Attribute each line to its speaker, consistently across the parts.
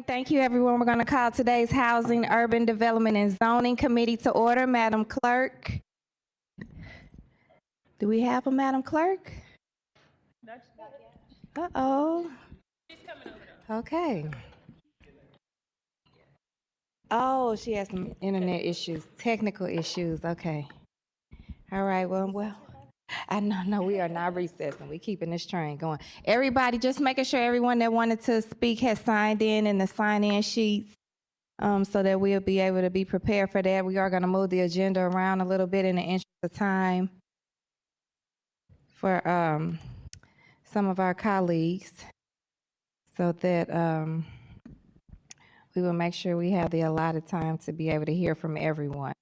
Speaker 1: Thank you, everyone. We're going to call today's Housing, Urban Development, and Zoning Committee to order. Madam Clerk. Do we have a Madam Clerk? Uh-oh. Okay. Oh, she has some internet issues, technical issues. Okay. All right. Well. I know, no, we are not recessing. We're keeping this train going. Everybody, just making sure everyone that wanted to speak has signed in the sign-in sheets so that we'll be able to be prepared for that. We are going to move the agenda around a little bit in the interest of time for some of our colleagues so that we will make sure we have the allotted time to be able to hear from everyone.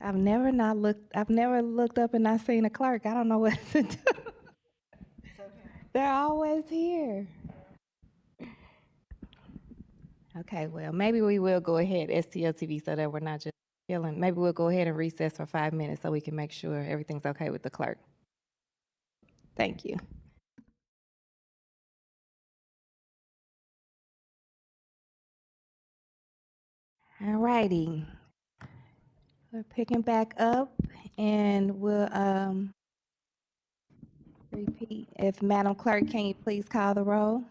Speaker 1: I've never looked up and not seen a clerk. I don't know what to do. They're always here. Okay, well, maybe we will go ahead, STLTV, so that we're not just feeling. Maybe we'll go ahead and recess for 5 minutes so we can make sure everything's okay with the clerk. Thank you. All righty. We're picking back up, and we'll repeat. If Madam Clerk, can you please call the roll?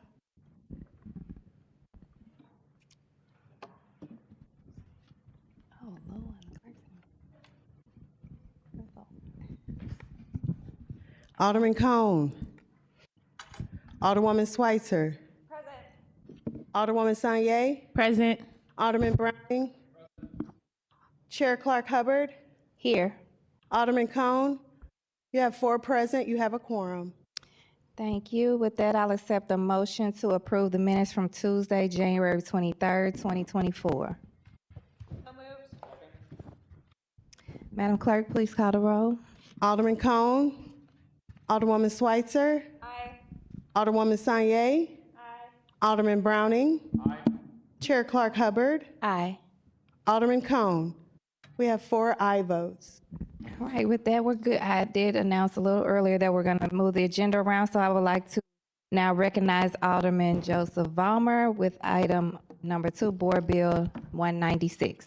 Speaker 1: Oh, Lord.
Speaker 2: Alderman Cone. Alderwoman Schweitzer. Present. Alderwoman Sanye.
Speaker 3: Present.
Speaker 2: Alderman Browning. Chair Clark Hubbard.
Speaker 1: Here.
Speaker 2: Alderman Cone. You have 4 present. You have a quorum.
Speaker 1: Thank you. With that, I'll accept a motion to approve the minutes from Tuesday, January 23rd, 2024. So moved. Madam Clerk, please call the roll.
Speaker 2: Alderman Cone. Alderwoman Schweitzer.
Speaker 1: Aye.
Speaker 2: Alderwoman Sanye.
Speaker 1: Aye.
Speaker 2: Alderman Browning. Aye. Chair Clark Hubbard.
Speaker 1: Aye.
Speaker 2: Alderman Cone. We have 4 aye votes.
Speaker 1: All right, with that, we're good. I did announce a little earlier that we're going to move the agenda around, so I would like to now recognize Alderman Joseph Vollmer with item number 2, Board Bill 196.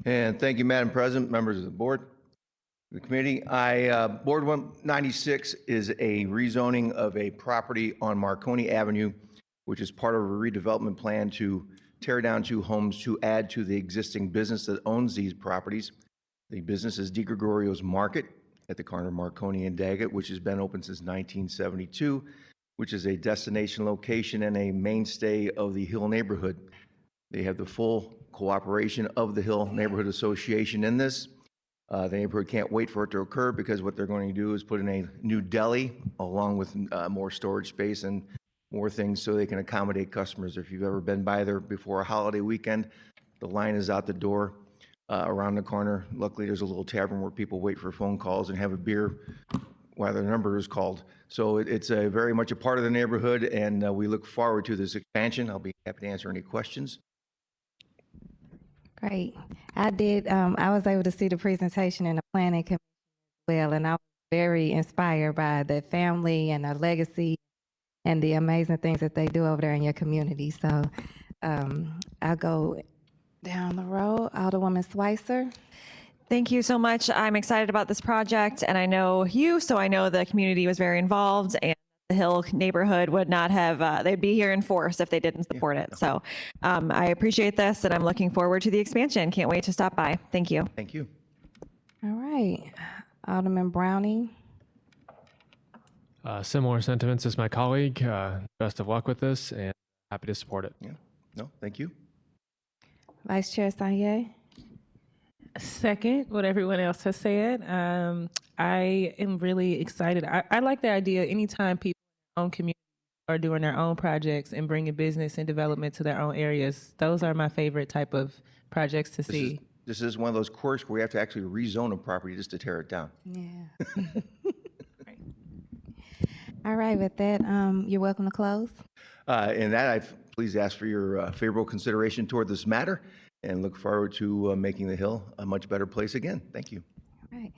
Speaker 4: And thank you, Madam President, members of the board, the committee. Board 196 is a rezoning of a property on Marconi Avenue, which is part of a redevelopment plan to tear down 2 homes to add to the existing business that owns these properties. The business is DeGregorio's Market at the corner of Marconi and Daggett, which has been open since 1972, which is a destination location and a mainstay of the Hill neighborhood. They have the full cooperation of the Hill Neighborhood Association in this. The neighborhood can't wait for it to occur because what they're going to do is put in a new deli along with more storage space and more things so they can accommodate customers. If you've ever been by there before a holiday weekend, the line is out the door around the corner. Luckily, there's a little tavern where people wait for phone calls and have a beer while their number is called. So it's very much a part of the neighborhood, and we look forward to this expansion. I'll be happy to answer any questions.
Speaker 1: Great. I was able to see the presentation in the planning committee as well, and I was very inspired by the family and the legacy and the amazing things that they do over there in your community. So I'll go down the road. Alderwoman Schweitzer.
Speaker 3: Thank you so much. I'm excited about this project, and I know you, so I know the community was very involved, and the Hill neighborhood would not have, they'd be here in force if they didn't support it. So I appreciate this, and I'm looking forward to the expansion. Can't wait to stop by. Thank you.
Speaker 4: Thank you.
Speaker 1: All right. Alderman Browning.
Speaker 5: Similar sentiments as my colleague. Best of luck with this, and happy to support it.
Speaker 4: Yeah. No, thank you.
Speaker 1: Vice Chair Sanye.
Speaker 6: Second what everyone else has said. I am really excited. I like the idea anytime people in their own community are doing their own projects and bringing business and development to their own areas. Those are my favorite type of projects to see.
Speaker 4: This is one of those quirks where we have to actually rezone a property just to tear it down.
Speaker 1: Yeah. All right, with that, you're welcome to close.
Speaker 4: In that, I please ask for your favorable consideration toward this matter and look forward to making the Hill a much better place again. Thank you.
Speaker 1: All right.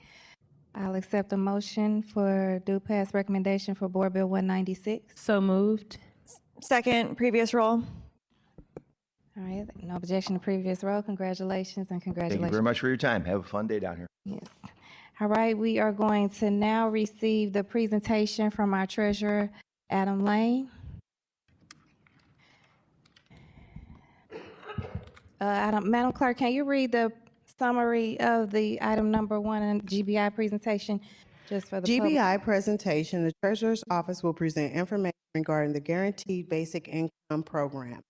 Speaker 1: I'll accept a motion for due pass recommendation for Board Bill 196.
Speaker 6: So moved.
Speaker 3: Second, previous roll.
Speaker 1: All right, no objection to previous roll. Congratulations and
Speaker 4: Thank you
Speaker 1: congratulations.
Speaker 4: very much for your time. Have a fun day down here.
Speaker 1: Yes. All right, we are going to now receive the presentation from our treasurer, Adam Lane. Madam Clerk, can you read the summary of the item number 1 in GBI presentation, just for the public?
Speaker 2: GBI presentation, the Treasurer's Office will present information regarding the Guaranteed Basic Income Program.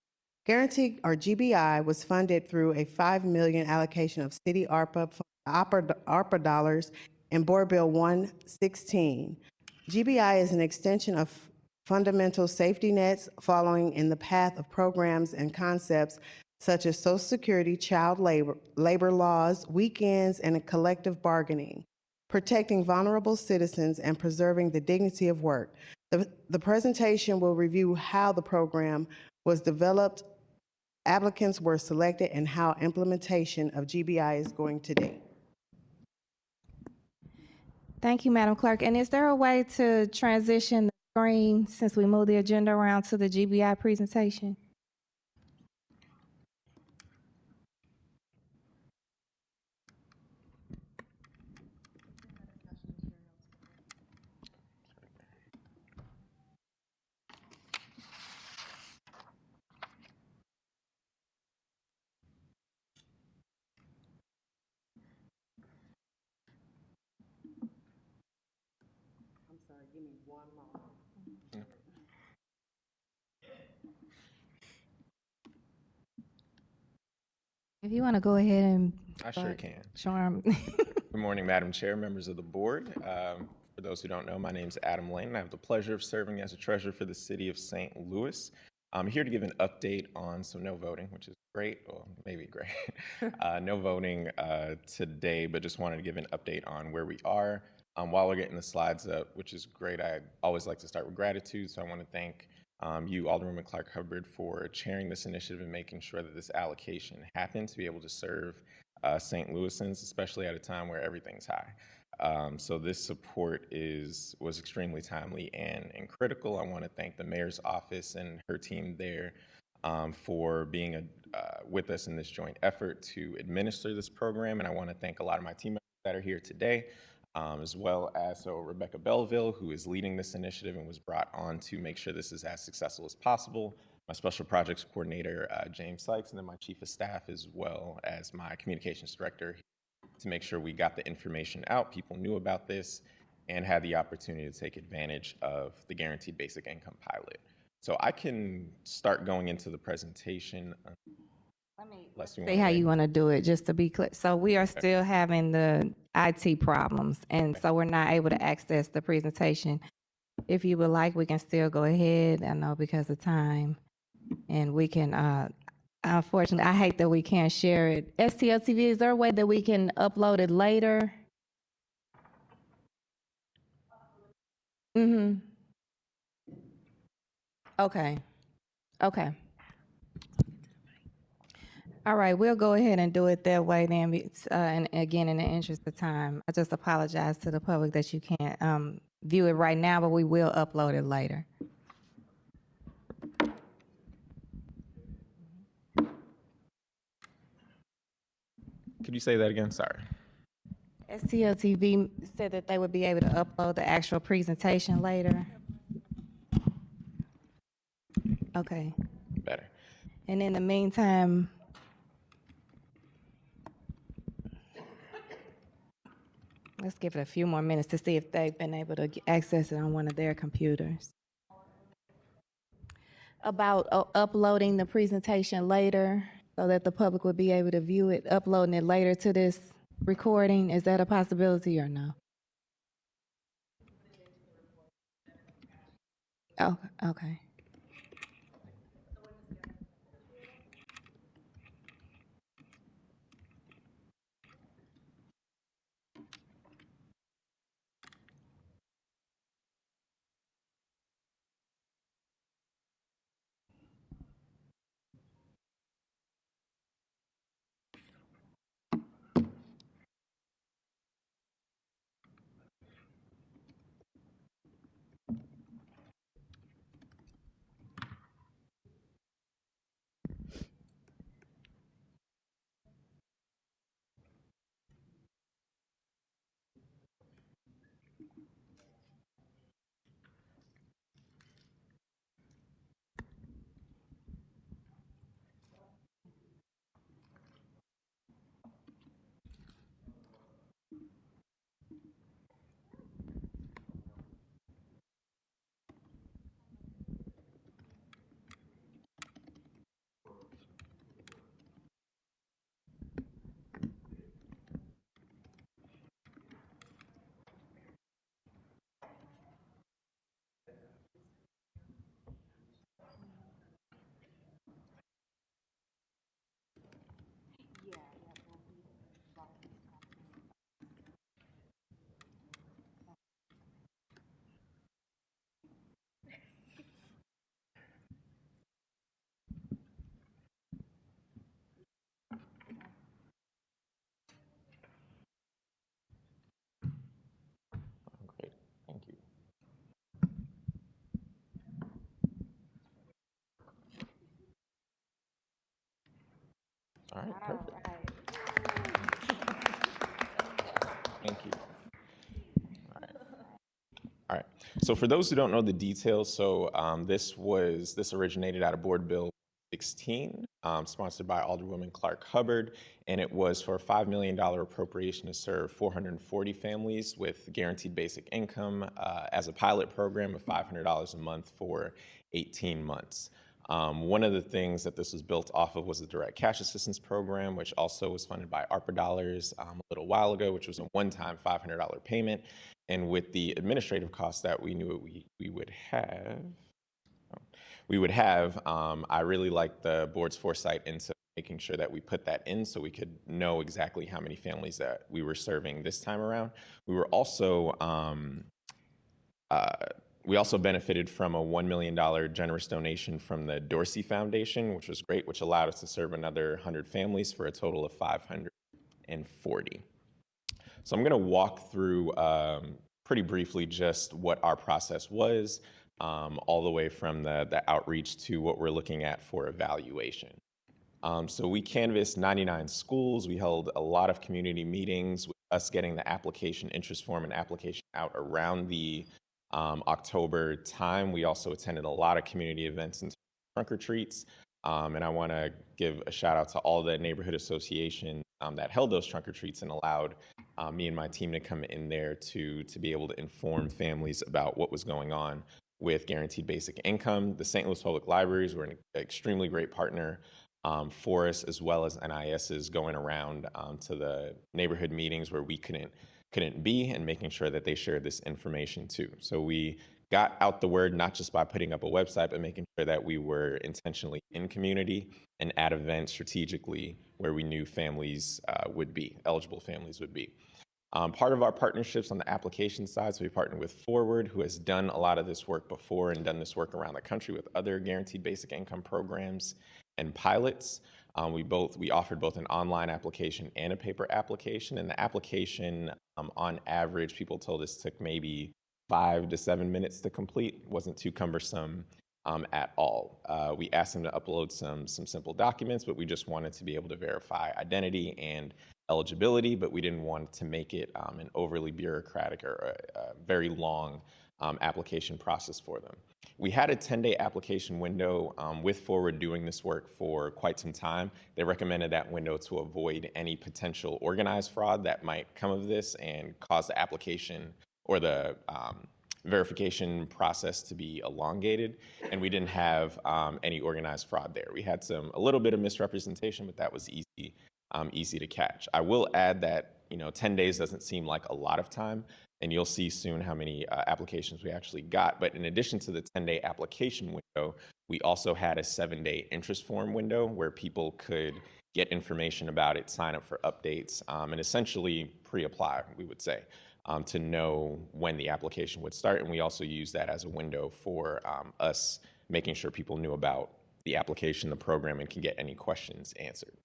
Speaker 2: Guaranteed, or GBI, was funded through a $5 million allocation of city ARPA dollars in Board Bill 116. GBI is an extension of fundamental safety nets following in the path of programs and concepts such as Social Security, child labor laws, weekends, and collective bargaining, protecting vulnerable citizens and preserving the dignity of work. The presentation will review how the program was developed, applicants were selected, and how implementation of GBI is going today.
Speaker 1: Thank you, Madam Clerk. And is there a way to transition the screen since we moved the agenda around to the GBI presentation? If you want to go ahead and
Speaker 7: I sure can.
Speaker 1: show 'em.
Speaker 7: Good morning, Madam Chair, members of the board. For those who don't know, my name is Adam Lane, and I have the pleasure of serving as a treasurer for the city of St. Louis. I'm here to give an update on, so no voting, which is great, or maybe great. No voting today, but just wanted to give an update on where we are. While we're getting the slides up, which is great, I always like to start with gratitude, so I want to thank you, Alderwoman Clark Hubbard, for chairing this initiative and making sure that this allocation happened to be able to serve St. Louisans, especially at a time where everything's high. So this support was extremely timely and critical. I want to thank the mayor's office and her team there for being with us in this joint effort to administer this program. And I want to thank a lot of my team members that are here today, as well as Rebecca Belleville, who is leading this initiative and was brought on to make sure this is as successful as possible. My special projects coordinator, James Sykes, and then my chief of staff, as well as my communications director, to make sure we got the information out, people knew about this, and had the opportunity to take advantage of the Guaranteed Basic Income pilot. So I can start going into the presentation.
Speaker 1: Let's see how you want to do it, just to be clear. So we are still having the IT problems, and so we're not able to access the presentation. If you would like, we can still go ahead, I know because of time, and we can, unfortunately, I hate that we can't share it. STLTV, is there a way that we can upload it later? Mm-hmm. Okay. Okay. All right, we'll go ahead and do it that way then. And again, in the interest of time, I just apologize to the public that you can't view it right now, but we will upload it later.
Speaker 7: Could you say that again? Sorry.
Speaker 1: STLTV said that they would be able to upload the actual presentation later. Okay.
Speaker 7: Better.
Speaker 1: And in the meantime, let's give it a few more minutes to see if they've been able to access it on one of their computers. About uploading the presentation later so that the public would be able to view it, uploading it later to this recording, is that a possibility or no? Oh, okay.
Speaker 7: All right, perfect. Thank you. All right. So for those who don't know the details, this originated out of Board Bill 16, sponsored by Alderwoman Clark Hubbard, and it was for a $5 million appropriation to serve 440 families with guaranteed basic income as a pilot program of $500 a month for 18 months. One of the things that this was built off of was the Direct Cash Assistance Program, which also was funded by ARPA dollars a little while ago, which was a one-time $500 payment. And with the administrative costs that we knew we would have, I really liked the board's foresight into making sure that we put that in so we could know exactly how many families that we were serving this time around. We were also we also benefited from a $1 million generous donation from the Dorsey Foundation, which was great, which allowed us to serve another 100 families for a total of 540. So I'm going to walk through pretty briefly just what our process was, all the way from the outreach to what we're looking at for evaluation. So we canvassed 99 schools. We held a lot of community meetings, with us getting the application interest form and application out around the October time. We also attended a lot of community events and trunk or treats. And I want to give a shout out to all the neighborhood associations that held those trunk or treats and allowed me and my team to come in there to be able to inform families about what was going on with guaranteed basic income. The St. Louis Public Libraries were an extremely great partner for us, as well as NIS's going around to the neighborhood meetings where we couldn't be, and making sure that they shared this information too. So we got out the word not just by putting up a website, but making sure that we were intentionally in community and at events strategically where we knew families would be, eligible families would be. Part of our partnerships on the application side, so we partnered with Forward, who has done a lot of this work before and done this work around the country with other guaranteed basic income programs and pilots. We offered both an online application and a paper application, and the application, on average, people told us took maybe 5 to 7 minutes to complete. Wasn't too cumbersome at all. We asked them to upload some simple documents, but we just wanted to be able to verify identity and eligibility, but we didn't want to make it an overly bureaucratic or a very long application process for them. We had a 10-day application window with Forward doing this work for quite some time. They recommended that window to avoid any potential organized fraud that might come of this and cause the application or the verification process to be elongated, and we didn't have any organized fraud there. We had a little bit of misrepresentation, but that was easy to catch. I will add that 10 days doesn't seem like a lot of time, and you'll see soon how many applications we actually got. But in addition to the 10-day application window, we also had a 7-day interest form window where people could get information about it, sign up for updates, and essentially pre-apply, we would say, to know when the application would start. And we also use that as a window for us making sure people knew about the application, the program, and can get any questions answered.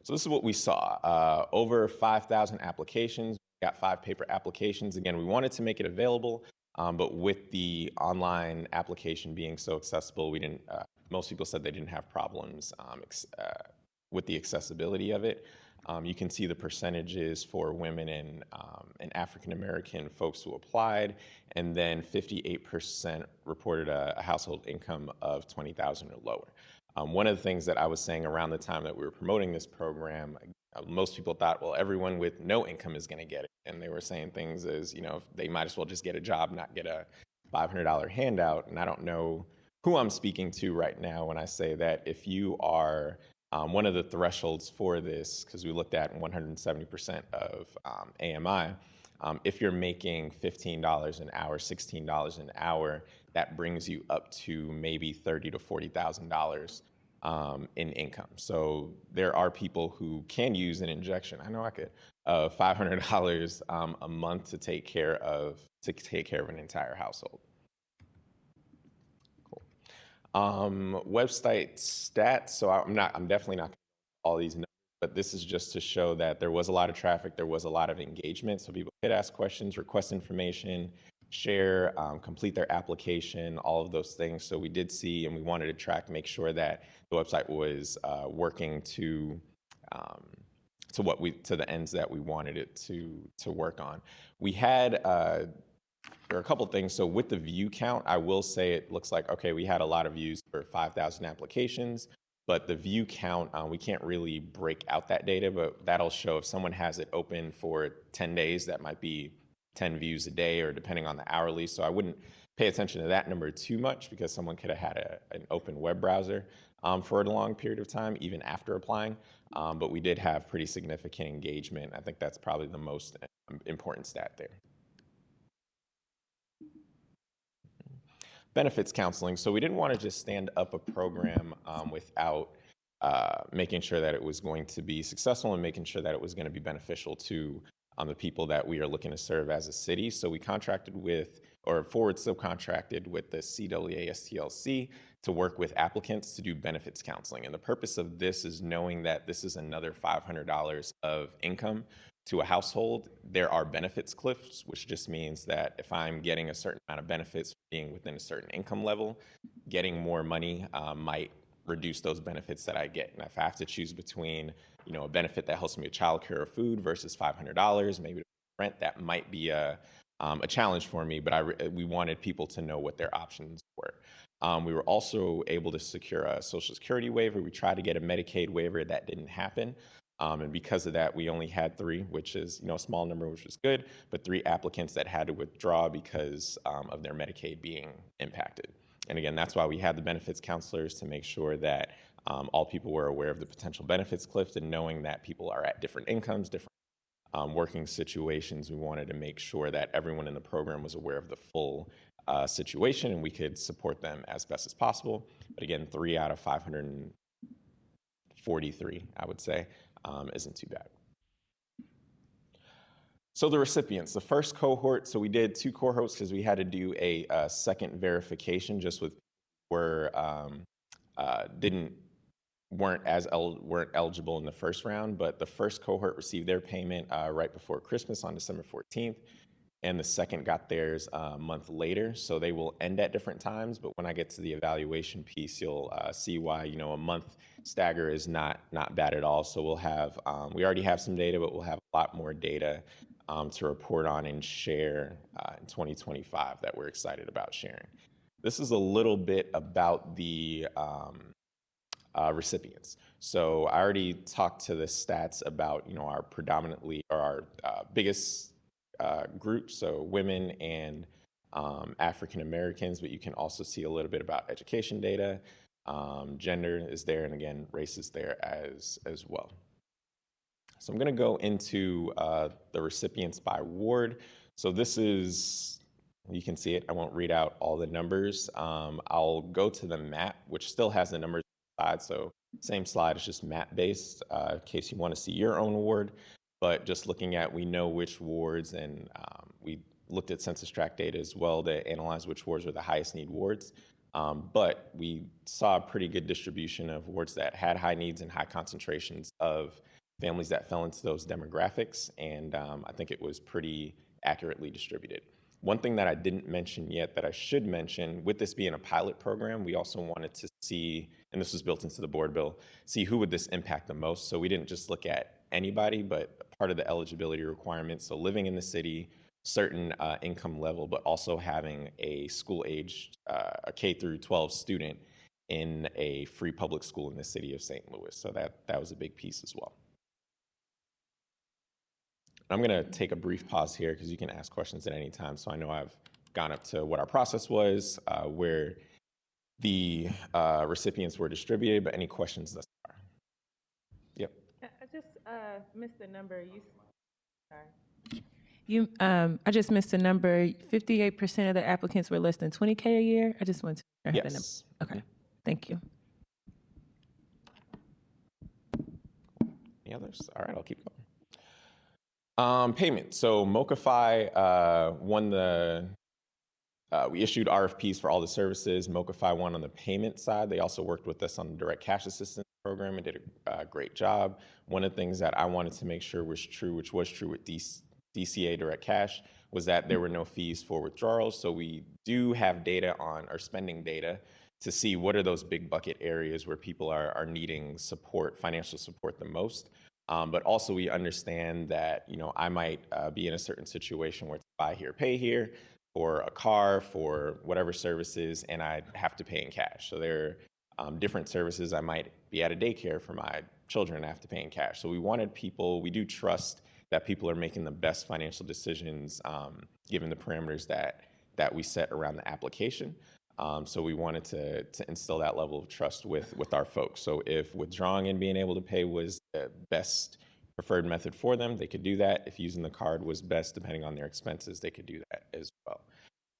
Speaker 7: So this is what we saw. Over 5,000 applications. We got 5 paper applications. Again, we wanted to make it available, but with the online application being so accessible, most people said they didn't have problems with the accessibility of it. You can see the percentages for women and African American folks who applied, and then 58% reported a household income of $20,000 or lower. One of the things that I was saying around the time that we were promoting this program, most people thought, well, everyone with no income is going to get it. And they were saying things as, they might as well just get a job, not get a $500 handout. And I don't know who I'm speaking to right now when I say that if you are one of the thresholds for this, because we looked at 170% of AMI, if you're making $15 an hour, $16 an hour, that brings you up to maybe $30,000 to $40,000 in income. So there are people who can use an injection. I know I could $500 a month to take care of an entire household. Cool. Website stats. So I'm definitely not all these numbers, but this is just to show that there was a lot of traffic, there was a lot of engagement. So people could ask questions, request information, share, complete their application, all of those things. So we did see, and we wanted to track, make sure that the website was working to to the ends that we wanted it to work on. We had there are a couple things. So with the view count, I will say it looks like, okay, we had a lot of views for 5,000 applications, but the view count, we can't really break out that data, but that'll show if someone has it open for 10 days, that might be 10 views a day, or depending on the hourly. So I wouldn't pay attention to that number too much, because someone could have had an open web browser for a long period of time, even after applying. But we did have pretty significant engagement. I think that's probably the most important stat there. Benefits counseling. So we didn't want to just stand up a program without making sure that it was going to be successful and making sure that it was going to be beneficial to the people that we are looking to serve as a city. So we contracted with, or forward subcontracted with the CWA-STLC to work with applicants to do benefits counseling. And the purpose of this is knowing that this is another $500 of income to a household. There are benefits cliffs, which just means that if I'm getting a certain amount of benefits being within a certain income level, getting more money might reduce those benefits that I get. And if I have to choose between, a benefit that helps me with childcare or food versus $500, maybe rent, that might be a challenge for me. But we wanted people to know what their options were. We were also able to secure a Social Security waiver. We tried to get a Medicaid waiver. That didn't happen. And because of that, we only had 3, which is a small number, which was good, but 3 applicants that had to withdraw because of their Medicaid being impacted. And again, that's why we had the benefits counselors, to make sure that all people were aware of the potential benefits cliff, and knowing that people are at different incomes, different working situations. We wanted to make sure that everyone in the program was aware of the full situation, and we could support them as best as possible. But again, 3 out of 543, I would say, isn't too bad. So the recipients, the first cohort, so we did 2 cohorts because we had to do a second verification just with weren't eligible in the first round, but the first cohort received their payment right before Christmas on December 14th, and the second got theirs a month later. So they will end at different times, but when I get to the evaluation piece, you'll see why a month stagger is not bad at all. So we'll have we already have some data, but we'll have a lot more data to report on and share in 2025 that we're excited about sharing. This is a little bit about the recipients. So I already talked to the stats about our predominantly, or our biggest groups, so women and African Americans, but you can also see a little bit about education data. Gender is there, and again, race is there as well. So I'm going to go into the recipients by ward. So this is, you can see it. I won't read out all the numbers. I'll go to the map, which still has the numbers on the side. So same slide, it's just map based in case you want to see your own ward. But just looking at, we know which wards, and we looked at census tract data as well to analyze which wards were the highest need wards. But we saw a pretty good distribution of wards that had high needs and high concentrations of families that fell into those demographics, and I think it was pretty accurately distributed. One thing that I didn't mention yet that I should mention, with this being a pilot program, we also wanted to see, and this was built into the board bill, see who would this impact the most. So we didn't just look at anybody, but part of the eligibility requirements, so living in the city, certain income level, but also having a school-aged, a K through 12 student in a free public school in the city of St. Louis. So that was a big piece as well. I'm going to take a brief pause here because you can ask questions at any time. So I know I've gone up to what our process was, where the recipients were distributed, but any questions thus far? Yep.
Speaker 6: I just missed the number. I just missed the number. 58% of the applicants were less than $20K a year. I just wanted to have the number.
Speaker 7: Yes.
Speaker 6: Okay. Thank you.
Speaker 7: Any others? All right, I'll keep going. Payment. So Mocafy won the, we issued RFPs for all the services. Mocafy won on the payment side. They also worked with us on the direct cash assistance program and did a great job. One of the things that I wanted to make sure was true, which was true with DCA Direct Cash, was that there were no fees for withdrawals. So we do have data on our spending data to see what are those big bucket areas where people are needing support, financial support the most. But also we understand that, I might be in a certain situation where it's buy here, pay here for a car, for whatever services, and I have to pay in cash. So there are different services. I might be at a daycare for my children and I have to pay in cash. So we do trust that people are making the best financial decisions given the parameters that we set around the application. So we wanted to instill that level of trust with our folks. So if withdrawing and being able to pay was the best preferred method for them, they could do that. If using the card was best, depending on their expenses, they could do that as well.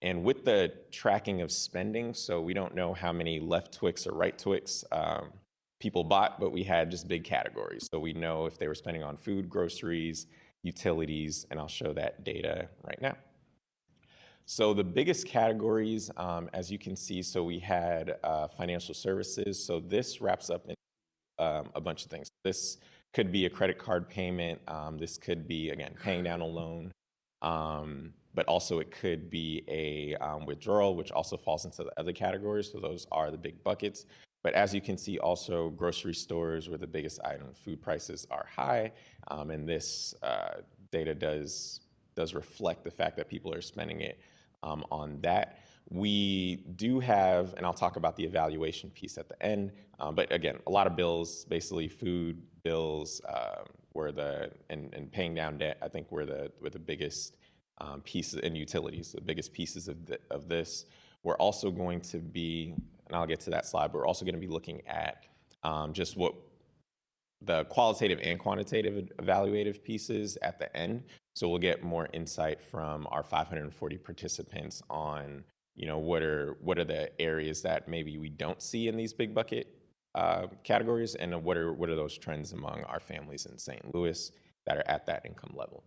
Speaker 7: And with the tracking of spending, so we don't know how many left Twix or right Twix people bought, but we had just big categories. So we know if they were spending on food, groceries, utilities, and I'll show that data right now. So the biggest categories, as you can see, so we had financial services. So this wraps up in a bunch of things. This could be a credit card payment. This could be, again, paying down a loan. But also it could be a withdrawal, which also falls into the other categories. So those are the big buckets. But as you can see, also grocery stores were the biggest item. Food prices are high, and this data does reflect the fact that people are spending it on that. We do have, and I'll talk about the evaluation piece at the end, but again, a lot of bills, basically food bills, and paying down debt, I think were the biggest pieces, and utilities, the biggest pieces of this. We're also going to be, and I'll get to that slide, but we're also going to be looking at just what the qualitative and quantitative evaluative pieces at the end. So we'll get more insight from our 540 participants on, what are the areas that maybe we don't see in these big bucket categories, and what are those trends among our families in St. Louis that are at that income level.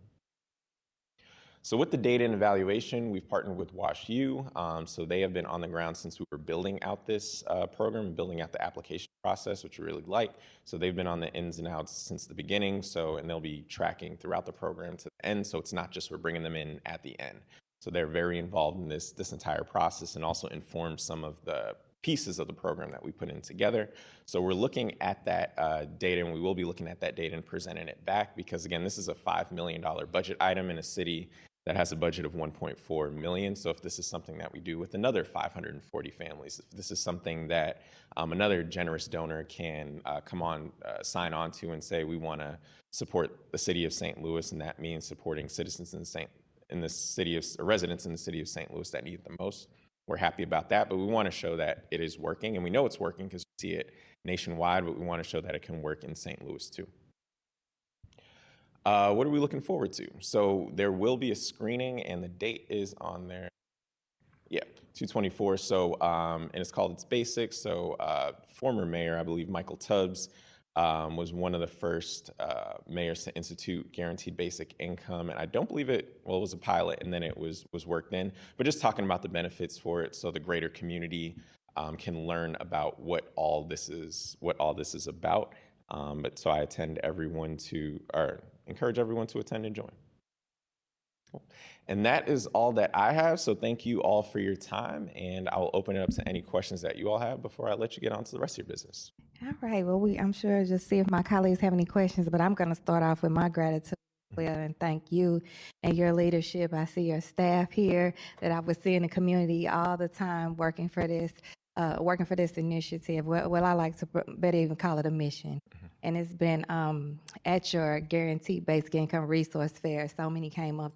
Speaker 7: So with the data and evaluation, we've partnered with WashU. So they have been on the ground since we were building out this program, building out the application process, which we really like. So they've been on the ins and outs since the beginning. And they'll be tracking throughout the program to the end. So it's not just we're bringing them in at the end. So they're very involved in this entire process, and also inform some of the pieces of the program that we put in together. So we're looking at that data, and we will be looking at that data and presenting it back, because again, this is a $5 million budget item in a city that has a budget of 1.4 million. So if this is something that we do with another 540 families, if this is something that another generous donor can sign on to and say, we want to support the city of St. Louis, and that means supporting citizens residents in the city of St. Louis that need it the most. We're happy about that, but we want to show that it is working, and we know it's working because we see it nationwide, but we want to show that it can work in St. Louis too. What are we looking forward to? So there will be a screening, and the date is on there. Yeah, 2/24. So, and it's called It's Basics. So former mayor, I believe Michael Tubbs, was one of the first mayors to institute guaranteed basic income. And I don't believe it was a pilot, and then it was worked in. But just talking about the benefits for it, so the greater community can learn about what all this is about. But so I encourage everyone to attend and join. Cool. And that is all that I have. So thank you all for your time, and I'll open it up to any questions that you all have before I let you get on to the rest of your business.
Speaker 1: All right. Well, I'm sure just see if my colleagues have any questions, but I'm going to start off with my gratitude as well, and thank you and your leadership. I see your staff here that I would see in the community all the time working for this initiative. Well, I like to better even call it a mission. And it's been at your Guaranteed Basic Income Resource Fair. So many came up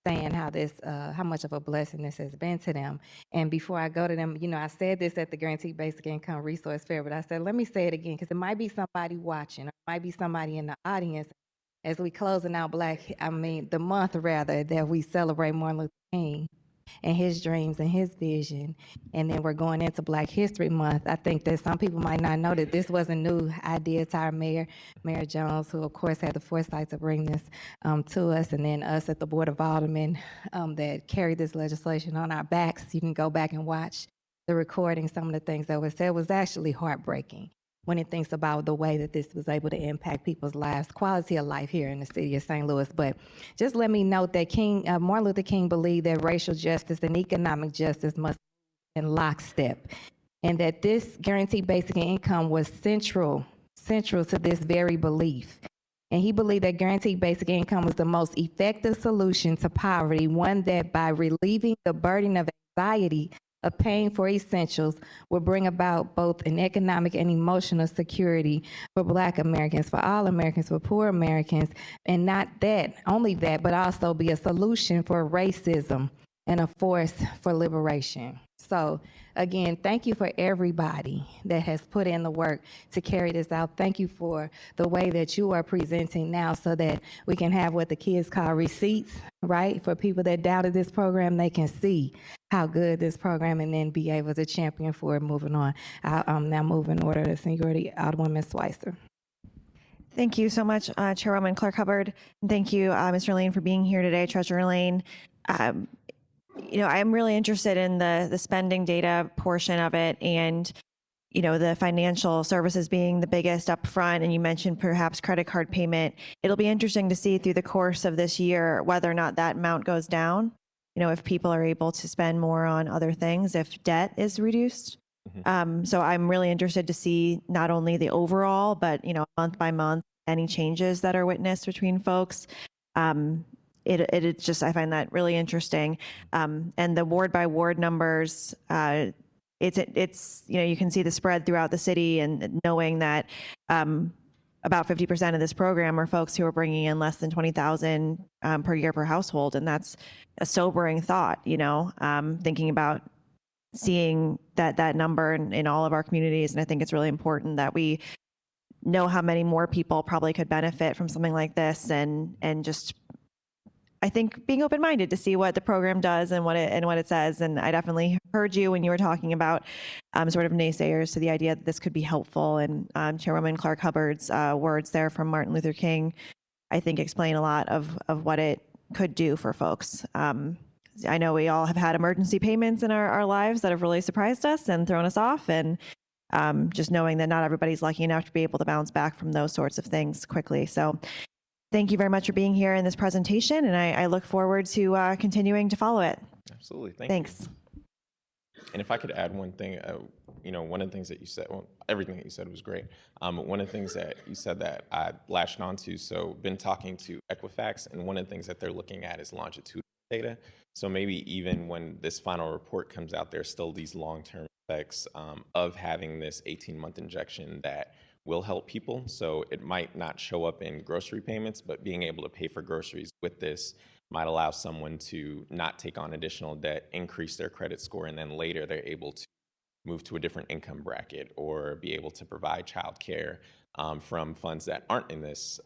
Speaker 1: saying how much of a blessing this has been to them. And before I go to them, I said this at the Guaranteed Basic Income Resource Fair, but I said, let me say it again, because it might be somebody watching, or it might be somebody in the audience as we closing out the month rather, that we celebrate Martin Luther King and his dreams and his vision. And then we're going into Black History Month. I think that some people might not know that this was a new idea to our mayor, Mayor Jones, who of course had the foresight to bring this to us, and then us at the Board of Aldermen that carried this legislation on our backs. You can go back and watch the recording. Some of the things that were said was actually heartbreaking. when it thinks about the way that this was able to impact people's lives, quality of life here in the city of St. Louis. But just let me note that Martin Luther King believed that racial justice and economic justice must in lockstep, and that this guaranteed basic income was central to this very belief. And he believed that guaranteed basic income was the most effective solution to poverty, one that by relieving the burden of anxiety of paying for essentials would bring about both an economic and emotional security for Black Americans, for all Americans, for poor Americans, and not that, only that, but also be a solution for racism and a force for liberation. So again, thank you for everybody that has put in the work to carry this out. Thank you for the way that you are presenting now so that we can have what the kids call receipts, right? For people that doubted this program, they can see how good this program and then be able to champion for it moving on. I'll now move in order to seniority, Alderwoman Schweitzer.
Speaker 3: Thank you so much, Chairwoman Clark Hubbard. And thank you, Mr. Lane, for being here today, Treasurer Lane. I'm really interested in the spending data portion of it, and the financial services being the biggest up front, and you mentioned perhaps credit card payment. It'll be interesting to see through the course of this year whether or not that amount goes down, if people are able to spend more on other things, if debt is reduced. So I'm really interested to see not only the overall, but month by month, any changes that are witnessed between folks. It's just, I find that really interesting. And the ward by ward numbers, it's you can see the spread throughout the city, and knowing that about 50% of this program are folks who are bringing in less than $20,000 per year per household. And that's a sobering thought, thinking about seeing that number in all of our communities. And I think it's really important that we know how many more people probably could benefit from something like this, and just, I think, being open-minded to see what the program does and what it says. And I definitely heard you when you were talking about sort of naysayers to the idea that this could be helpful. And Chairwoman Clark Hubbard's words there from Martin Luther King, I think, explain a lot of what it could do for folks. I know we all have had emergency payments in our lives that have really surprised us and thrown us off. And just knowing that not everybody's lucky enough to be able to bounce back from those sorts of things quickly. So thank you very much for being here in this presentation, and I look forward to continuing to follow it.
Speaker 7: Absolutely.
Speaker 3: Thanks.
Speaker 7: You. And if I could add one thing, one of the things that you said, well, everything that you said was great. One of the things that you said that I latched onto, so been talking to Equifax, and one of the things that they're looking at is longitudinal data. So maybe even when this final report comes out, there's still these long-term effects of having this 18-month injection that will help people. So it might not show up in grocery payments, but being able to pay for groceries with this might allow someone to not take on additional debt, increase their credit score, and then later they're able to move to a different income bracket or be able to provide childcare from funds that aren't in this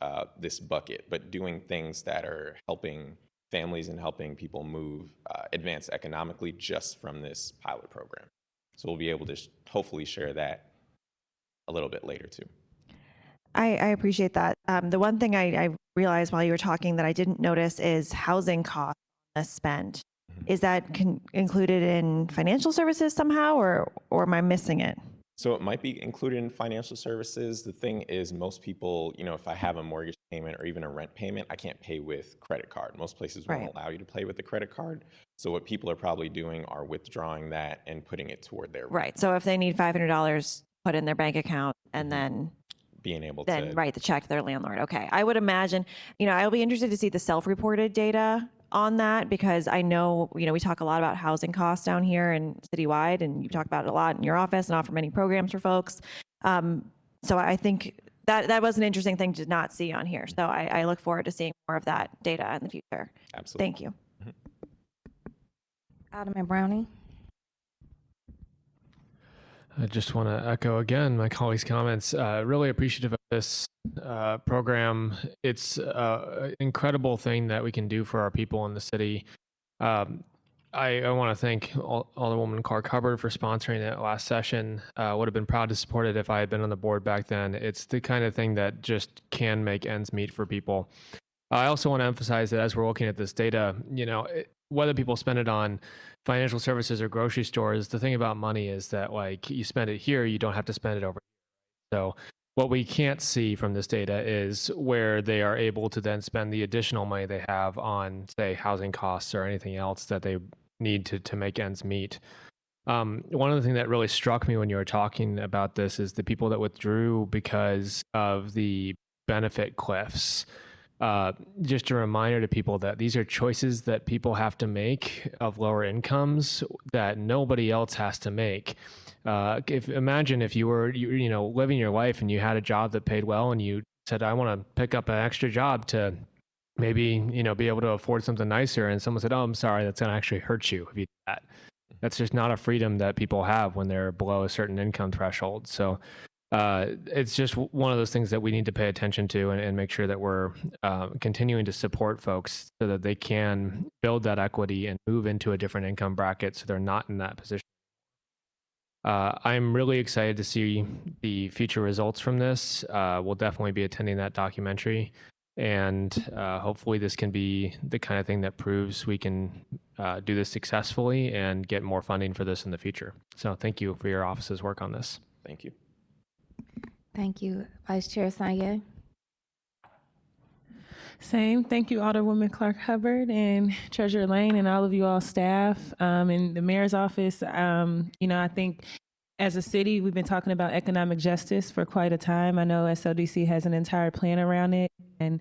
Speaker 7: bucket, but doing things that are helping families and helping people move, advance economically just from this pilot program. So we'll be able to hopefully share that a little bit later too.
Speaker 3: I appreciate that. The one thing I realized while you were talking that I didn't notice is housing costs spend. Is that included in financial services somehow, or am I missing it?
Speaker 7: So it might be included in financial services. The thing is, most people, if I have a mortgage payment or even a rent payment, I can't pay with credit card. Most places won't allow you to pay with the credit card. So what people are probably doing are withdrawing that and putting it toward their rent.
Speaker 3: Right. So if they need $500 put in their bank account and then
Speaker 7: being able
Speaker 3: to
Speaker 7: write
Speaker 3: write the check to their landlord. Okay. I would imagine, I'll be interested to see the self-reported data on that, because I know, we talk a lot about housing costs down here and citywide, and you talk about it a lot in your office and offer many programs for folks. So I think that was an interesting thing to not see on here. So I look forward to seeing more of that data in the future.
Speaker 7: Absolutely.
Speaker 3: Thank you.
Speaker 1: Alderman Browning.
Speaker 5: I just want to echo again my colleagues' comments. Really appreciative of this program. It's an incredible thing that we can do for our people in the city. I want to thank Alderwoman Clark Hubbard for sponsoring it last session. Would have been proud to support it if I had been on the board back then. It's the kind of thing that just can make ends meet for people. I also want to emphasize that as we're looking at this data, whether people spend it on financial services or grocery stores, the thing about money is that, like, you spend it here, you don't have to spend it over. So what we can't see from this data is where they are able to then spend the additional money they have on, say, housing costs or anything else that they need to make ends meet. One of the things that really struck me when you were talking about this is the people that withdrew because of the benefit cliffs. Just a reminder to people that these are choices that people have to make of lower incomes that nobody else has to make. Imagine if you were living your life and you had a job that paid well and you said, I want to pick up an extra job to maybe be able to afford something nicer, and someone said, oh, I'm sorry, that's going to actually hurt you if you do that. That's just not a freedom that people have when they're below a certain income threshold. So it's just one of those things that we need to pay attention to and make sure that we're continuing to support folks so that they can build that equity and move into a different income bracket so they're not in that position. I'm really excited to see the future results from this. We'll definitely be attending that documentary. And hopefully this can be the kind of thing that proves we can do this successfully and get more funding for this in the future. So thank you for your office's work on this.
Speaker 7: Thank you.
Speaker 1: Thank you. Vice Chair Sanye.
Speaker 6: Same. Thank you, Alderwoman Clark Hubbard and Treasurer Lane and all of you all staff in the mayor's office. I think as a city, we've been talking about economic justice for quite a time. I know SLDC has an entire plan around it. And,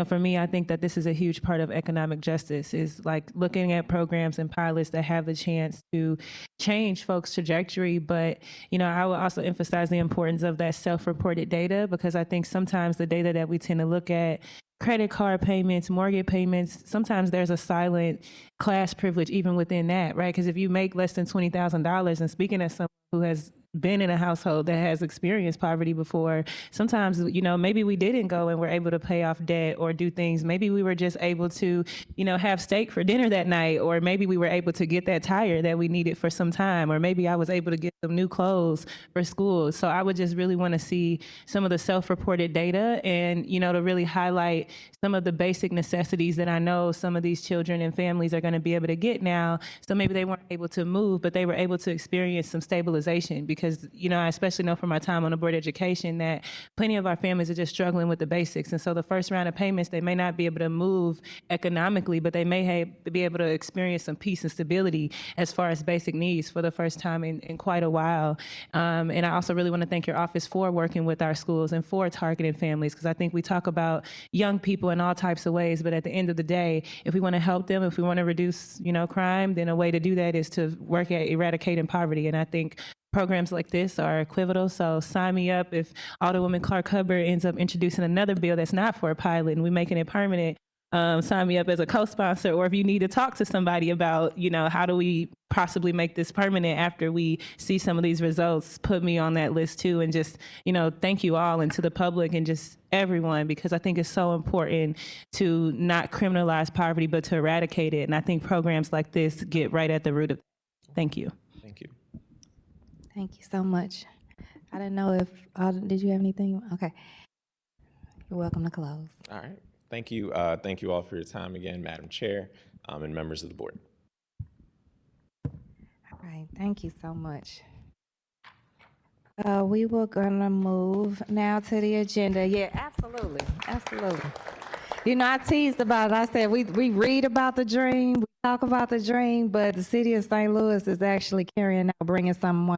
Speaker 6: for me, I think that this is a huge part of economic justice, is like looking at programs and pilots that have the chance to change folks' trajectory. But, I would also emphasize the importance of that self-reported data, because I think sometimes the data that we tend to look at, credit card payments, mortgage payments, sometimes there's a silent class privilege even within that, right? Because if you make less than $20,000, and speaking as someone who has been in a household that has experienced poverty before, sometimes, maybe we didn't go and were able to pay off debt or do things. Maybe we were just able to, have steak for dinner that night, or maybe we were able to get that tire that we needed for some time, or maybe I was able to get some new clothes for school. So I would just really want to see some of the self-reported data and, to really highlight some of the basic necessities that I know some of these children and families are going to be able to get now. So maybe they weren't able to move, but they were able to experience some stabilization, because, I especially know from my time on the Board of Education that plenty of our families are just struggling with the basics. And so the first round of payments, they may not be able to move economically, but they may be able to experience some peace and stability as far as basic needs for the first time in quite a while. And I also really want to thank your office for working with our schools and for targeting families, because I think we talk about young people in all types of ways, but at the end of the day, if we want to help them, if we want to reduce, crime, then a way to do that is to work at eradicating poverty. And I think programs like this are equivocal. So sign me up if Alderwoman Clark Hubbard ends up introducing another bill that's not for a pilot and we're making it permanent. Sign me up as a co-sponsor, or if you need to talk to somebody about, how do we possibly make this permanent after we see some of these results, put me on that list too. And just, thank you all, and to the public and just everyone, because I think it's so important to not criminalize poverty, but to eradicate it. And I think programs like this get right at the root of it. Thank you.
Speaker 7: Thank you.
Speaker 1: Thank you so much. I didn't know if, did you have anything? Okay. You're welcome to close.
Speaker 7: All right. Thank you. Thank you all for your time again, Madam Chair, and members of the board.
Speaker 1: All right. Thank you so much. We were gonna move now to the agenda. Yeah, absolutely. Absolutely. I teased about it. I said we read about the dream, we talk about the dream, but the city of St. Louis is actually carrying out, bringing some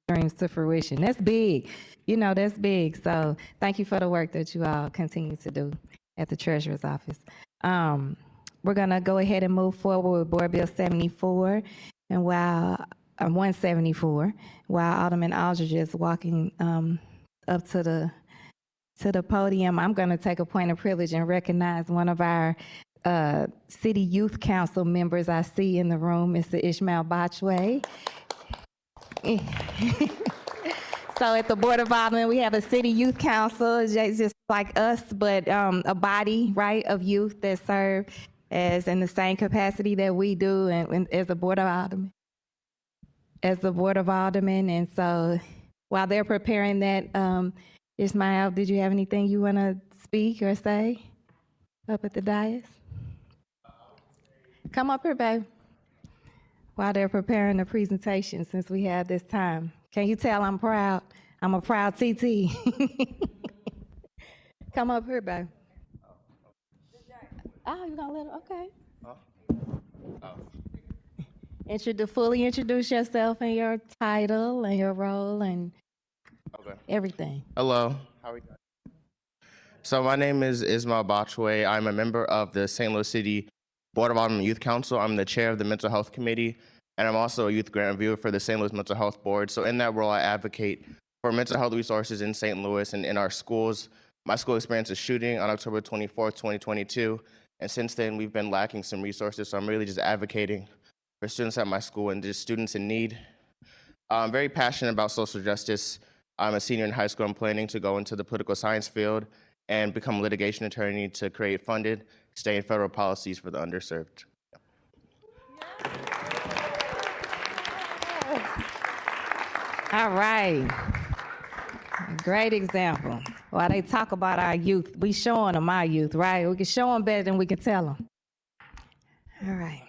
Speaker 1: dreams to fruition. That's big. That's big. So thank you for the work that you all continue to do at the Treasurer's Office. We're going to go ahead and move forward with Board Bill 74, and 174, while Alderman Aldridge is walking up to the podium. I'm going to take a point of privilege and recognize one of our City Youth Council members I see in the room, Mr. Ishmael Botchway. So at the Board of Aldermen, we have a City Youth Council, just like us, but a body, right, of youth that serve as in the same capacity that we do, and as a Board of Aldermen. And so while they're preparing that, Ismail, did you have anything you want to speak or say up at the dais? Come up here, babe. While they're preparing the presentation, since we have this time. Can you tell I'm proud I'm a proud TT. Come up here, babe. Oh, you gonna let her? Okay. Fully introduce yourself and your title and your role and everything.
Speaker 8: Hello. How are you doing? So my name is Ismail Bachway. I'm a member of the St. Louis City Board of Alderman Youth Council. I'm the chair of the Mental Health Committee, and I'm also a youth grant reviewer for the St. Louis Mental Health Board. So in that role, I advocate for mental health resources in St. Louis and in our schools. My school experienced a shooting on October 24th, 2022, and since then we've been lacking some resources. So I'm really just advocating for students at my school and just students in need. I'm very passionate about social justice. I'm a senior in high school. I'm planning to go into the political science field and become a litigation attorney to create funded state and federal policies for the underserved.
Speaker 1: All right. Great example. While they talk about our youth, we showing them our youth, right? We can show them better than we can tell them. All right.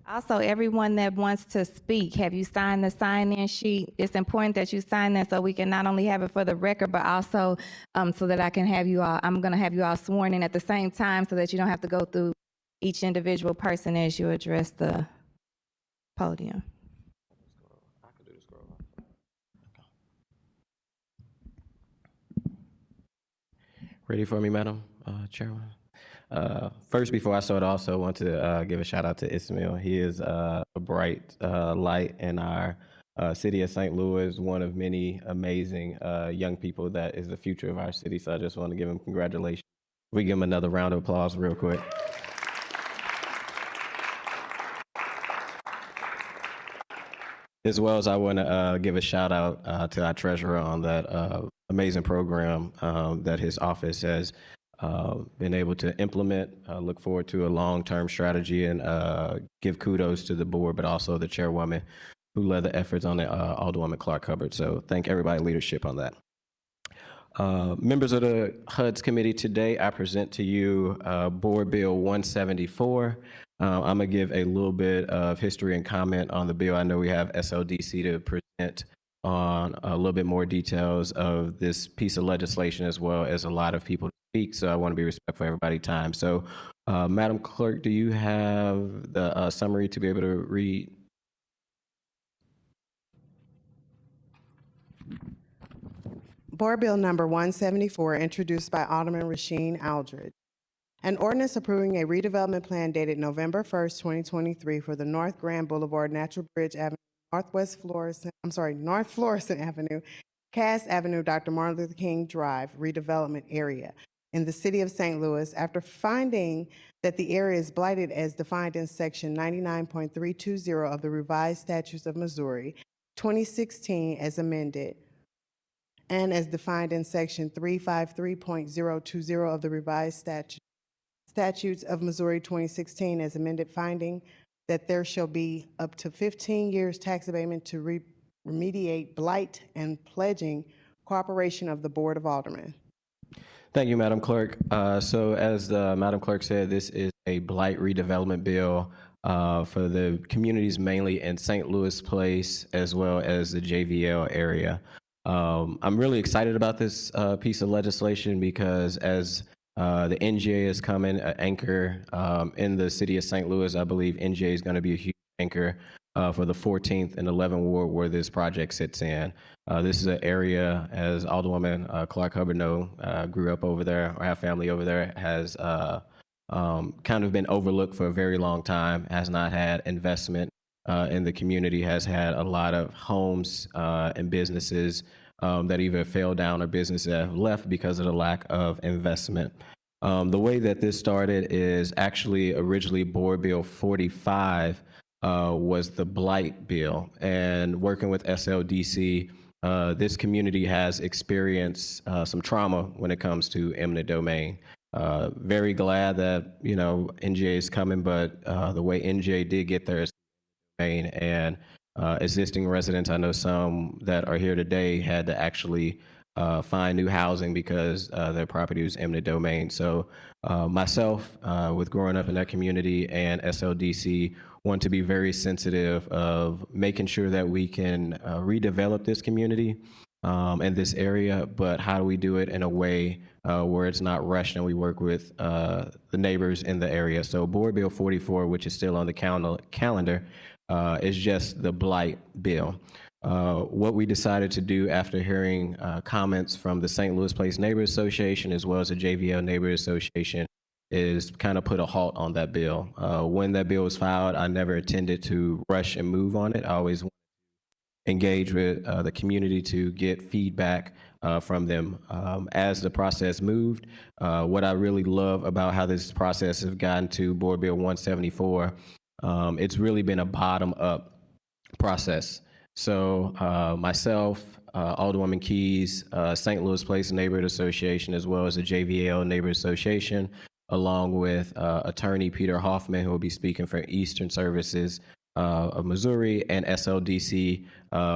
Speaker 1: Also, everyone that wants to speak, have you signed the sign-in sheet? It's important that you sign that so we can not only have it for the record, but also so that I can have you all, I'm going to have you all sworn in at the same time so that you don't have to go through each individual person as you address the podium.
Speaker 9: Ready for me, Madam Chairman? First, before I start, I also want to give a shout out to Ismail. He is a bright light in our city of St. Louis, one of many amazing young people that is the future of our city. So I just want to give him congratulations. We give him another round of applause real quick. As well as I want to give a shout out to our treasurer on that amazing program that his office has been able to implement. Look forward to a long-term strategy and give kudos to the board, but also the chairwoman who led the efforts on it, Alderwoman Clark Hubbard. So thank everybody leadership on that. Members of the HUD's committee, today I present to you Board Bill 174. I'm gonna give a little bit of history and comment on the bill. I know we have SLDC to present on a little bit more details of this piece of legislation, as well as a lot of people to speak. So I want to be respectful of everybody's time. So Madam Clerk, do you have the summary to be able to read?
Speaker 2: Board Bill number 174, introduced by Alderman Rasheen Aldridge. An ordinance approving a redevelopment plan dated November 1st, 2023 for the North Grand Boulevard, Natural Bridge Avenue, North Florissant Avenue, Cass Avenue, Dr. Martin Luther King Drive redevelopment area in the city of St. Louis, after finding that the area is blighted as defined in section 99.320 of the revised statutes of Missouri, 2016 as amended, and as defined in section 353.020 of the revised statutes of Missouri 2016 as amended, finding that there shall be up to 15 years tax abatement to remediate blight, and pledging cooperation of the Board of Aldermen.
Speaker 9: Thank you, Madam Clerk. So as the Madam Clerk said, this is a blight redevelopment bill for the communities mainly in St. Louis Place as well as the JVL area. I'm really excited about this piece of legislation because as the NGA is coming, an anchor in the city of St. Louis, I believe NGA is going to be a huge anchor for the 14th and 11th Ward where this project sits in. This is an area, as Alderwoman Clark Hubbard grew up over there, or have family over there, has kind of been overlooked for a very long time, has not had investment in the community, has had a lot of homes and businesses that either fell down or businesses that have left because of the lack of investment. The way that this started is actually originally Board Bill 45 was the blight bill, and working with SLDC, this community has experienced some trauma when it comes to eminent domain. Very glad that NGA is coming, but the way NGA did get there is domain, and existing residents, I know some that are here today, had to actually find new housing because their property was eminent domain. So myself, with growing up in that community, and SLDC want to be very sensitive of making sure that we can redevelop this community in this area, but how do we do it in a way where it's not rushed and we work with the neighbors in the area. So Board Bill 44, which is still on the calendar, is just the blight bill. What we decided to do after hearing comments from the St. Louis Place Neighborhood Association as well as the JVL Neighborhood Association is kind of put a halt on that bill. When that bill was filed, I never intended to rush and move on it. I always engage with the community to get feedback from them. As the process moved, what I really love about how this process has gotten to Board Bill 174, it's really been a bottom-up process. So myself, Alderwoman Keys, St. Louis Place Neighborhood Association, as well as the JVL Neighborhood Association, along with attorney Peter Hoffman, who will be speaking for Eastern Services of Missouri, and SLDC,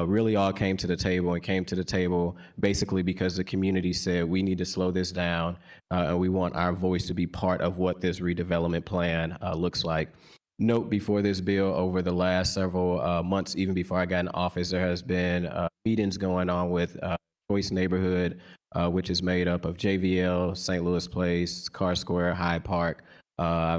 Speaker 9: really all came to the table basically because the community said we need to slow this down and we want our voice to be part of what this redevelopment plan looks like. Note before this bill, over the last several months, even before I got in office, there has been meetings going on with Choice Neighborhood, which is made up of JVL, St. Louis Place, Carr Square, Hyde Park,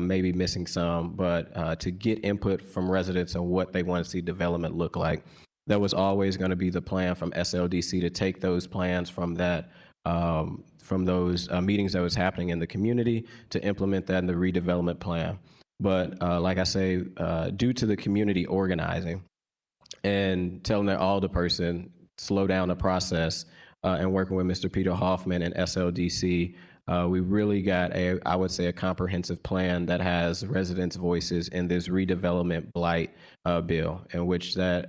Speaker 9: maybe missing some, but to get input from residents on what they want to see development look like. That was always going to be the plan from SLDC, to take those plans from that from those meetings that was happening in the community to implement that in the redevelopment plan. But like I say, due to the community organizing and telling their alderperson, slow down the process, and working with Mr. Peter Hoffman and SLDC, we really got I would say, a comprehensive plan that has residents' voices in this redevelopment blight bill, in which that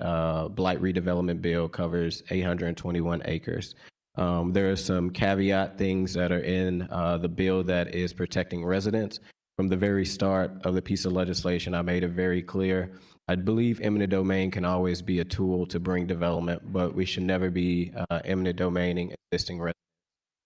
Speaker 9: blight redevelopment bill covers 821 acres. There are some caveat things that are in the bill that is protecting residents. From the very start of the piece of legislation, I made it very clear. I believe eminent domain can always be a tool to bring development, but we should never be eminent domaining existing residents.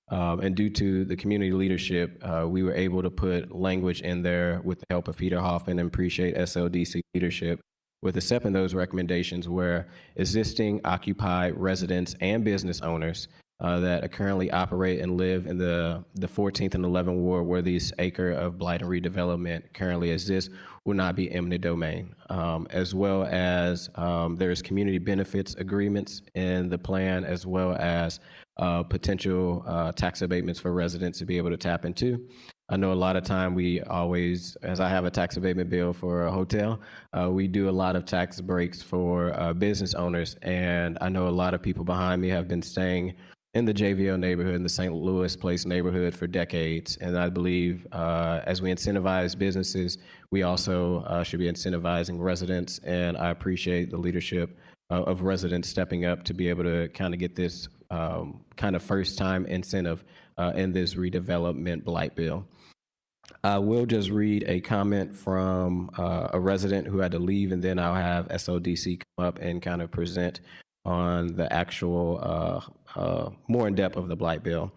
Speaker 9: And due to the community leadership, we were able to put language in there with the help of Peter Hoffman, and appreciate SLDC leadership with accepting those recommendations, where existing occupied residents and business owners that currently operate and live in the 14th and 11th Ward, where this acre of blight and redevelopment currently exists, will not be eminent domain. As well as there's community benefits agreements in the plan, as well as potential tax abatements for residents to be able to tap into. I know a lot of time we always, as I have a tax abatement bill for a hotel, we do a lot of tax breaks for business owners. And I know a lot of people behind me have been staying in the JVL neighborhood, in the St. Louis Place neighborhood for decades. And I believe as we incentivize businesses, we also should be incentivizing residents. And I appreciate the leadership of residents stepping up to be able to kind of get this kind of first time incentive in this redevelopment blight bill. I will just read a comment from a resident who had to leave, and then I'll have SLDC come up and kind of present on the actual more in depth of the blight bill.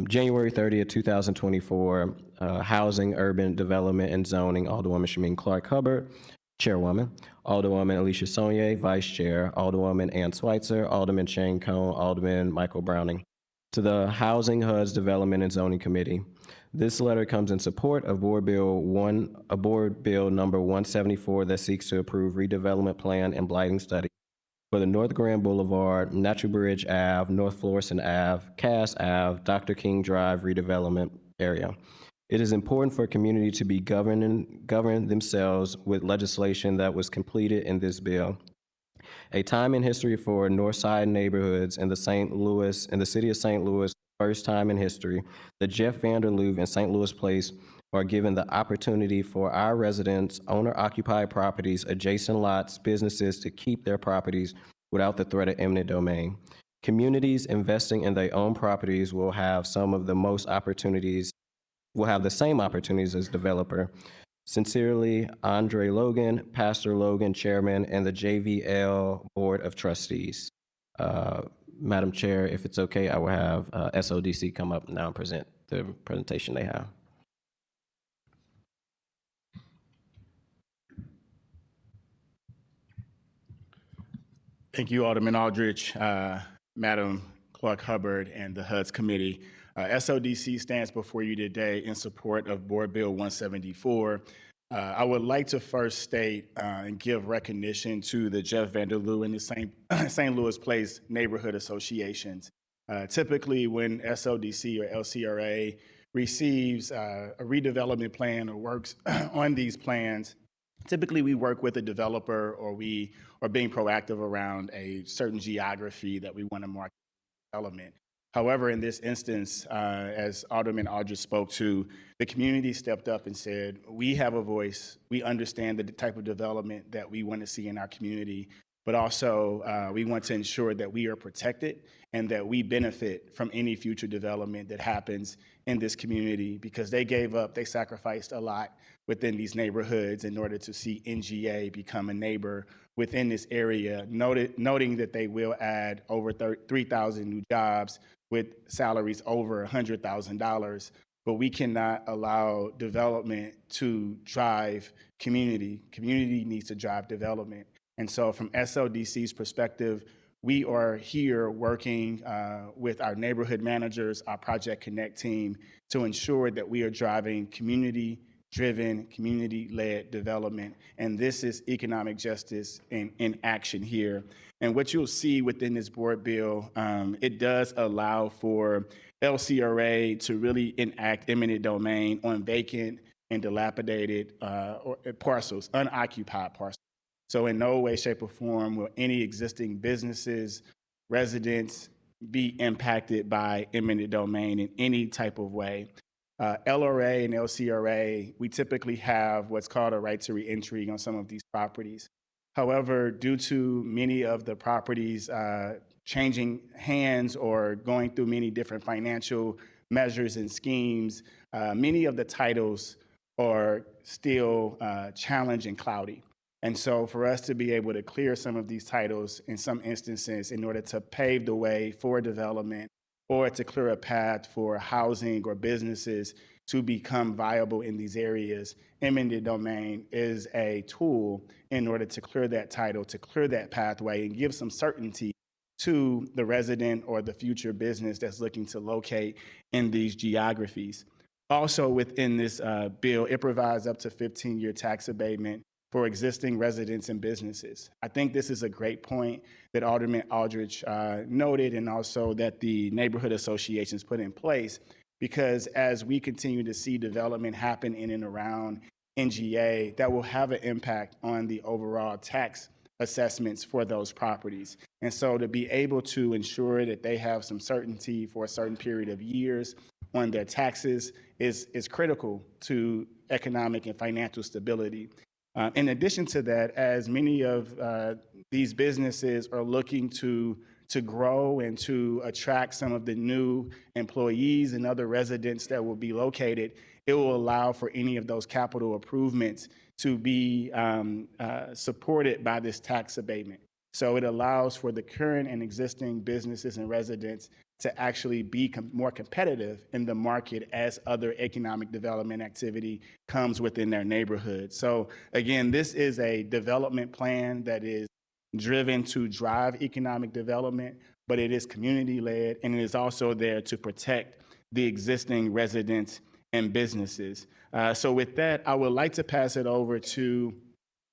Speaker 9: January 30th, 2024, Housing, Urban Development and Zoning, Alderwoman Shameen Clark-Hubbard, Chairwoman, Alderwoman Alicia Saulnier, Vice Chair, Alderwoman Ann Schweitzer, Alderman Shane Cohn, Alderman Michael Browning. To the Housing, HUD's Development and Zoning Committee, this letter comes in support of Board Bill number 174 that seeks to approve redevelopment plan and blighting study for the North Grand Boulevard, Natural Bridge Ave, North Florissant Ave, Cass Ave, Dr. King Drive redevelopment area. It is important for a community to be govern themselves with legislation that was completed in this bill. A time in history for North Side neighborhoods in the city of St. Louis, first time in history that Jeff Vanderloof and St. Louis Place are given the opportunity for our residents, owner-occupied properties, adjacent lots, businesses to keep their properties without the threat of eminent domain. Communities investing in their own properties will have the same opportunities as developer. Sincerely, Andre Logan, Pastor Logan, Chairman, and the JVL Board of Trustees. Madam Chair, if it's okay, I will have SODC come up now and present the presentation they have.
Speaker 10: Thank you, Alderman Aldrich, Madam Clark Hubbard, and the HUD's committee. SODC stands before you today in support of Board Bill 174. I would like to first state and give recognition to the Jeff Vanderloo and the St. Louis Place neighborhood associations. Typically, when SODC or LCRA receives a redevelopment plan or works on these plans, typically we work with a developer or we are being proactive around a certain geography that we want to market development. However, in this instance, as Alderman Aldrich spoke to, the community stepped up and said, we have a voice, we understand the type of development that we want to see in our community, but also we want to ensure that we are protected and that we benefit from any future development that happens in this community, because they gave up, they sacrificed a lot within these neighborhoods in order to see NGA become a neighbor within this area, noting that they will add over 3,000 new jobs with salaries over $100,000. But we cannot allow development to drive community. Community needs to drive development. And so from SODC's perspective, we are here working with our neighborhood managers, our Project Connect team, to ensure that we are driving community-driven, community-led development. And this is economic justice in action here. And what you'll see within this board bill, it does allow for LCRA to really enact eminent domain on vacant and dilapidated parcels, unoccupied parcels. So in no way, shape, or form will any existing businesses, residents be impacted by eminent domain in any type of way. LRA and LCRA, we typically have what's called a right to reentry on some of these properties. However, due to many of the properties changing hands or going through many different financial measures and schemes, many of the titles are still challenged and cloudy. And so for us to be able to clear some of these titles in some instances in order to pave the way for development or to clear a path for housing or businesses to become viable in these areas, eminent domain is a tool in order to clear that title, to clear that pathway and give some certainty to the resident or the future business that's looking to locate in these geographies. Also within this bill, it provides up to 15-year tax abatement for existing residents and businesses. I think this is a great point that Alderman Aldrich noted, and also that the neighborhood associations put in place, because as we continue to see development happen in and around NGA, that will have an impact on the overall tax assessments for those properties. And so to be able to ensure that they have some certainty for a certain period of years on their taxes is critical to economic and financial stability. In addition to that, as many of these businesses are looking to grow and to attract some of the new employees and other residents that will be located, it will allow for any of those capital improvements to be supported by this tax abatement. So it allows for the current and existing businesses and residents to actually be more competitive in the market as other economic development activity comes within their neighborhood. So again, this is a development plan that is driven to drive economic development, but it is community-led, and it is also there to protect the existing residents and businesses. So with that, I would like to pass it over to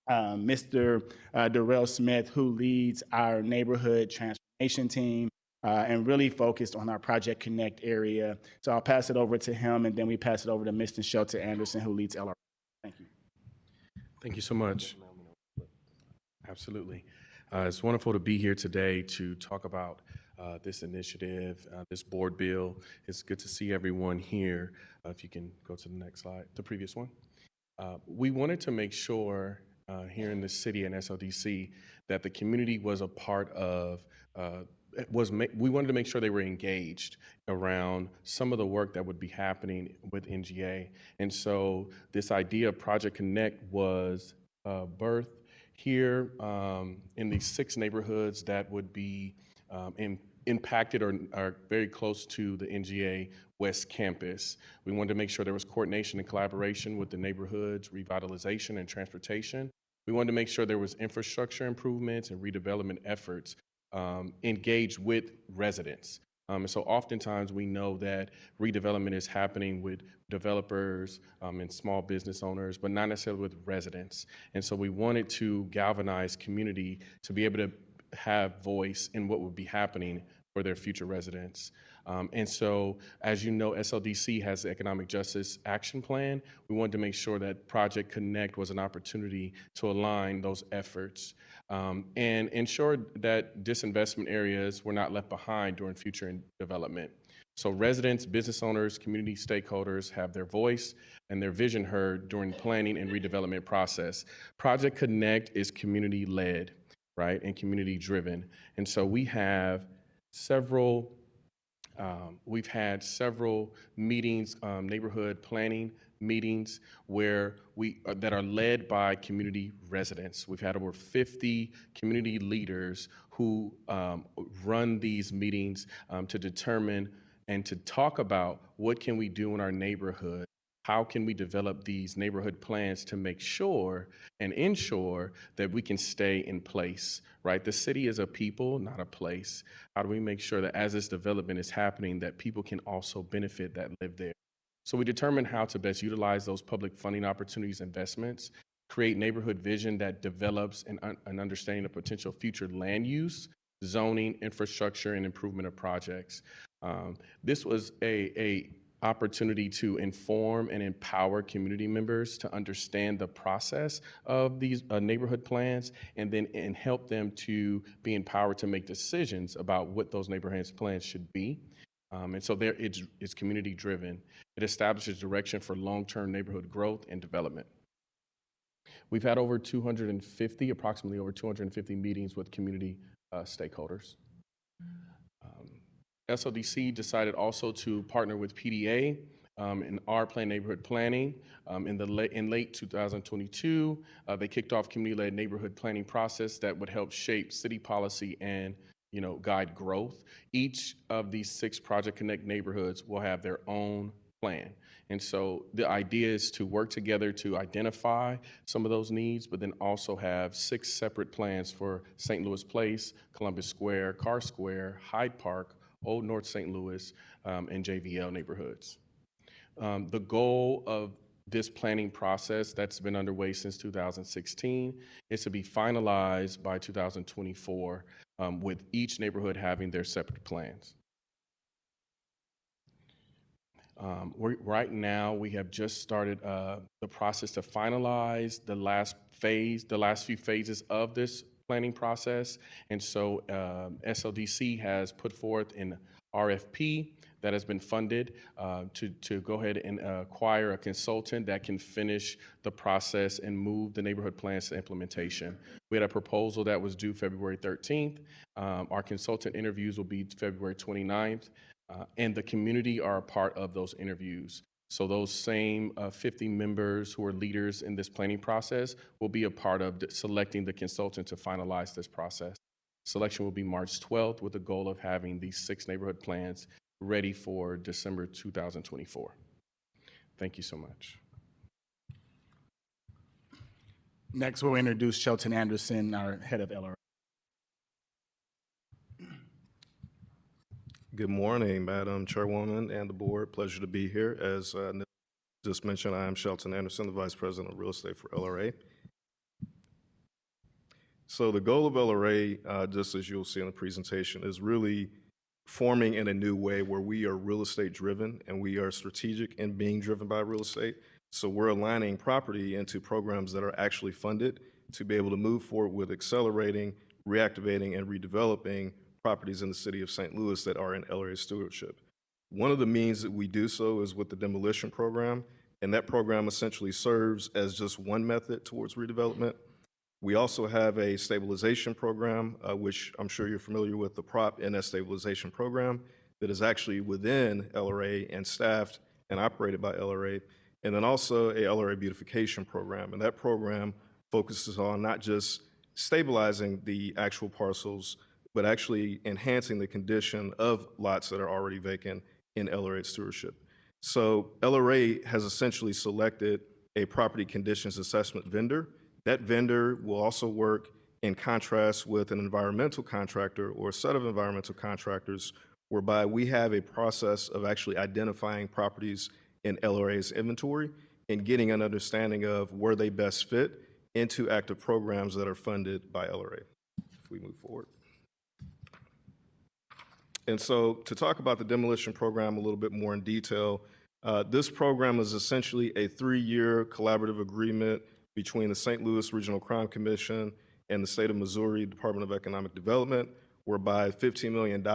Speaker 10: Mr. Darrell Smith, who leads our neighborhood transformation team and really focused on our Project Connect area. So I'll pass it over to him, and then we pass it over to Mr. Shelton Anderson, who leads LRA. Thank you.
Speaker 11: Thank you so much. Absolutely. It's wonderful to be here today to talk about this initiative, this board bill. It's good to see everyone here. If you can go to the next slide, the previous one. We wanted to make sure here in the city and SODC that the community was a part of, we wanted to make sure they were engaged around some of the work that would be happening with NGA. And so this idea of Project Connect was birthed here in these 6 neighborhoods that would be impacted or are very close to the NGA West Campus. We wanted to make sure there was coordination and collaboration with the neighborhoods, revitalization and transportation. We wanted to make sure there was infrastructure improvements and redevelopment efforts engaged with residents. And so oftentimes we know that redevelopment is happening with developers and small business owners, but not necessarily with residents. And so we wanted to galvanize community to be able to have voice in what would be happening for their future residents. And so, as you know, SLDC has the Economic Justice Action Plan. We wanted to make sure that Project Connect was an opportunity to align those efforts and ensure that disinvestment areas were not left behind during future development. So residents, business owners, community stakeholders have their voice and their vision heard during planning and redevelopment process. Project Connect is community-led, right, and community-driven. And so we have we've had several meetings, neighborhood planning meetings where that are led by community residents. We've had over 50 community leaders who run these meetings to determine and to talk about what can we do in our neighborhood. How can we develop these neighborhood plans to make sure and ensure that we can stay in place, right? The city is a people, not a place. How do we make sure that as this development is happening, that people can also benefit that live there? So we determine how to best utilize those public funding opportunities, investments, create neighborhood vision that develops an understanding of potential future land use, zoning, infrastructure, and improvement of projects. This was a opportunity to inform and empower community members to understand the process of these neighborhood plans and help them to be empowered to make decisions about what those neighborhood plans should be. And so it's community driven. It establishes direction for long-term neighborhood growth and development. We've had approximately over 250 meetings with community stakeholders. SLDC decided also to partner with PDA in our planned neighborhood planning. In late 2022, they kicked off community-led neighborhood planning process that would help shape city policy and guide growth. Each of these 6 Project Connect neighborhoods will have their own plan. And so the idea is to work together to identify some of those needs, but then also have 6 separate plans for St. Louis Place, Columbus Square, Carr Square, Hyde Park, Old North St. Louis, and JVL neighborhoods. The goal of this planning process that's been underway since 2016 is to be finalized by 2024 with each neighborhood having their separate plans. Right now, we have just started the process to finalize the last few phases of this planning process. And so SLDC has put forth an RFP that has been funded to go ahead and acquire a consultant that can finish the process and move the neighborhood plans to implementation. We had a proposal that was due February 13th. Our consultant interviews will be February 29th. And the community are a part of those interviews. So those same 50 members who are leaders in this planning process will be a part of selecting the consultant to finalize this process. Selection will be March 12th with the goal of having these 6 neighborhood plans ready for December 2024. Thank you so much.
Speaker 10: Next, we'll introduce Shelton Anderson, our head of LRA.
Speaker 12: Good morning, Madam Chairwoman and the board. Pleasure to be here. As just mentioned, I am Shelton Anderson, the Vice President of Real Estate for LRA. So the goal of LRA, just as you'll see in the presentation, is really forming in a new way where we are real estate driven and we are strategic in being driven by real estate. So we're aligning property into programs that are actually funded to be able to move forward with accelerating, reactivating, and redeveloping properties in the city of St. Louis that are in LRA stewardship. One of the means that we do so is with the demolition program, and that program essentially serves as just one method towards redevelopment. We also have a stabilization program, which I'm sure you're familiar with, the PROP NS stabilization program, that is actually within LRA and staffed and operated by LRA, and then also a LRA beautification program. And that program focuses on not just stabilizing the actual parcels but actually enhancing the condition of lots that are already vacant in LRA stewardship. So LRA has essentially selected a property conditions assessment vendor. That vendor will also work in contrast with an environmental contractor or a set of environmental contractors, whereby we have a process of actually identifying properties in LRA's inventory and getting an understanding of where they best fit into active programs that are funded by LRA. If we move forward. And so to talk about the demolition program a little bit more in detail, this program is essentially a 3-year collaborative agreement between the St. Louis Regional Crime Commission and the State of Missouri Department of Economic Development, whereby $15 million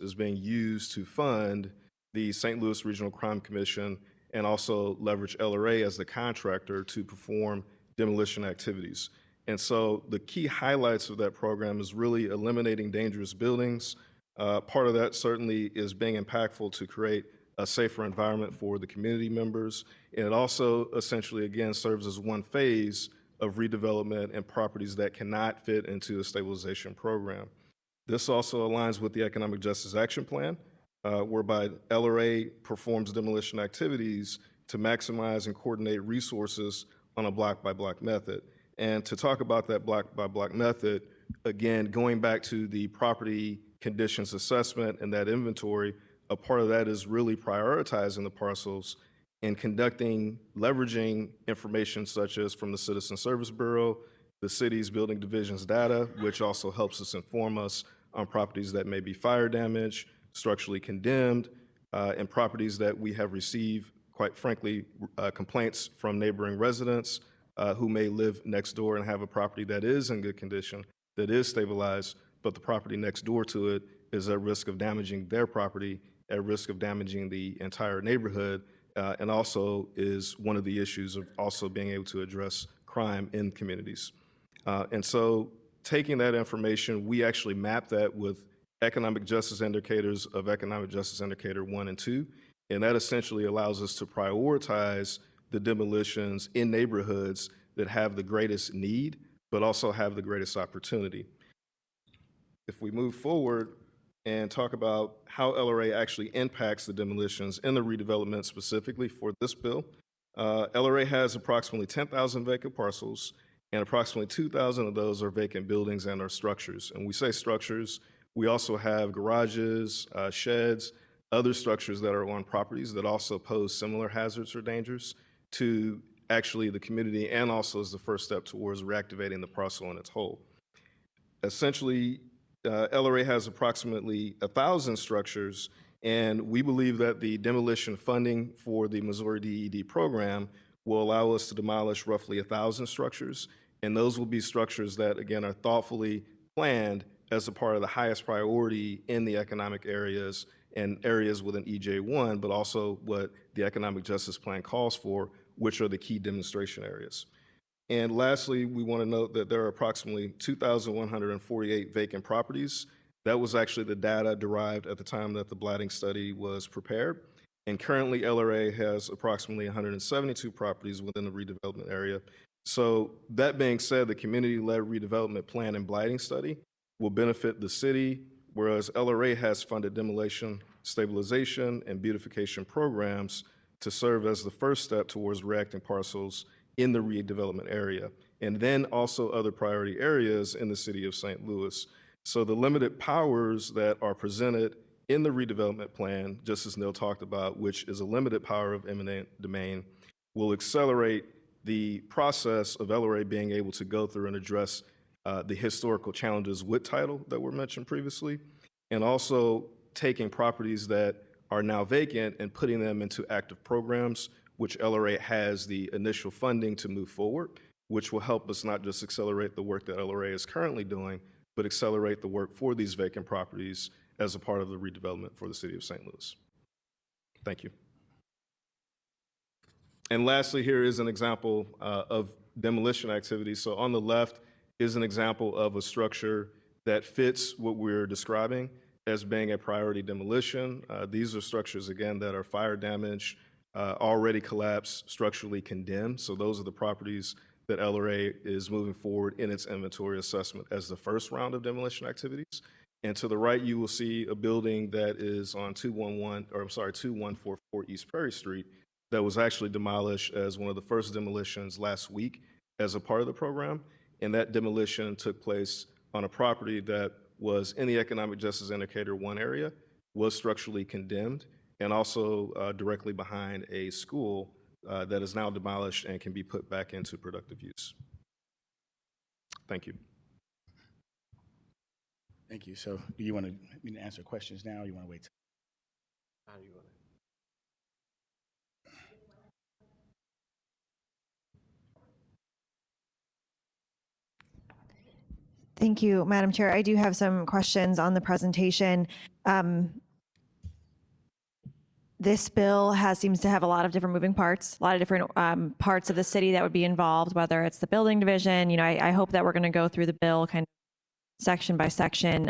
Speaker 12: is being used to fund the St. Louis Regional Crime Commission and also leverage LRA as the contractor to perform demolition activities. And so the key highlights of that program is really eliminating dangerous buildings. Part of that certainly is being impactful to create a safer environment for the community members. And it also essentially, again, serves as one phase of redevelopment and properties that cannot fit into a stabilization program. This also aligns with the Economic Justice Action Plan, whereby LRA performs demolition activities to maximize and coordinate resources on a block-by-block method. And to talk about that block-by-block method, again, going back to the property conditions assessment and that inventory, a part of that is really prioritizing the parcels and leveraging information such as from the Citizen Service Bureau, the city's building division's data, which also helps us inform us on properties that may be fire damaged, structurally condemned, and properties that we have received, quite frankly, complaints from neighboring residents who may live next door and have a property that is in good condition, that is stabilized, but the property next door to it is at risk of damaging their property, at risk of damaging the entire neighborhood, and also is one of the issues of also being able to address crime in communities. And so taking that information, we actually map that with economic justice indicators of Economic Justice Indicator 1 and 2, and that essentially allows us to prioritize the demolitions in neighborhoods that have the greatest need, but also have the greatest opportunity. If we move forward and talk about how LRA actually impacts the demolitions in the redevelopment specifically for this bill, LRA has approximately 10,000 vacant parcels, and approximately 2,000 of those are vacant buildings and or structures. And we say structures, we also have garages, sheds, other structures that are on properties that also pose similar hazards or dangers to actually the community, and also as the first step towards reactivating the parcel in its whole. Essentially, LRA has approximately 1,000 structures, and we believe that the demolition funding for the Missouri DED program will allow us to demolish roughly 1,000 structures, and those will be structures that, again, are thoughtfully planned as a part of the highest priority in the economic areas and areas within EJ1, but also what the Economic Justice Plan calls for, which are the key demonstration areas. And lastly, we want to note that there are approximately 2,148 vacant properties. That was actually the data derived at the time that the blatting study was prepared. And currently, LRA has approximately 172 properties within the redevelopment area. So that being said, the community-led redevelopment plan and blatting study will benefit the city, whereas LRA has funded demolition, stabilization, and beautification programs to serve as the first step towards reacting parcels in the redevelopment area, and then also other priority areas in the city of St. Louis. So the limited powers that are presented in the redevelopment plan, just as Neil talked about, which is a limited power of eminent domain, will accelerate the process of LRA being able to go through and address the historical challenges with title that were mentioned previously, and also taking properties that are now vacant and putting them into active programs, which LRA has the initial funding to move forward, which will help us not just accelerate the work that LRA is currently doing, but accelerate the work for these vacant properties as a part of the redevelopment for the city of St. Louis. Thank you. And lastly, here is an example of demolition activities. So on the left is an example of a structure that fits what we're describing as being a priority demolition. These are structures, again, that are fire damaged, already collapsed, structurally condemned. So those are the properties that LRA is moving forward in its inventory assessment as the first round of demolition activities. And to the right, you will see a building that is on 2144 East Prairie Street that was actually demolished as one of the first demolitions last week as a part of the program. And that demolition took place on a property that was in the Economic Justice Indicator 1 area, was structurally condemned, and also directly behind a school that is now demolished and can be put back into productive use. Thank you.
Speaker 10: Thank you. So do you want me to answer questions now, or you want to wait?
Speaker 12: How do you want it?
Speaker 3: Thank you, Madam Chair. I do have some questions on the presentation. This bill seems to have a lot of different moving parts, a lot of different parts of the city that would be involved, whether it's the building division. I hope that we're going to go through the bill kind of section by section,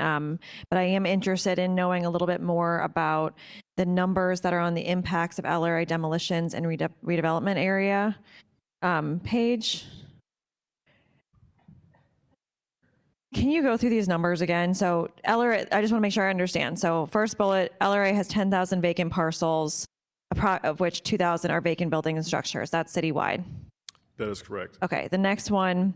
Speaker 3: but I am interested in knowing a little bit more about the numbers that are on the impacts of LRA demolitions and redevelopment area page. Can you go through these numbers again? So LRA, I just want to make sure I understand. So first bullet, LRA has 10,000 vacant parcels, of which 2,000 are vacant buildings and structures. That's citywide.
Speaker 12: That is correct.
Speaker 3: Okay. The next one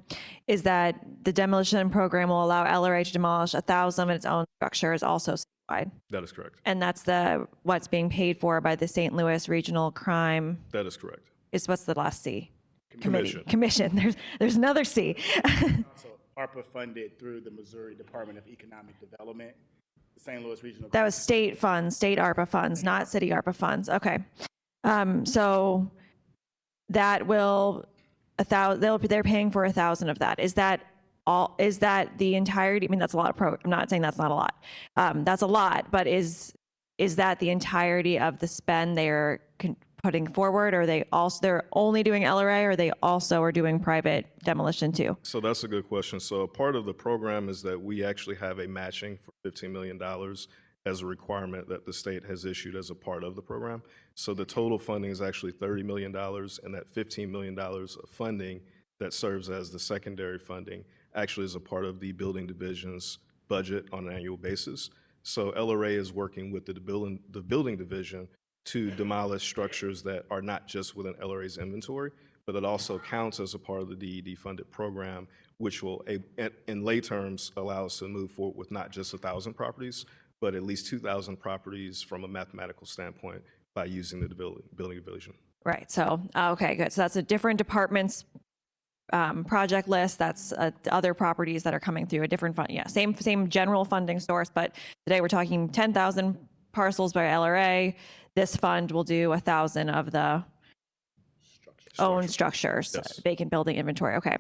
Speaker 3: is that the demolition program will allow LRA to demolish 1,000 of its own structures, also citywide.
Speaker 12: That is correct.
Speaker 3: And that's what's being paid for by the St. Louis Regional Crime.
Speaker 12: That is correct.
Speaker 3: What's the last C?
Speaker 12: Commission.
Speaker 3: Commission. There's another C.
Speaker 10: Also, ARPA funded through the Missouri Department of Economic Development, the St. Louis Regional.
Speaker 3: That was state funds, state ARPA funds, not city ARPA funds. Okay. So that will they're paying for 1,000 of that. Is that all? Is that the entirety? I mean, that's a lot of I'm not saying that's not a lot. That's a lot, but is that the entirety of the spend they're putting forward, or they're only doing LRA, or they also are doing private demolition too?
Speaker 12: So that's a good question. So part of the program is that we actually have a matching for $15 million as a requirement that the state has issued as a part of the program. So the total funding is actually $30 million, and that $15 million of funding that serves as the secondary funding actually is a part of the building division's budget on an annual basis. So LRA is working with the building division to demolish structures that are not just within LRA's inventory, but it also counts as a part of the DED funded program, which will, in lay terms, allow us to move forward with not just 1,000 properties, but at least 2,000 properties from a mathematical standpoint by using the building division.
Speaker 3: Right. So, okay, good. So that's a different department's project list. That's other properties that are coming through a different fund. Yeah, same general funding source, but today we're talking 10,000 parcels by LRA. This fund will do 1,000 of the own structures,
Speaker 12: Yes.
Speaker 3: vacant building inventory. Okay.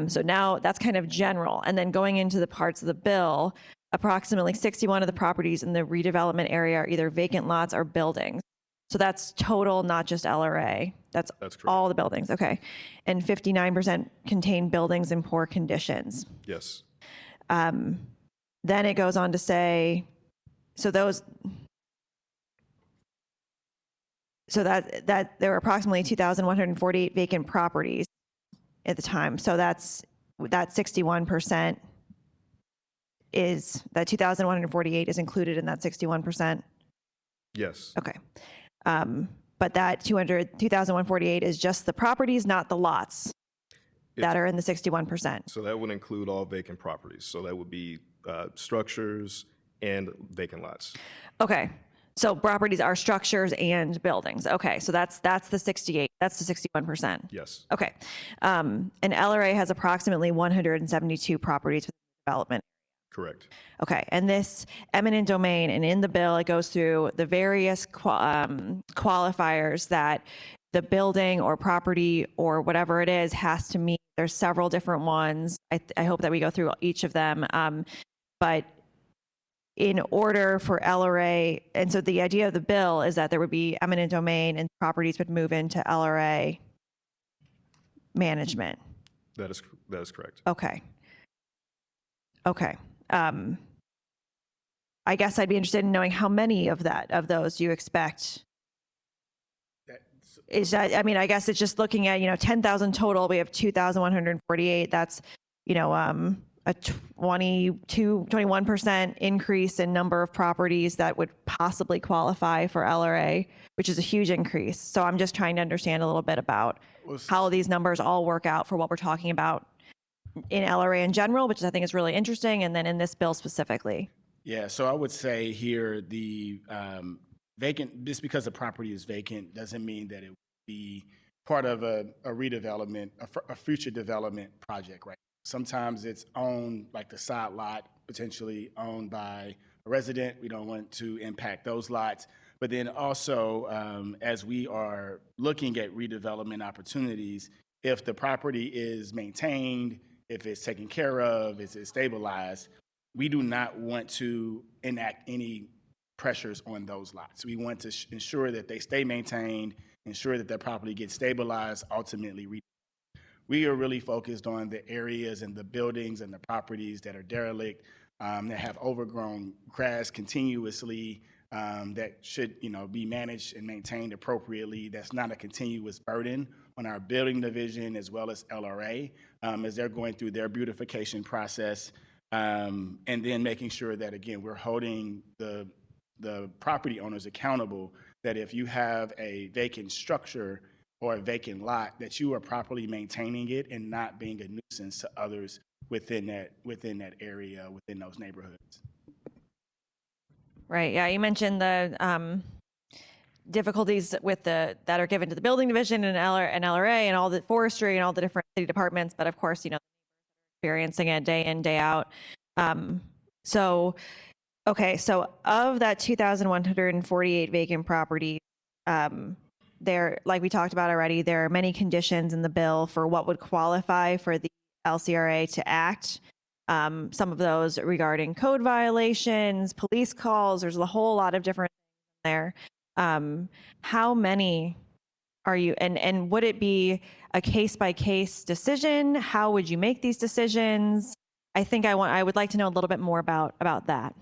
Speaker 3: So now that's kind of general. And then going into the parts of the bill, approximately 61 of the properties in the redevelopment area are either vacant lots or buildings. So that's total, not just LRA. That's
Speaker 12: correct.
Speaker 3: all the buildings. Okay. And 59% contain buildings in poor conditions.
Speaker 12: Yes.
Speaker 3: Then it goes on to say, so that there were approximately 2,148 vacant properties at the time. So that 61% is, that 2,148 is included in that 61%.
Speaker 12: Yes.
Speaker 3: Okay. But that 2,148 is just the properties, not the lots that are in the 61%.
Speaker 12: So that would include all vacant properties. So that would be structures and vacant lots.
Speaker 3: Okay. So properties are structures and buildings. Okay. So that's the 68. That's the 61%.
Speaker 12: Yes.
Speaker 3: Okay. And LRA has approximately 172 properties with development.
Speaker 12: Correct.
Speaker 3: Okay. And this eminent domain, and in the bill, it goes through the various qualifiers that the building or property or whatever it is has to meet. There's several different ones. I hope that we go through each of them. But in order for LRA, and so the idea of the bill is that there would be eminent domain and properties would move into LRA management.
Speaker 12: That is correct.
Speaker 3: Okay. Okay. I guess I'd be interested in knowing how many of those you expect. Is that, I mean, I guess it's just looking at, 10,000 total. We have 2,148. That's, a 21% increase in number of properties that would possibly qualify for LRA, which is a huge increase. So I'm just trying to understand a little bit about how these numbers all work out for what we're talking about in LRA in general, which I think is really interesting, and then in this bill specifically.
Speaker 10: Yeah, so I would say here the vacant, just because the property is vacant doesn't mean that it would be part of a redevelopment, a future development project, right? Sometimes it's owned, like the side lot, potentially owned by a resident. We don't want to impact those lots. But then also, as we are looking at redevelopment opportunities, if the property is maintained, if it's taken care of, it's stabilized, we do not want to enact any pressures on those lots. We want to ensure that they stay maintained, ensure that their property gets stabilized, ultimately. We are really focused on the areas and the buildings and the properties that are derelict, that have overgrown grass continuously, that should, be managed and maintained appropriately. That's not a continuous burden on our building division as well as LRA, as they're going through their beautification process, and then making sure that, again, we're holding the property owners accountable, that if you have a vacant structure or a vacant lot, that you are properly maintaining it and not being a nuisance to others within that area, within those neighborhoods.
Speaker 3: Right. Yeah. You mentioned the difficulties with that are given to the building division and LRA and all the forestry and all the different city departments. But of course, experiencing it day in, day out. So of that 2,148 vacant properties, there, like we talked about already, there are many conditions in the bill for what would qualify for the LCRA to act. Some of those regarding code violations, police calls, there's a whole lot of different things there. How many are you, and would it be a case-by-case decision? How would you make these decisions? I would like to know a little bit more about that.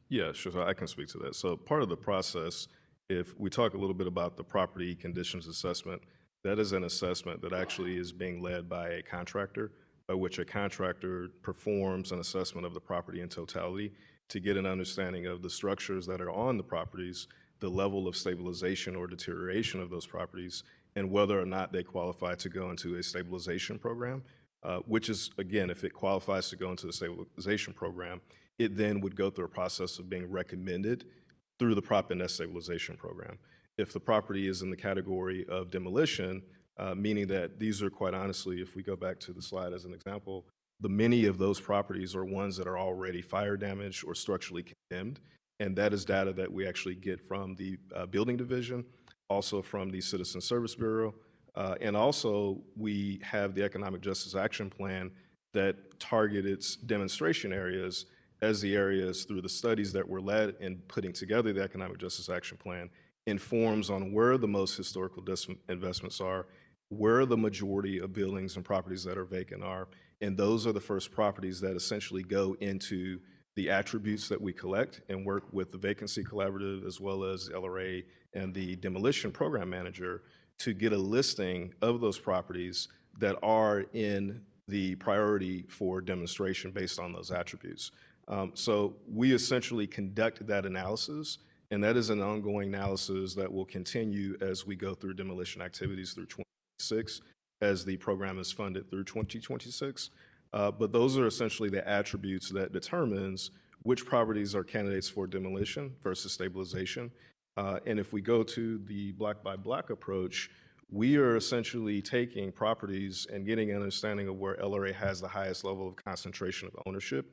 Speaker 12: Yeah, sure. So I can speak to that. So part of the process, if we talk a little bit about the property conditions assessment, that is an assessment that actually is being led by a contractor, by which a contractor performs an assessment of the property in totality to get an understanding of the structures that are on the properties, the level of stabilization or deterioration of those properties, and whether or not they qualify to go into a stabilization program, which is, again, if it qualifies to go into the stabilization program, it then would go through a process of being recommended through the Prop NS stabilization program. If the property is in the category of demolition, meaning that these are, quite honestly, if we go back to the slide as an example, many of those properties are ones that are already fire damaged or structurally condemned. And that is data that we actually get from the building division, also from the Citizen Service Bureau. And also we have the Economic Justice Action Plan that target its demonstration areas as the areas through the studies that were led in putting together the Economic Justice Action Plan informs on where the most historical investments are, where the majority of buildings and properties that are vacant are, and those are the first properties that essentially go into the attributes that we collect and work with the Vacancy Collaborative as well as LRA and the Demolition Program Manager to get a listing of those properties that are in the priority for demonstration based on those attributes. So we essentially conduct that analysis, and that is an ongoing analysis that will continue as we go through demolition activities through 2026, as the program is funded through 2026. But those are essentially the attributes that determines which properties are candidates for demolition versus stabilization. And if we go to the block by block approach, we are essentially taking properties and getting an understanding of where LRA has the highest level of concentration of ownership,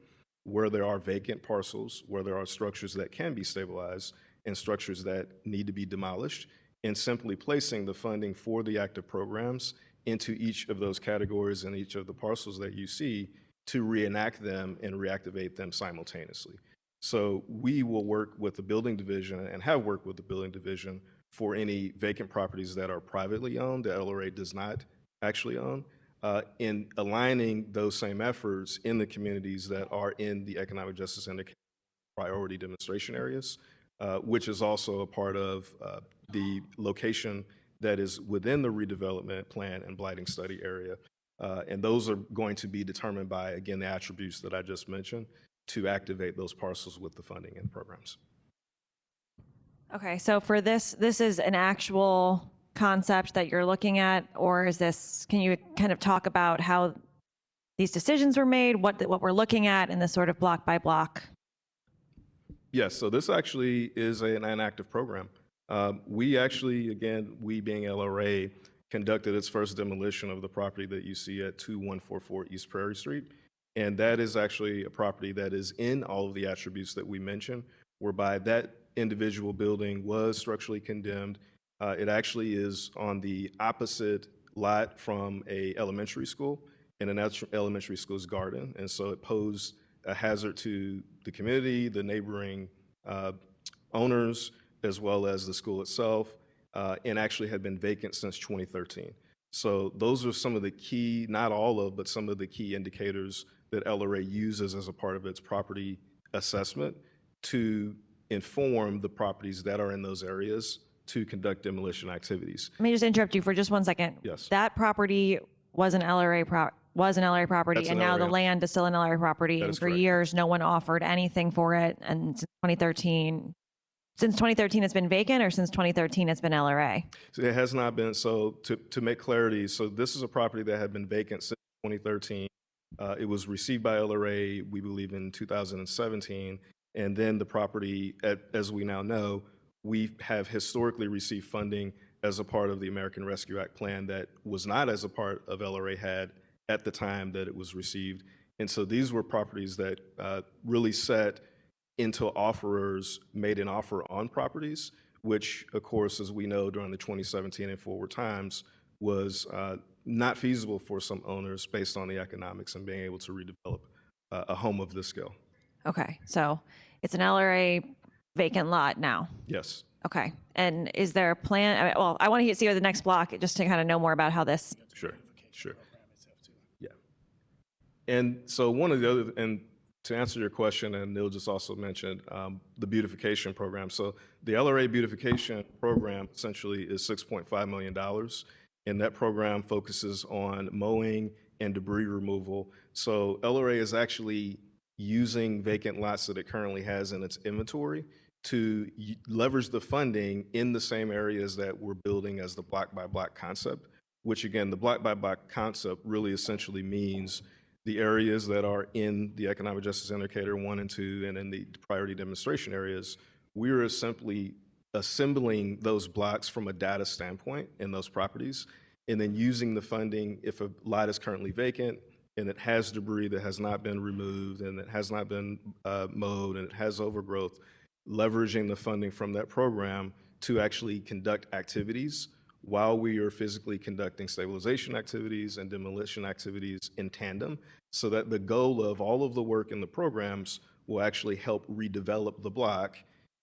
Speaker 12: where there are vacant parcels, where there are structures that can be stabilized and structures that need to be demolished, and simply placing the funding for the active programs into each of those categories and each of the parcels that you see to reenact them and reactivate them simultaneously. So we will work with the building division and have worked with the building division for any vacant properties that are privately owned that LRA does not actually own, in aligning those same efforts in the communities that are in the economic justice and the priority demonstration areas, which is also a part of the location that is within the redevelopment plan and blighting study area. And those are going to be determined by, again, the attributes that I just mentioned to activate those parcels with the funding and programs.
Speaker 3: Okay, so for this is an actual concept that you're looking at, or is this, can you kind of talk about how these decisions were made, what we're looking at in this sort of block by block?
Speaker 12: Yes, so this actually is an active program. We actually, again, we being LRA, conducted its first demolition of the property that you see at 2144 East Prairie Street. And that is actually a property that is in all of the attributes that we mentioned, whereby that individual building was structurally condemned. It actually is on the opposite lot from a elementary school, and an elementary school's garden. And so it posed a hazard to the community, the neighboring owners, as well as the school itself, and actually had been vacant since 2013. So those are some of the key, not all of, but some of the key indicators that LRA uses as a part of its property assessment to inform the properties that are in those areas to conduct demolition activities.
Speaker 3: Let me just interrupt you for just 1 second.
Speaker 12: Yes.
Speaker 3: That property was an LRA property,
Speaker 12: That's
Speaker 3: and
Speaker 12: an
Speaker 3: now the
Speaker 12: LRA.
Speaker 3: land is still an LRA property.
Speaker 12: That
Speaker 3: And
Speaker 12: is
Speaker 3: for
Speaker 12: correct.
Speaker 3: years, no one offered anything for it. And since 2013, it's been vacant, or since 2013, it's been LRA?
Speaker 12: So it has not been, so to make clarity, so this is a property that had been vacant since 2013. It was received by LRA, we believe, in 2017. And then the property, as we now know, we have historically received funding as a part of the American Rescue Act plan that was not as a part of LRA had at the time that it was received. And so these were properties that really set into offerers made an offer on properties, which, of course, as we know, during the 2017 and forward times, was not feasible for some owners based on the economics and being able to redevelop a home of this scale.
Speaker 3: Okay, so it's an LRA vacant lot now.
Speaker 12: Yes.
Speaker 3: Okay, and is there a plan? Well, I want to see the next block just to kind of know more about how this.
Speaker 12: Sure. Yeah. And so one of the other, and to answer your question, and Neil just also mentioned the beautification program. So the LRA beautification program essentially is $6.5 million. And that program focuses on mowing and debris removal. So LRA is actually using vacant lots that it currently has in its inventory to leverage the funding in the same areas that we're building as the block by block concept, which again, the block by block concept really essentially means the areas that are in the Economic Justice Indicator 1 and 2 and in the priority demonstration areas. We are simply assembling those blocks from a data standpoint in those properties, and then using the funding if a lot is currently vacant and it has debris that has not been removed and it has not been mowed and it has overgrowth, leveraging the funding from that program to actually conduct activities while we are physically conducting stabilization activities and demolition activities in tandem, so that the goal of all of the work in the programs will actually help redevelop the block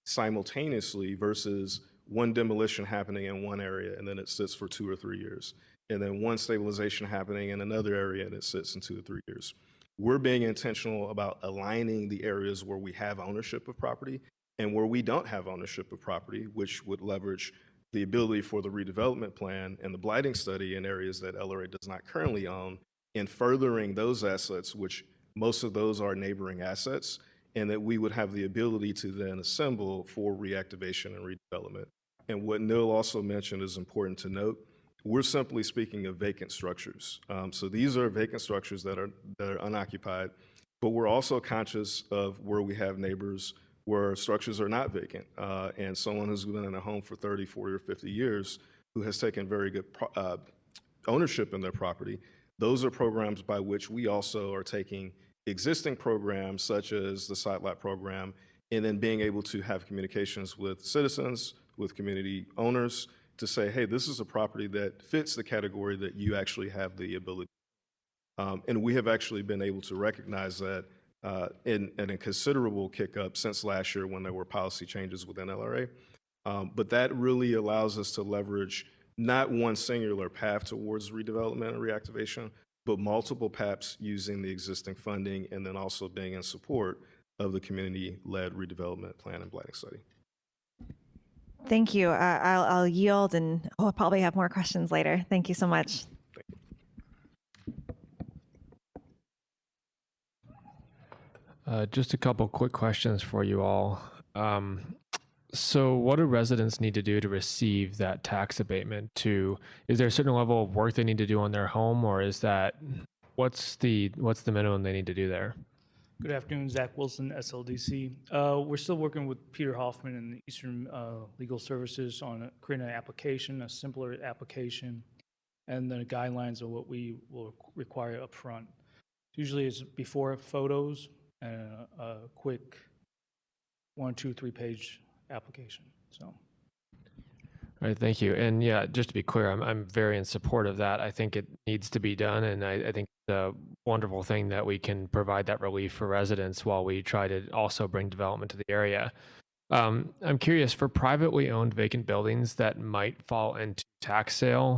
Speaker 12: simultaneously versus one demolition happening in one area and then it sits for 2 or 3 years, and then one stabilization happening in another area and it sits in 2 or 3 years. We're being intentional about aligning the areas where we have ownership of property and where we don't have ownership of property, which would leverage the ability for the redevelopment plan and the blighting study in areas that LRA does not currently own, in furthering those assets, which most of those are neighboring assets, and that we would have the ability to then assemble for reactivation and redevelopment. And what Neil also mentioned is important to note. We're simply speaking of vacant structures. So these are vacant structures that are unoccupied, but we're also conscious of where we have neighbors where structures are not vacant, and someone who's been in a home for 30, 40, or 50 years who has taken very good ownership in their property. Those are programs by which we also are taking existing programs such as the site lot program and then being able to have communications with citizens, with community owners to say, hey, this is a property that fits the category that you actually have the ability. And we have actually been able to recognize that in a considerable kick up since last year when there were policy changes within LRA. But that really allows us to leverage not one singular path towards redevelopment and reactivation, but multiple paths using the existing funding and then also being in support of the community-led redevelopment plan and blighting study.
Speaker 3: Thank you. I'll yield, and I'll probably have more questions later. Thank you so much.
Speaker 12: Thank you.
Speaker 5: Just a couple quick questions for you all. So what do residents need to do to receive that tax abatement? Is there a certain level of work they need to do on their home, or is that, what's the minimum they need to do there?
Speaker 13: Good afternoon, Zach Wilson, SLDC. We're still working with Peter Hoffman and Eastern Legal Services on creating an application, a simpler application, and then the guidelines of what we will require up front. Usually it's before photos and a quick 1, 2, 3 page application. So.
Speaker 5: All right, thank you. And yeah, just to be clear, I'm very in support of that. I think it needs to be done, and I think it's a wonderful thing that we can provide that relief for residents while we try to also bring development to the area. I'm curious, for privately owned vacant buildings that might fall into tax sale,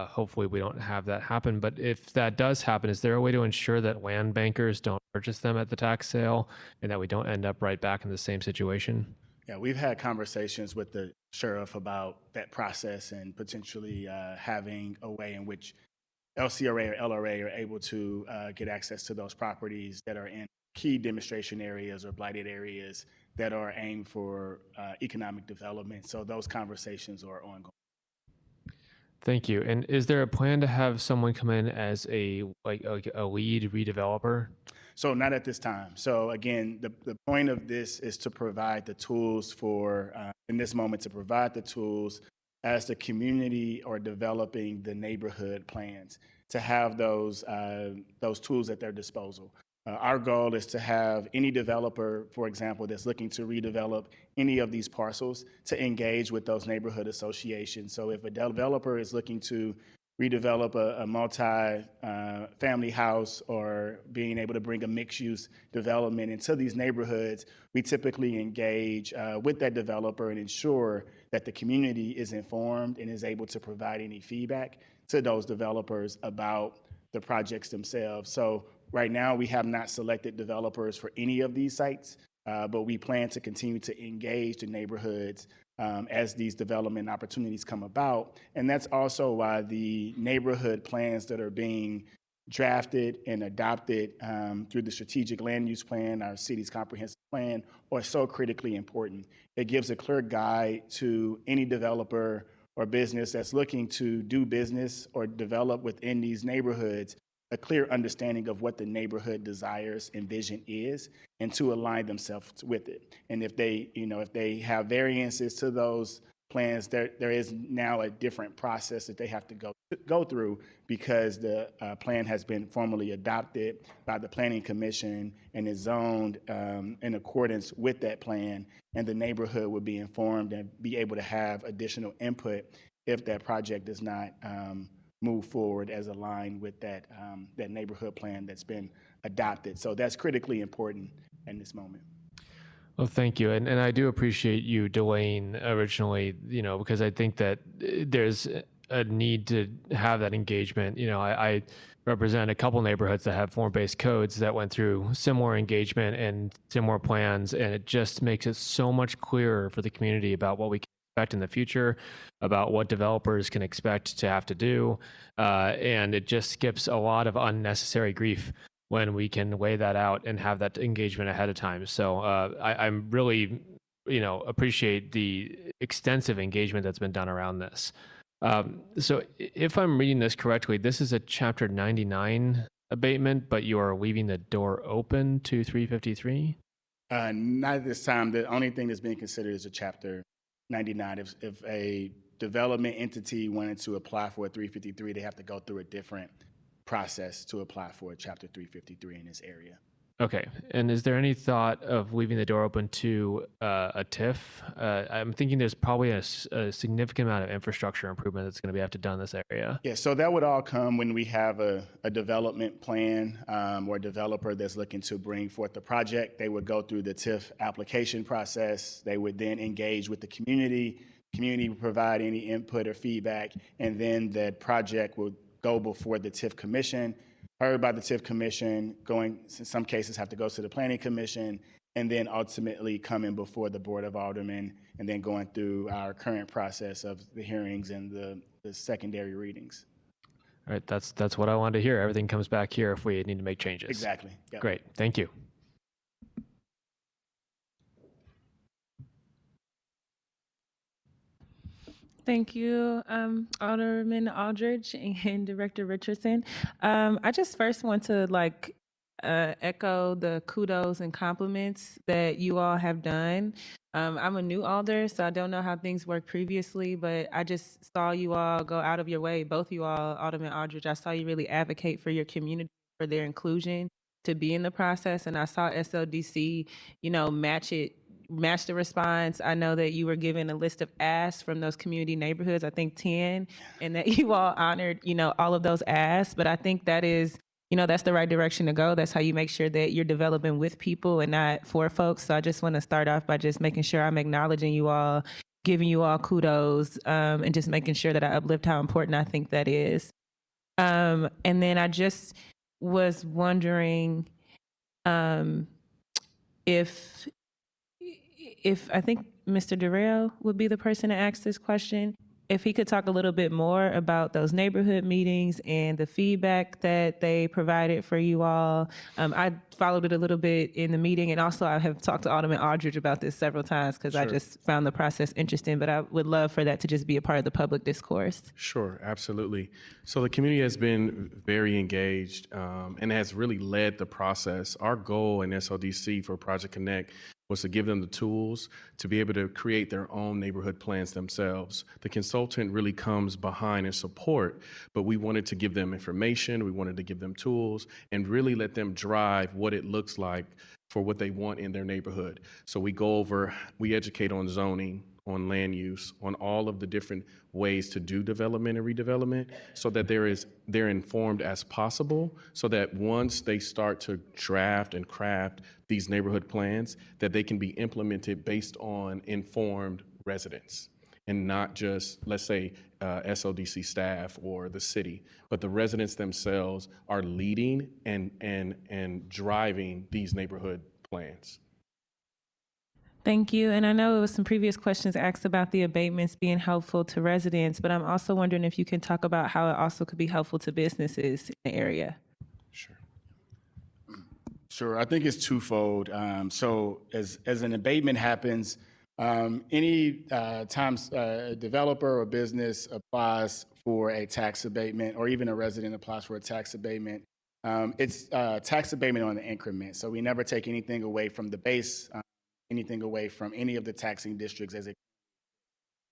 Speaker 5: hopefully we don't have that happen, but if that does happen, is there a way to ensure that land bankers don't purchase them at the tax sale and that we don't end up right back in the same situation?
Speaker 10: Yeah, we've had conversations with the sheriff about that process and potentially having a way in which LCRA or LRA are able to get access to those properties that are in key demonstration areas or blighted areas that are aimed for economic development. So those conversations are ongoing.
Speaker 5: Thank you. And is there a plan to have someone come in as a lead redeveloper?
Speaker 10: So not at this time. So again, the point of this is to provide the tools for, in this moment, to provide the tools as the community are developing the neighborhood plans, to have those tools at their disposal. Our goal is to have any developer, for example, that's looking to redevelop any of these parcels to engage with those neighborhood associations. So if a developer is looking to redevelop a multi-family house or being able to bring a mixed-use development into these neighborhoods, we typically engage with that developer and ensure that the community is informed and is able to provide any feedback to those developers about the projects themselves. So right now, we have not selected developers for any of these sites, but we plan to continue to engage the neighborhoods as these development opportunities come about. And that's also why the neighborhood plans that are being drafted and adopted through the strategic land use plan, our city's comprehensive plan, are so critically important. It gives a clear guide to any developer or business that's looking to do business or develop within these neighborhoods, a clear understanding of what the neighborhood desires and vision is, and to align themselves with it. And if they have variances to those plans, there is now a different process that they have to go through because the plan has been formally adopted by the Planning Commission and is zoned in accordance with that plan, and the neighborhood would be informed and be able to have additional input if that project does not move forward as aligned with that neighborhood plan that's been adopted. So that's critically important in this moment.
Speaker 5: Well, thank you. And I do appreciate you delaying originally, because I think that there's a need to have that engagement. I represent a couple neighborhoods that have form-based codes that went through similar engagement and similar plans, and it just makes it so much clearer for the community about what we can expect in the future, about what developers can expect to have to do, and it just skips a lot of unnecessary grief when we can weigh that out and have that engagement ahead of time. So I'm really, appreciate the extensive engagement that's been done around this. So if I'm reading this correctly, this is a Chapter 99 abatement, but you are leaving the door open to 353?
Speaker 10: Not at this time. The only thing that's being considered is a Chapter 99. If a development entity wanted to apply for a 353, they have to go through a different process to apply for a Chapter 353 in this area.
Speaker 5: Okay. And is there any thought of leaving the door open to a TIF? I'm thinking there's probably a significant amount of infrastructure improvement that's going to be have to done in this area.
Speaker 10: Yeah, so that would all come when we have a development plan or a developer that's looking to bring forth the project. They would go through the TIF application process. They would then engage with the community. Community would provide any input or feedback, and then that project would go before the TIF commission, heard by the TIF commission, going, in some cases have to go to the Planning Commission, and then ultimately coming before the Board of Aldermen, and then going through our current process of the hearings and the secondary readings.
Speaker 5: All right, that's what I wanted to hear. Everything comes back here if we need to make changes.
Speaker 10: Exactly. Yep.
Speaker 5: Great, thank you.
Speaker 6: Thank you, Alderman Aldridge and Director Richardson. I just first want to echo the kudos and compliments that you all have done. I'm a new alder, so I don't know how things worked previously, but I just saw you all go out of your way, both you all, Alderman Aldridge. I saw you really advocate for your community, for their inclusion to be in the process, and I saw SLDC, match the response. I know that you were given a list of asks from those community neighborhoods, I think 10, and that you all honored, all of those asks. But I think that is, that's the right direction to go. That's how you make sure that you're developing with people and not for folks. So I just want to start off by just making sure I'm acknowledging you all, giving you all kudos, and just making sure that I uplift how important I think that is. And then I just was wondering if I think Mr. Durrell would be the person to ask this question, if he could talk a little bit more about those neighborhood meetings and the feedback that they provided for you all. I followed it a little bit in the meeting, and also I have talked to Alderman Aldridge about this several times because I just found the process interesting, but I would love for that to just be a part of the public discourse.
Speaker 11: Sure, absolutely. So the community has been very engaged and has really led the process. Our goal in SLDC for Project Connect was to give them the tools to be able to create their own neighborhood plans themselves. The consultant really comes behind and support, but we wanted to give them information, we wanted to give them tools, and really let them drive what it looks like for what they want in their neighborhood. So we educate on zoning, on land use, on all of the different ways to do development and redevelopment so that they're informed as possible, so that once they start to draft and craft these neighborhood plans, that they can be implemented based on informed residents and not just, let's say, SLDC staff or the city, but the residents themselves are leading and driving these neighborhood plans.
Speaker 6: Thank you. And I know there was some previous questions asked about the abatements being helpful to residents, but I'm also wondering if you can talk about how it also could be helpful to businesses in the area.
Speaker 10: Sure. I think it's twofold. So as an abatement happens, any times a developer or business applies for a tax abatement, or even a resident applies for a tax abatement, it's tax abatement on the increment. So we never take anything away from the base, anything away from any of the taxing districts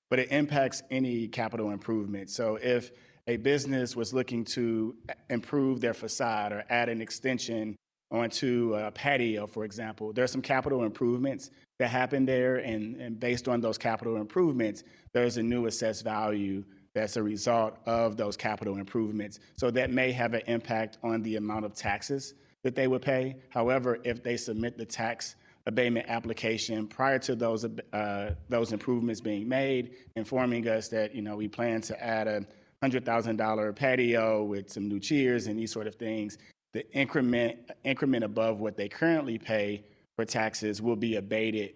Speaker 10: but it impacts any capital improvement. So if a business was looking to improve their facade or add an extension onto a patio, for example, there's some capital improvements that happen there, and based on those capital improvements, there's a new assessed value that's a result of those capital improvements. So that may have an impact on the amount of taxes that they would pay. However, if they submit the tax abatement application prior to those improvements being made, informing us that we plan to add a $100,000 patio with some new chairs and these sort of things, the increment above what they currently pay for taxes will be abated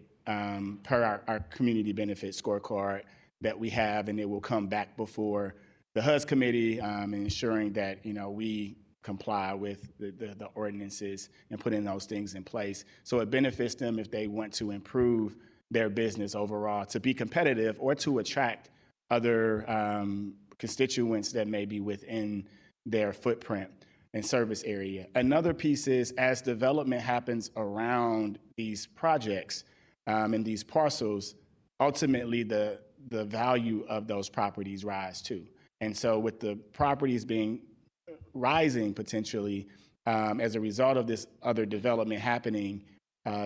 Speaker 10: per our community benefit scorecard that we have, and it will come back before the HUD's committee, ensuring that we comply with the ordinances and putting those things in place. So it benefits them if they want to improve their business overall, to be competitive, or to attract other constituents that may be within their footprint and service area. Another piece is, as development happens around these projects and these parcels, ultimately the value of those properties rise too. And so with the properties rising potentially as a result of this other development happening,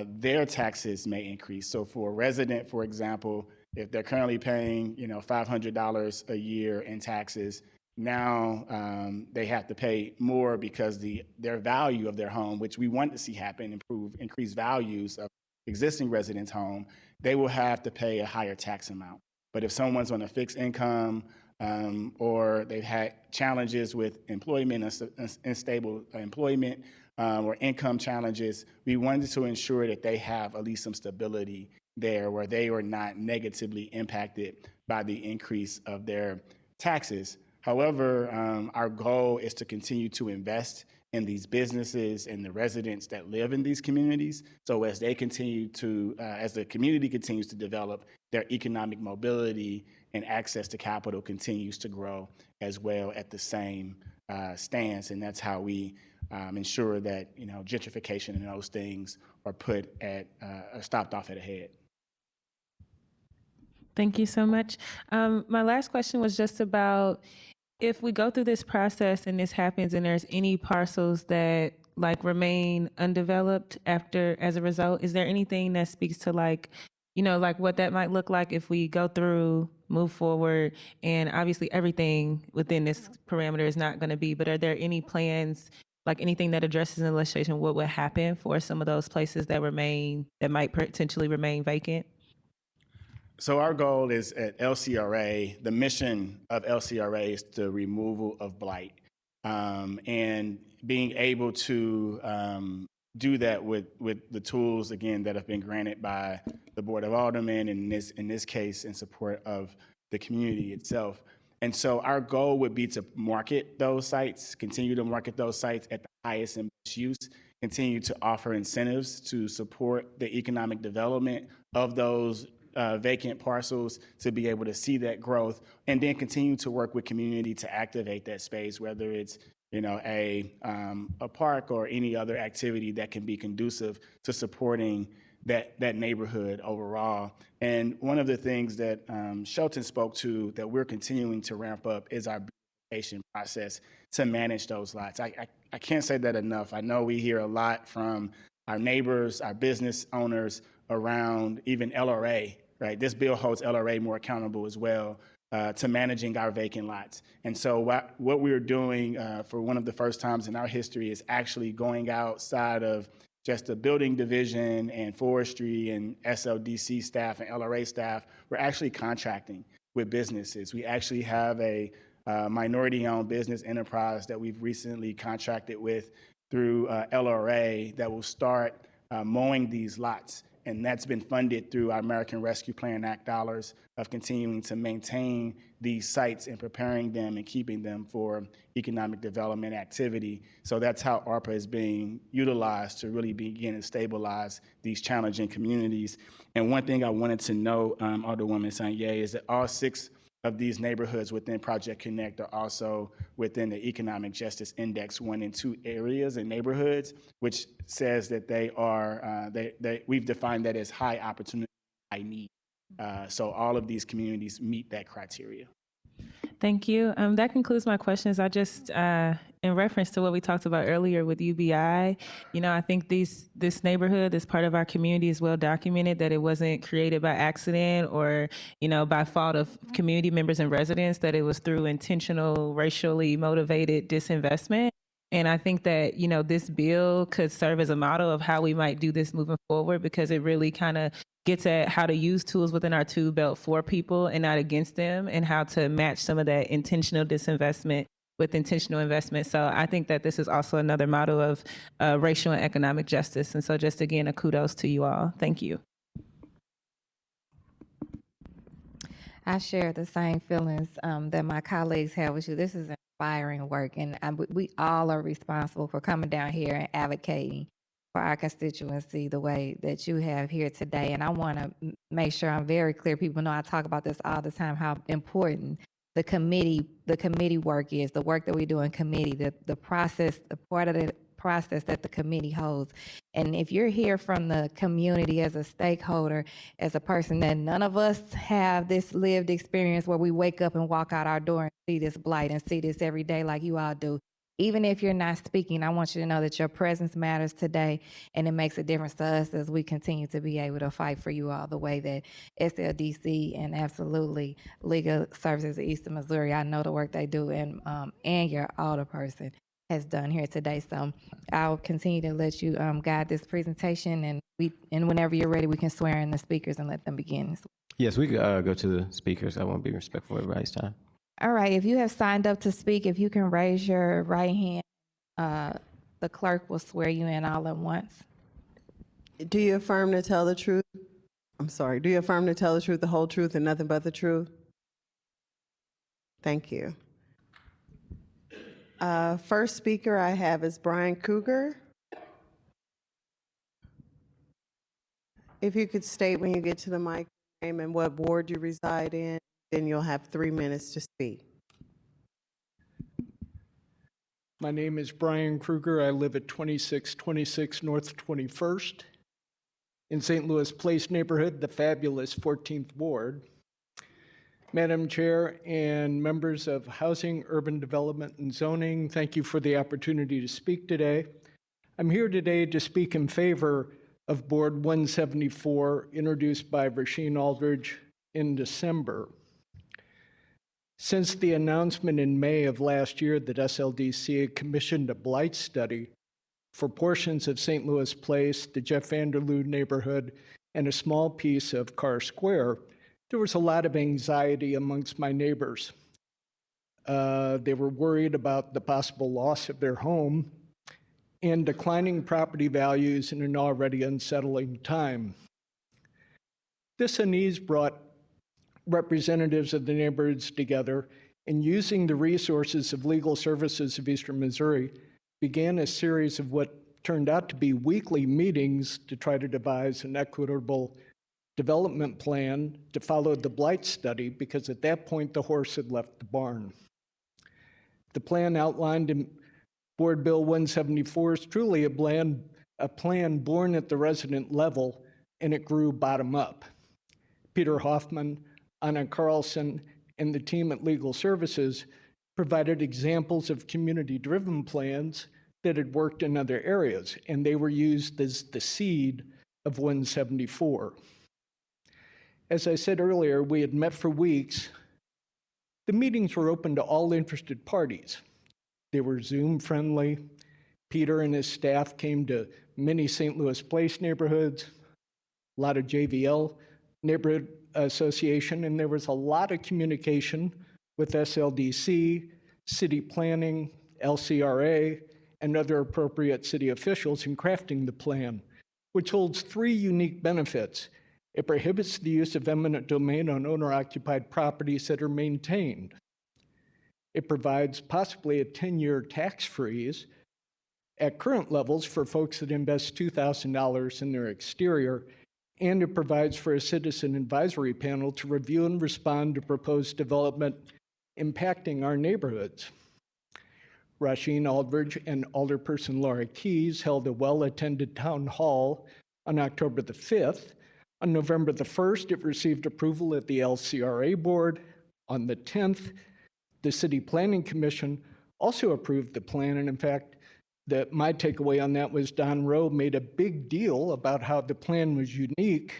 Speaker 10: their taxes may increase. So for a resident, for example, if they're currently paying $500 a year in taxes, now they have to pay more because their value of their home, which we want to see happen, increase values of existing residents' home, they will have to pay a higher tax amount. But if someone's on a fixed income, or they've had challenges with employment, unstable employment, or income challenges, we wanted to ensure that they have at least some stability there, where they are not negatively impacted by the increase of their taxes. However, our goal is to continue to invest in these businesses and the residents that live in these communities. So as they continue to, as the community continues to develop, their economic mobility and access to capital continues to grow as well at the same stance. And that's how we ensure that gentrification and those things are put at stopped off at a head.
Speaker 6: Thank you so much. My last question was just about if we go through this process and this happens and there's any parcels that like remain undeveloped after as a result, is there anything that speaks to like what that might look like if we go through, move forward, and obviously everything within this parameter is not going to be, but are there any plans, like anything that addresses in the legislation what would happen for some of those places that might potentially remain vacant?
Speaker 10: So our goal is at LCRA, the mission of LCRA is the removal of blight. And being able to do that with the tools, again, that have been granted by the Board of Aldermen, and in this case, in support of the community itself. And so our goal would be to market those sites, continue to market those sites at the highest and best use, continue to offer incentives to support the economic development of those vacant parcels to be able to see that growth, and then continue to work with community to activate that space, whether it's a park or any other activity that can be conducive to supporting that neighborhood overall. And one of the things that Shelton spoke to that we're continuing to ramp up is our beautification process to manage those lots. I can't say that enough. I know we hear a lot from our neighbors, our business owners around even LRA, right? This bill holds LRA more accountable as well to managing our vacant lots. And so what we're doing for one of the first times in our history is actually going outside of just the building division and forestry and SLDC staff and LRA staff. We're actually contracting with businesses. We actually have a minority-owned business enterprise that we've recently contracted with through LRA that will start mowing these lots. And that's been funded through our American Rescue Plan Act dollars of continuing to maintain these sites and preparing them and keeping them for economic development activity. So that's how ARPA is being utilized to really begin to stabilize these challenging communities. And one thing I wanted to know, Alderwoman Sanye, is that all 6 of these neighborhoods within Project Connect are also within the Economic Justice Index 1 and 2 areas and neighborhoods, which says that they are, we've defined that as high opportunity, high need. So all of these communities meet that criteria.
Speaker 6: Thank you. That concludes my questions. I just, in reference to what we talked about earlier with UBI, I think this neighborhood, this part of our community is well documented that it wasn't created by accident or, by fault of community members and residents, that it was through intentional, racially motivated disinvestment. And I think that, this bill could serve as a model of how we might do this moving forward, because it really kind of gets at how to use tools within our tool belt for people and not against them, and how to match some of that intentional disinvestment with intentional investment. So I think that this is also another model of racial and economic justice. And so just again, a kudos to you all. Thank you.
Speaker 1: I share the same feelings that my colleagues have with you. This is inspiring work, and we all are responsible for coming down here and advocating for our constituency the way that you have here today. And I want to make sure I'm very clear. People know I talk about this all the time, how important the committee work is, the work that we do in committee, the process, the part of the process that the committee holds. And if you're here from the community as a stakeholder, as a person that none of us have this lived experience where we wake up and walk out our door and see this blight and see this every day like you all do. Even if you're not speaking, I want you to know that your presence matters today, and it makes a difference to us as we continue to be able to fight for you all the way that SLDC and absolutely Legal Services of Eastern Missouri, I know the work they do, and your alderperson has done here today. So I'll continue to let you guide this presentation, and whenever you're ready, we can swear in the speakers and let them begin.
Speaker 9: Yes, we could go to the speakers. I want to be respectful of everybody's time.
Speaker 1: All right, if you have signed up to speak, if you can raise your right hand, the clerk will swear you in all at once.
Speaker 2: Do you affirm to tell the truth? I'm sorry. Do you affirm to tell the truth, the whole truth, and nothing but the truth? Thank you. First speaker I have is Brian Cougar. If you could state when you get to the mic, name and what ward you reside in. Then you'll have 3 minutes to speak.
Speaker 14: My name is Brian Kruger. I live at 2626 North 21st in St. Louis Place neighborhood, the fabulous 14th Ward. Madam Chair and members of Housing, Urban Development, and Zoning, thank you for the opportunity to speak today. I'm here today to speak in favor of Board 174, introduced by Rasheen Aldridge in December. Since the announcement in May of last year that SLDC had commissioned a blight study for portions of St. Louis Place, the Jeff Vanderloo neighborhood, and a small piece of Carr Square, there was a lot of anxiety amongst my neighbors. They were worried about the possible loss of their home and declining property values in an already unsettling time. This unease brought representatives of the neighborhoods together, and using the resources of Legal Services of Eastern Missouri, began a series of what turned out to be weekly meetings to try to devise an equitable development plan to follow the blight study, because at that point the horse had left the barn. The plan outlined in Board Bill 174 is truly a plan born at the resident level, and it grew bottom up. Peter Hoffman, Anna Carlson, and the team at Legal Services provided examples of community-driven plans that had worked in other areas, and they were used as the seed of 174. As I said earlier, we had met for weeks. The meetings were open to all interested parties. They were Zoom-friendly. Peter and his staff came to many St. Louis Place neighborhoods, a lot of JVL neighborhood association, and there was a lot of communication with SLDC, city planning, LCRA, and other appropriate city officials in crafting the plan, which holds 3 unique benefits. It prohibits the use of eminent domain on owner-occupied properties that are maintained. It provides possibly a 10-year tax freeze at current levels for folks that invest $2,000 in their exterior, and it provides for a citizen advisory panel to review and respond to proposed development impacting our neighborhoods. Rasheen Aldridge and Alderperson Laura Keyes held a well-attended town hall on October the 5th. On November the 1st, it received approval at the LCRA board. On the 10th, the City Planning Commission also approved the plan, and in fact, my takeaway on that was Don Rowe made a big deal about how the plan was unique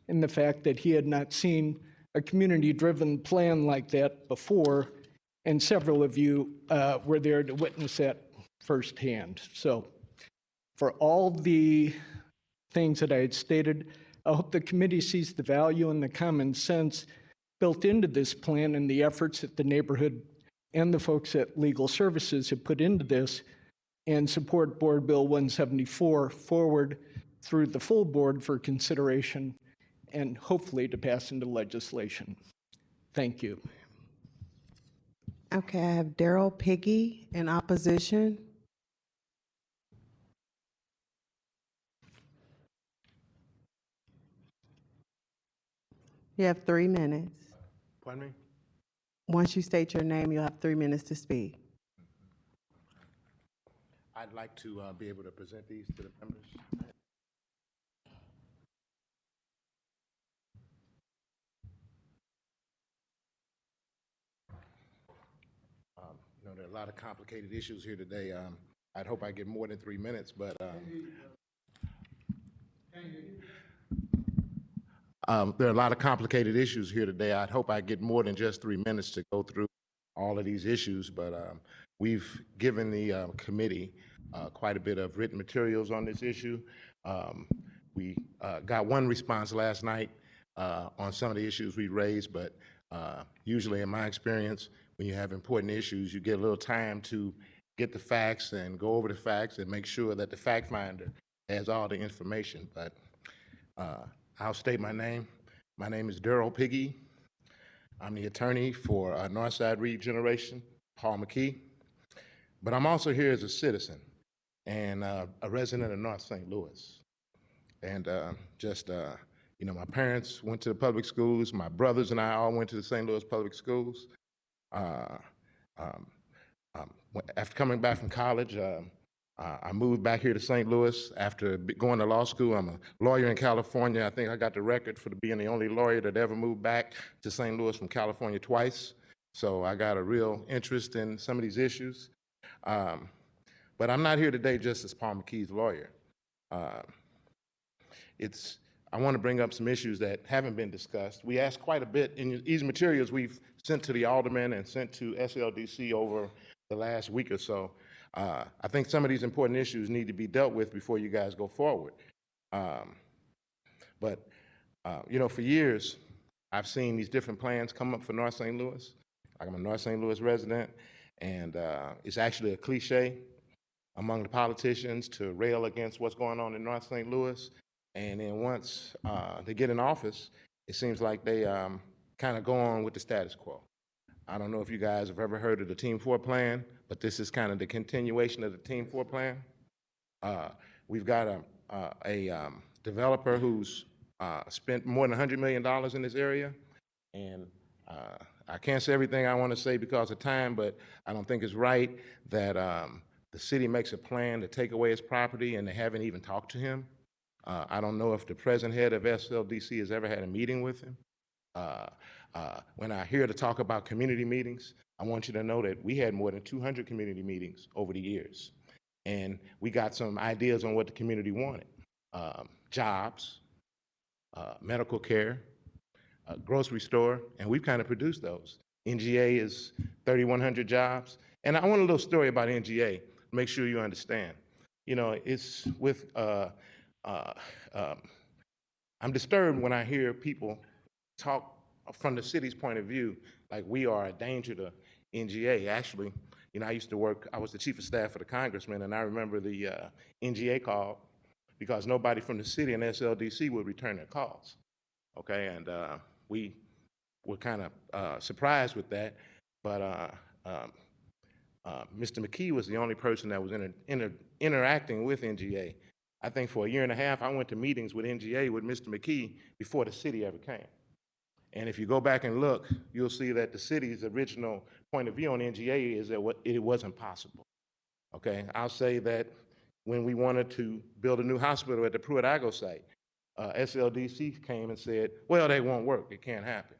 Speaker 14: in the fact that he had not seen a community-driven plan like that before, and several of you were there to witness that firsthand. So for all the things that I had stated, I hope the committee sees the value and the common sense built into this plan and the efforts that the neighborhood and the folks at Legal Services have put into this, and support Board Bill 174 forward through the full board for consideration and hopefully to pass into legislation. Thank you.
Speaker 2: Okay, I have Daryl Piggy in opposition. You have 3 minutes.
Speaker 10: Pardon me?
Speaker 2: Once you state your name, you'll have 3 minutes to speak.
Speaker 10: I'd like to be able to present these to the members. There are a lot of complicated issues here today. I'd hope I get more than 3 minutes, but there are a lot of complicated issues here today. I'd hope I get more than just 3 minutes to go through all of these issues, but we've given the committee quite a bit of written materials on this issue. We got one response last night on some of the issues we raised, but usually in my experience, when you have important issues, you get a little time to get the facts and go over the facts and make sure that the fact finder has all the information. But I'll state my name. My name is Daryl Piggy. I'm the attorney for Northside Regeneration, Paul McKee. But I'm also here as a citizen and a resident of North St. Louis. And just
Speaker 15: You know, my parents went to the public schools. My brothers and I all went to the St. Louis public schools. After coming back from college, I moved back here to St. Louis after going to law school. I'm a lawyer in California. I think I got the record for being the only lawyer that ever moved back to St. Louis from California twice. So I got a real interest in some of these issues. But I'm not here today just as Paul McKee's lawyer. I want to bring up some issues that haven't been discussed. We asked quite a bit in these materials we've sent to the aldermen and sent to SLDC over the last week or so. I think some of these important issues need to be dealt with before you guys go forward. You know, for years, I've seen these different plans come up for North St. Louis. I'm a North St. Louis resident, and it's actually a cliche among the politicians to rail against what's going on in North St. Louis. And then once they get in office, it seems like they kind of go on with the status quo. I don't know if you guys have ever heard of the Team 4 plan, but this is kind of the continuation of the Team 4 plan. We've got a developer who's spent more than $100 million in this area. And I can't say everything I want to say because of time, but I don't think it's right that the city makes a plan to take away his property and they haven't even talked to him. I don't know if the present head of SLDC has ever had a meeting with him. When I hear to talk about community meetings, I want you to know that we had more than 200 community meetings over the years. And we got some ideas on what the community wanted. Jobs, medical care, grocery store, and we've kind of produced those. NGA is 3,100 jobs. And I want a little story about NGA, make sure you understand. You know, it's with, I'm disturbed when I hear people talk from the city's point of view like we are a danger to NGA. Actually, you know, I was the chief of staff for the congressman, and I remember the NGA call because nobody from the city and SLDC would return their calls. Okay, and we were kind of surprised with that, but Mr. McKee was the only person that was interacting with NGA. I think for a year and a half, I went to meetings with NGA with Mr. McKee before the city ever came. And if you go back and look, you'll see that the city's original point of view on NGA is that it wasn't possible. Okay, I'll say that when we wanted to build a new hospital at the Pruitt-Igoe site, SLDC came and said, well, they won't work, it can't happen.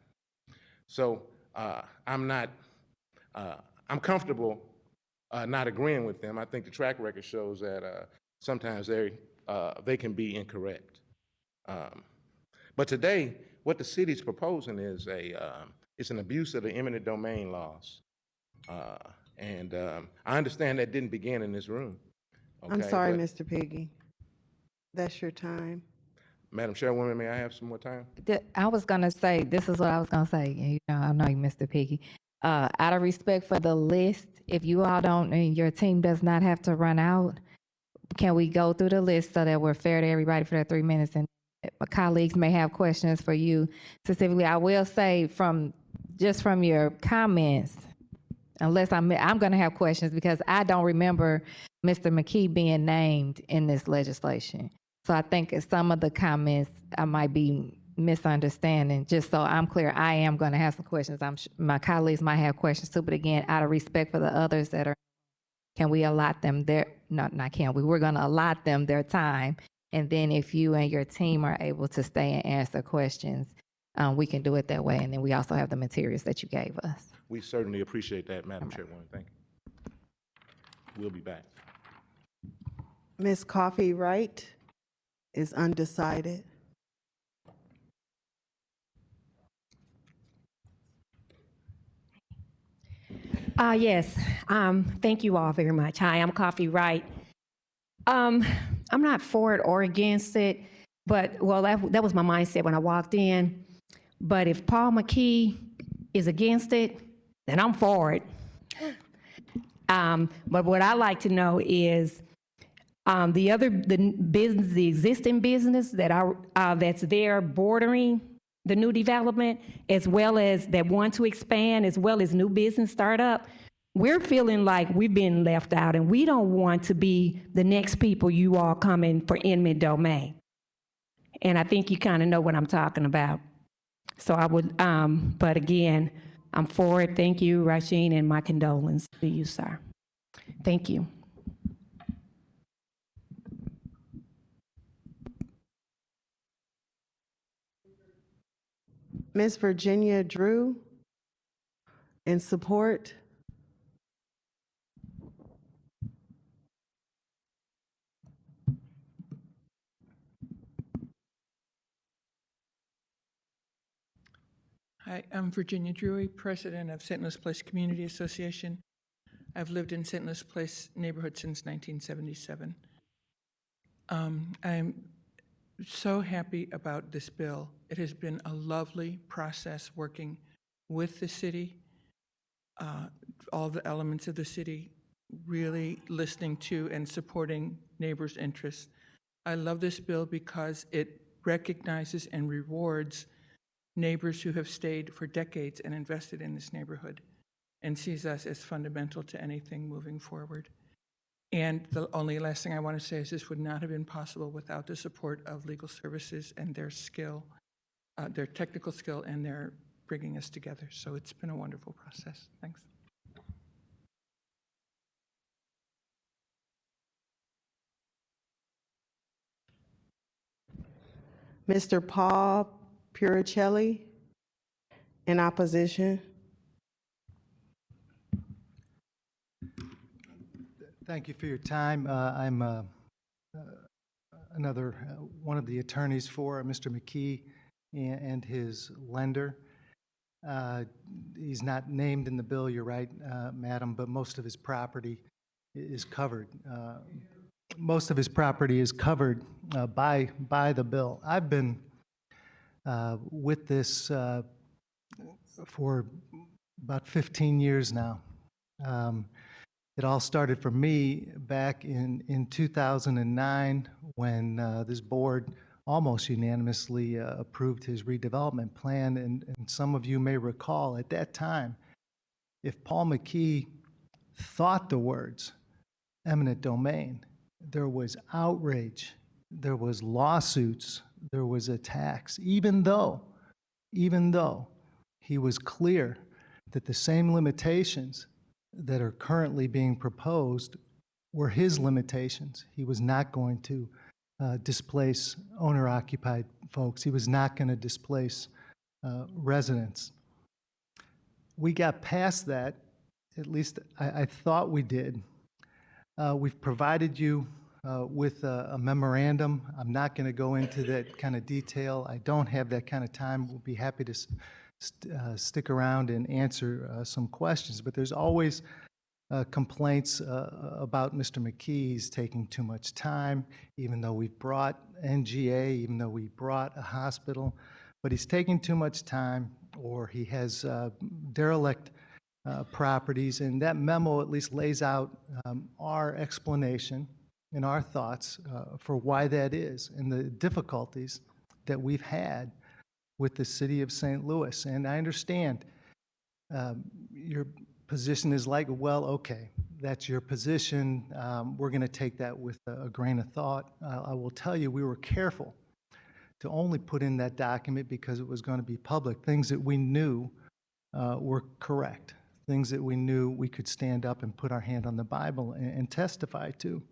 Speaker 15: So I'm comfortable not agreeing with them. I think the track record shows that sometimes they can be incorrect. But today, what the city's proposing is it's an abuse of the eminent domain laws. And I understand that didn't begin in this room. Okay,
Speaker 2: I'm sorry, Mr. Piggy. That's your time.
Speaker 15: Madam Chairwoman, may I have some more time?
Speaker 1: I was gonna say, this is what I was gonna say. You know, I know you, Mr. Piggy. Out of respect for the list, if you all don't, and your team does not have to run out, can we go through the list so that we're fair to everybody for their 3 minutes? And my colleagues may have questions for you specifically. I will say from your comments, unless I'm going to have questions because I don't remember Mr. McKee being named in this legislation. So I think some of the comments I might be misunderstanding. Just so I'm clear, I am going to have some questions. My colleagues might have questions too, but again, out of respect for the others that are, can we allot them their, not can we, we're going to allot them their time. And then if you and your team are able to stay and answer questions, we can do it that way. And then we also have the materials that you gave us.
Speaker 15: We certainly appreciate that, Madam Chairwoman. Thank you. We'll be back.
Speaker 2: Ms. Coffey Wright is undecided.
Speaker 16: Yes, thank you all very much. Hi, I'm Coffey Wright. I'm not for it or against it, but, well, that was my mindset when I walked in. But if Paul McKee is against it, then I'm for it. But what I like to know is the existing business that's there bordering the new development, as well as that want to expand, as well as new business startup, we're feeling like we've been left out, and we don't want to be the next people you all come in for eminent domain. And I think you kind of know what I'm talking about. So I would, but again, I'm for it. Thank you, Rasheen, and my condolences to you, sir. Thank you.
Speaker 2: Ms. Virginia Drew, in support.
Speaker 17: Hi, I'm Virginia Drewy, president of St. Louis Place Community Association. I've lived in St. Louis Place neighborhood since 1977. I'm so happy about this bill. It has been a lovely process working with the city, all the elements of the city, really listening to and supporting neighbors' interests. I love this bill because it recognizes and rewards neighbors who have stayed for decades and invested in this neighborhood and sees us as fundamental to anything moving forward. And the only last thing I want to say is this would not have been possible without the support of legal services and their skill, their technical skill, and their bringing us together. So it's been a wonderful process. Thanks.
Speaker 2: Mr. Paul Puricelli, in opposition.
Speaker 18: Thank you for your time. I'm another one of the attorneys for Mr. McKee and his lender. He's not named in the bill, you're right, Madam, but most of his property is covered. Most of his property is covered by the bill. I've been with this for about 15 years now. It all started for me back in 2009 when this board almost unanimously approved his redevelopment plan. And some of you may recall at that time, if Paul McKee thought the words eminent domain, there was outrage, there was lawsuits, there was attacks, even though he was clear that the same limitations that are currently being proposed were his limitations. He was not going to displace owner-occupied folks. He was not going to displace residents. We got past that, at least I thought we did. We've provided you with a memorandum. I'm not going to go into that kind of detail. I don't have that kind of time. We'll be happy to stick around and answer some questions, but there's always complaints about Mr. McKee. He's taking too much time, even though we brought NGA, even though we brought a hospital, but he's taking too much time, or he has derelict properties, and that memo at least lays out our explanation and our thoughts for why that is and the difficulties that we've had with the city of St. Louis. And I understand your position is like, well, okay, that's your position. We're going to take that with a grain of thought. I will tell you, we were careful to only put in that document because it was going to be public, things that we knew were correct, things that we knew we could stand up and put our hand on the Bible and testify to.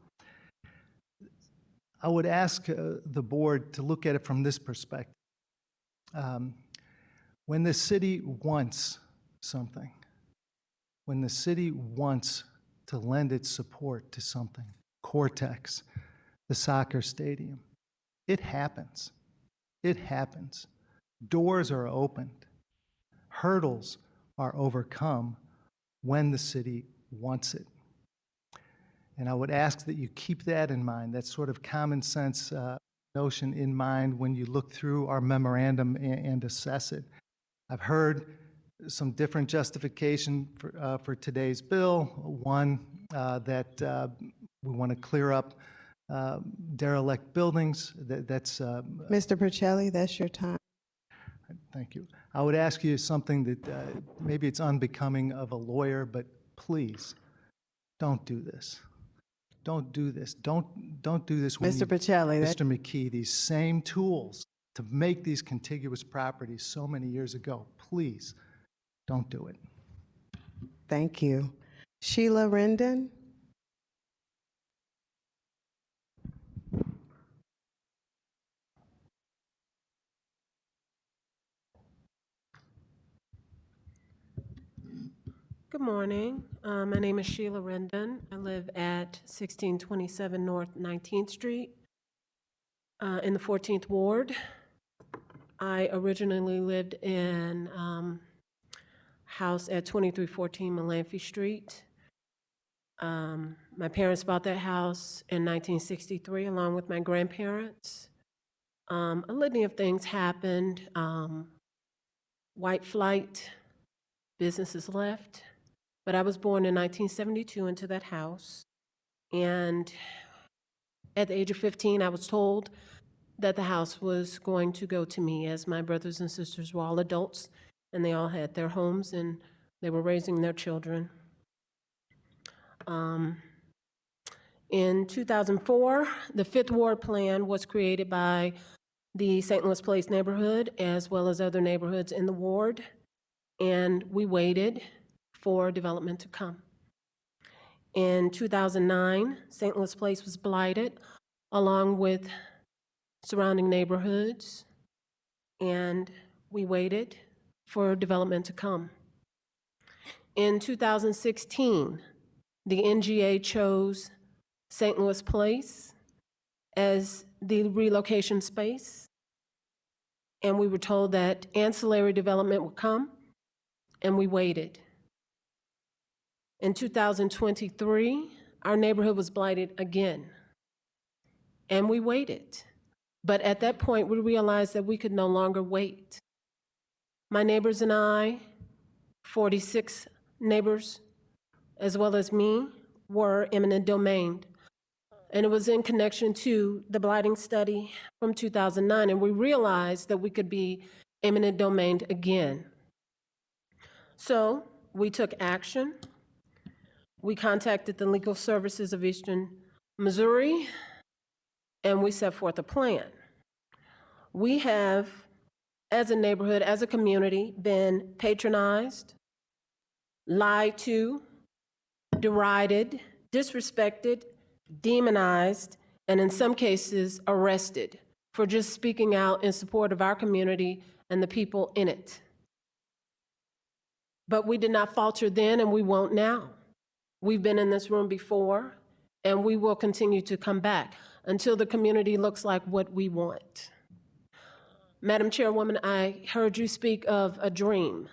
Speaker 18: I would ask the board to look at it from this perspective. When the city wants something, when the city wants to lend its support to something, Cortex, the soccer stadium, it happens. It happens. Doors are opened. Hurdles are overcome when the city wants it. And I would ask that you keep that in mind, that sort of common sense notion in mind when you look through our memorandum and assess it. I've heard some different justification for today's bill. One, that we want to clear up derelict buildings. That's
Speaker 2: Mr. Puricelli, that's your time.
Speaker 18: Thank you. I would ask you something that maybe it's unbecoming of a lawyer, but please don't do this. don't do this. Don't do this. We
Speaker 2: Mr.
Speaker 18: need,
Speaker 2: Pacelli, that-
Speaker 18: Mr. McKee, these same tools to make these contiguous properties so many years ago. Please, don't do it.
Speaker 2: Thank you. Sheila Rendon?
Speaker 19: Good morning. My name is Sheila Rendon. I live at 1627 North 19th Street in the 14th Ward. I originally lived in house at 2314 Melanphy Street. My parents bought that house in 1963 along with my grandparents. A litany of things happened. White flight, businesses left. But I was born in 1972 into that house. And at the age of 15, I was told that the house was going to go to me, as my brothers and sisters were all adults and they all had their homes and they were raising their children. In 2004, the Fifth Ward Plan was created by the St. Louis Place neighborhood as well as other neighborhoods in the ward. And we waited for development to come. In 2009, St. Louis Place was blighted along with surrounding neighborhoods, and we waited for development to come. In 2016, the NGA chose St. Louis Place as the relocation space, and we were told that ancillary development would come, and we waited. In 2023, our neighborhood was blighted again, and we waited. But at that point, we realized that we could no longer wait. My neighbors and I, 46 neighbors, as well as me, were eminent domained. And it was in connection to the blighting study from 2009, and we realized that we could be eminent domained again. So we took action. We contacted the Legal Services of Eastern Missouri, and we set forth a plan. We have, as a neighborhood, as a community, been patronized, lied to, derided, disrespected, demonized, and in some cases, arrested for just speaking out in support of our community and the people in it. But we did not falter then, and we won't now. We've been in this room before, and we will continue to come back until the community looks like what we want. Madam Chairwoman, I heard you speak of a dream.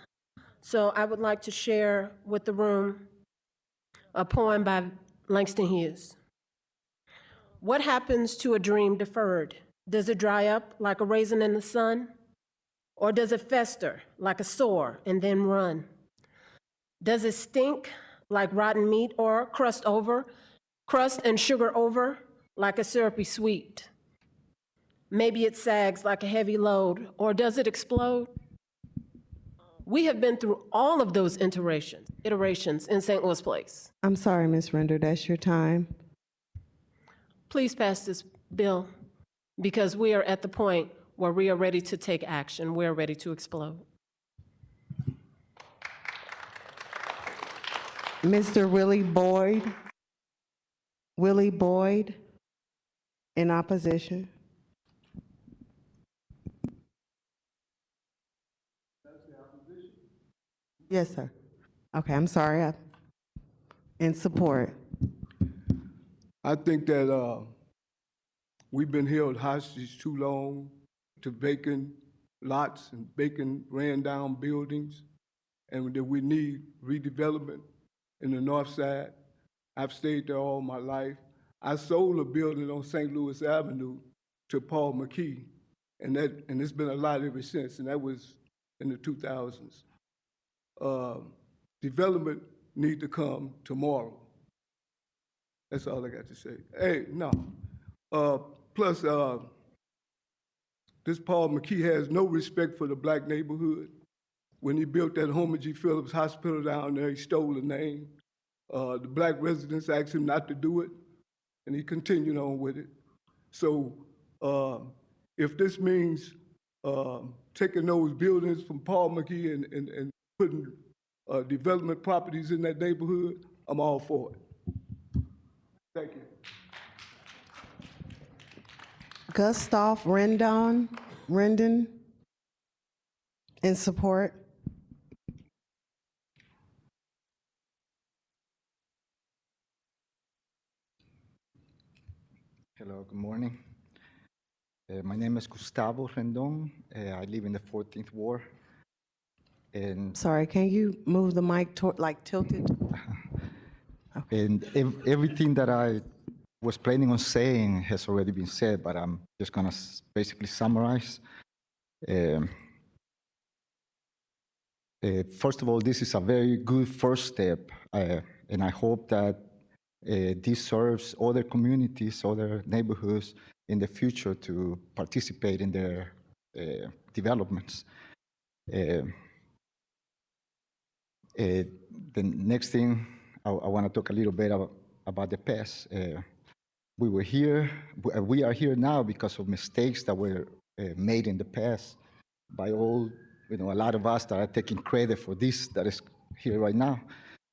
Speaker 19: So I would like to share with the room a poem by Langston Hughes. What happens to a dream deferred? Does it dry up like a raisin in the sun? Or does it fester like a sore and then run? Does it stink like rotten meat, or crust and sugar over like a syrupy sweet? Maybe it sags like a heavy load, or does it explode? We have been through all of those iterations in St. Louis Place.
Speaker 2: I'm sorry, Ms. Rendon, that's your time.
Speaker 19: Please pass this bill, because we are at the point where we are ready to take action. We are ready to explode.
Speaker 2: Mr. Willie Boyd. Willie Boyd, in opposition. Yes, sir. Okay, I'm sorry. In support.
Speaker 20: I think that we've been held hostage too long to vacant lots and vacant ran down buildings, and that we need redevelopment in the north side. I've stayed there all my life. I sold a building on St. Louis Avenue to Paul McKee, and it's been a lot ever since, and that was in the 2000s. Development need to come tomorrow. That's all I got to say. Hey, no. Plus, this Paul McKee has no respect for the black neighborhood. When he built that Homer G. Phillips Hospital down there, he stole the name. The black residents asked him not to do it. and he continued on with it. So if this means taking those buildings from Paul McGee and putting development properties in that neighborhood, I'm all for it. Thank you.
Speaker 2: Gustav Rendon, in support.
Speaker 21: Hello, good morning. My name is Gustavo Rendon. I live in the 14th Ward. And
Speaker 2: Sorry, can you move the mic tilted?
Speaker 21: And everything that I was planning on saying has already been said, but I'm just gonna basically summarize. First of all, this is a very good first step, and I hope that this serves other communities, other neighborhoods in the future to participate in their developments. The next thing, I want to talk a little bit about the past. We are here now because of mistakes that were made in the past by a lot of us that are taking credit for this that is here right now.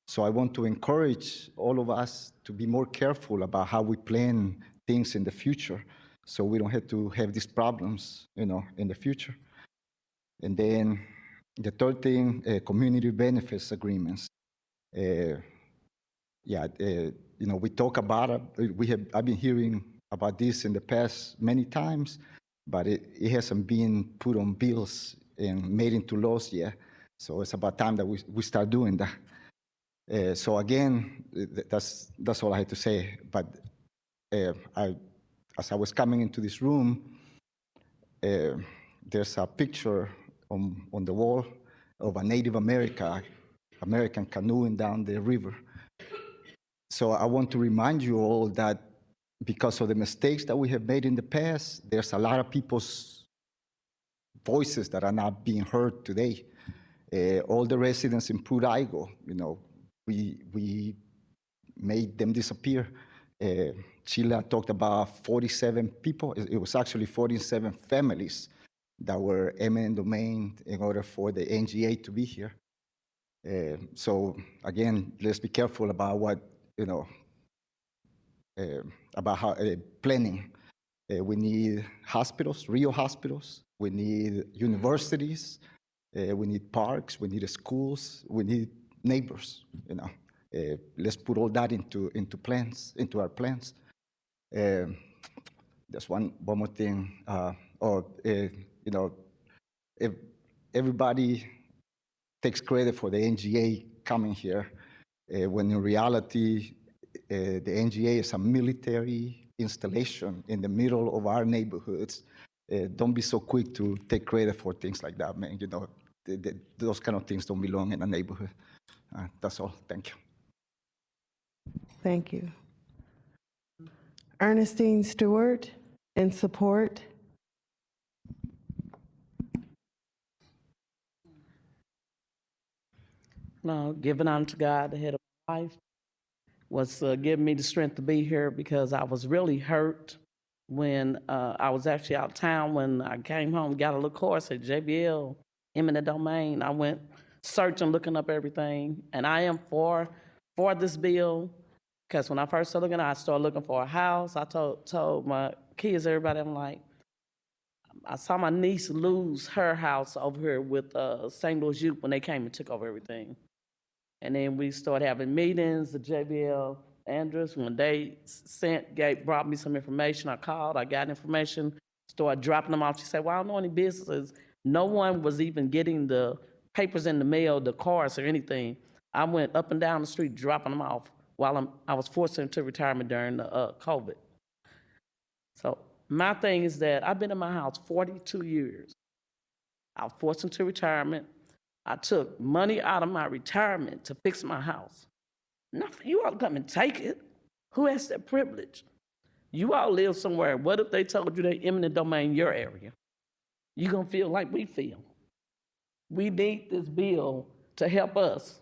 Speaker 21: So I want to encourage all of us to be more careful about how we plan things in the future, so we don't have to have these problems, in the future. And then the third thing, community benefits agreements. We talk about it. I've been hearing about this in the past many times, but it hasn't been put on bills and made into laws yet. So it's about time that we start doing that. So again, that's all I had to say. But as I was coming into this room, there's a picture on the wall of a Native American canoeing down the river. So I want to remind you all that because of the mistakes that we have made in the past, there's a lot of people's voices that are not being heard today. All the residents in Pruitt-Igoe, we made them disappear. Sheila talked about 47 people. It was actually 47 families that were eminent domain in order for the NGA to be here. So again, let's be careful about what, about how planning. We need hospitals, real hospitals. We need universities. We need parks. We need schools. We need neighbors. Let's put all that into our plans. There's one more thing. If everybody takes credit for the NGA coming here, when in reality, the NGA is a military installation in the middle of our neighborhoods. Don't be so quick to take credit for things like that, man. Those kind of things don't belong in a neighborhood. That's all. Thank you.
Speaker 2: Thank you. Ernestine Stewart, in support.
Speaker 22: Giving honor to God, the head of my life, was giving me the strength to be here because I was really hurt when I was actually out of town. When I came home, got a little course at JBL, eminent domain. I went searching, looking up everything, and I am for this bill because when I first started looking, I started looking for a house. I told my kids, everybody, I'm like, I saw my niece lose her house over here with St. Louis Youth when they came and took over everything. And then we started having meetings, the JBL Andrews, when they brought me some information, I called, I got information, started dropping them off. She said, well, I don't know any businesses. No one was even getting the papers in the mail, the cards or anything. I went up and down the street dropping them off while I was forced into retirement during the COVID. So my thing is that I've been in my house 42 years. I was forced into retirement. I took money out of my retirement to fix my house. Not for you all to come and take it. Who has that privilege? You all live somewhere. What if they told you they eminent domain your area? You're going to feel like we feel. We need this bill to help us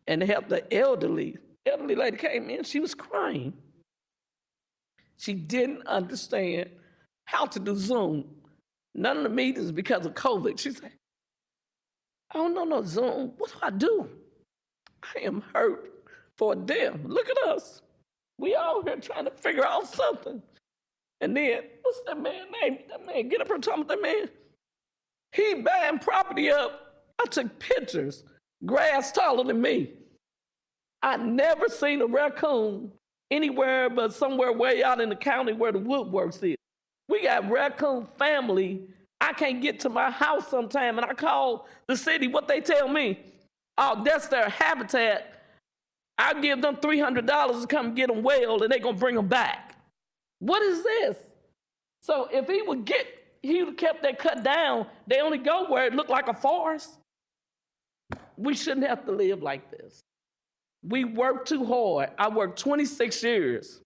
Speaker 22: and to help the elderly. Elderly lady came in, she was crying. She didn't understand how to do Zoom. None of the meetings because of COVID. She said, I don't know no Zoom. What do? I am hurt for them. Look at us. We all here trying to figure out something. And then, what's that man name? That man, get up here talking about that man. He buying property up. I took pictures. Grass taller than me. I never seen a raccoon anywhere but somewhere way out in the county where the woodworks is. We got raccoon family. I can't get to my house sometime, and I call the city. What they tell me? Oh, that's their habitat. I give them $300 to come get them well, and they're gonna bring them back. What is this? So if he would have kept that cut down. They only go where it looked like a forest. We shouldn't have to live like this. We work too hard. I worked 26 years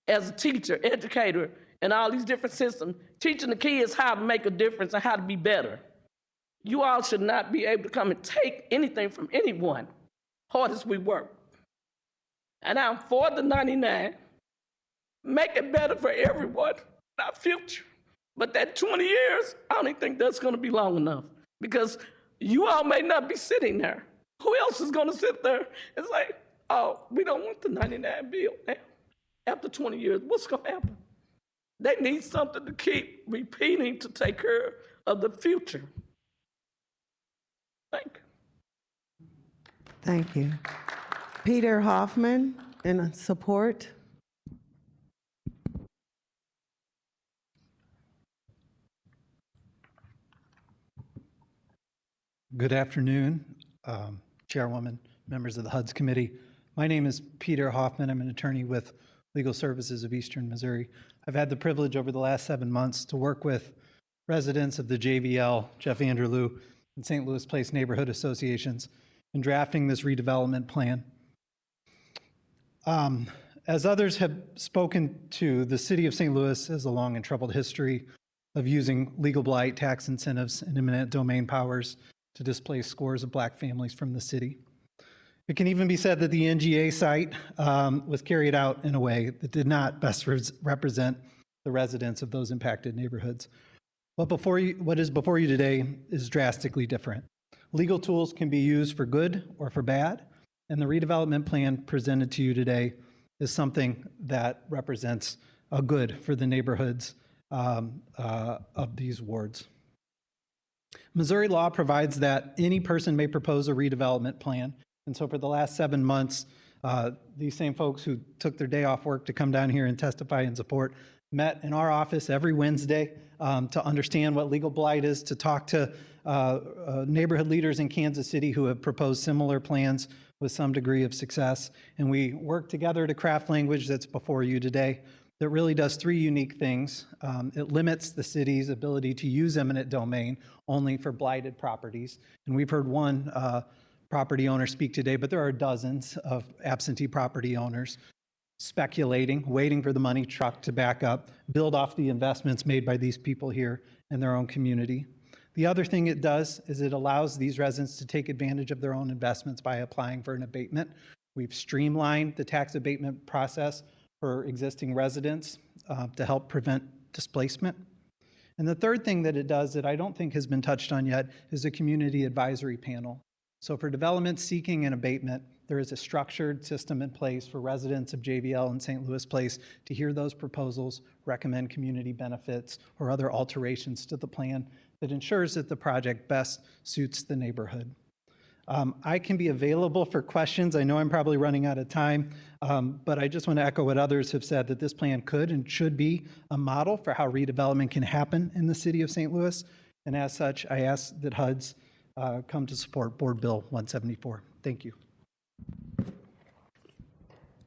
Speaker 22: as a teacher, educator, and all these different systems, teaching the kids how to make a difference and how to be better. You all should not be able to come and take anything from anyone, hard as we work. And I'm for the 99. Make it better for everyone, not future. But that 20 years, I don't even think that's going to be long enough because you all may not be sitting there. Who else is going to sit there and say, oh, we don't want the 99 bill now? After 20 years, what's going to happen? They need something to keep repeating to take care of the future. Thank you.
Speaker 2: Thank you. Peter Hoffman, in support.
Speaker 18: Good afternoon, Chairwoman, members of the HUD's committee. My name is Peter Hoffman. I'm an attorney with Legal Services of Eastern Missouri. I've had the privilege over the last 7 months to work with residents of the JVL, Jeff Vanderloo, and St. Louis Place neighborhood associations in drafting this redevelopment plan. As others have spoken to, the city of St. Louis has a long and troubled history of using legal blight, tax incentives, and eminent domain powers to displace scores of Black families from the city. It can even be said that the NGA site was carried out in a way that did not best represent the residents of those impacted neighborhoods. What is before you today is drastically different. Legal tools can be used for good or for bad, and the redevelopment plan presented to you today is something that represents a good for the neighborhoods of these wards. Missouri law provides that any person may propose a redevelopment plan. And so for the last 7 months, these same folks who took their day off work to come down here and testify in support met in our office every Wednesday to understand what legal blight is, to talk to neighborhood leaders in Kansas City who have proposed similar plans with some degree of success. And we work together to craft language that's before you today that really does three unique things. It limits the city's ability to use eminent domain only for blighted properties. And we've heard one property owner speak today, but there are dozens of absentee property owners speculating, waiting for the money truck to back up, build off the investments made by these people here in their own community. The other thing it does is it allows these residents to take advantage of their own investments by applying for an abatement. We've streamlined the tax abatement process for existing residents to help prevent displacement. And the third thing that it does that I don't think has been touched on yet is a community advisory panel. So for development seeking an abatement, there is a structured system in place for residents of JVL and St. Louis Place to hear those proposals, recommend community benefits or other alterations to the plan that ensures that the project best suits the neighborhood. I can be available for questions. I know I'm probably running out of time, but I just want to echo what others have said, that this plan could and should be a model for how redevelopment can happen in the city of St. Louis. And as such, I ask that HUD's come to support Board Bill 174. Thank you.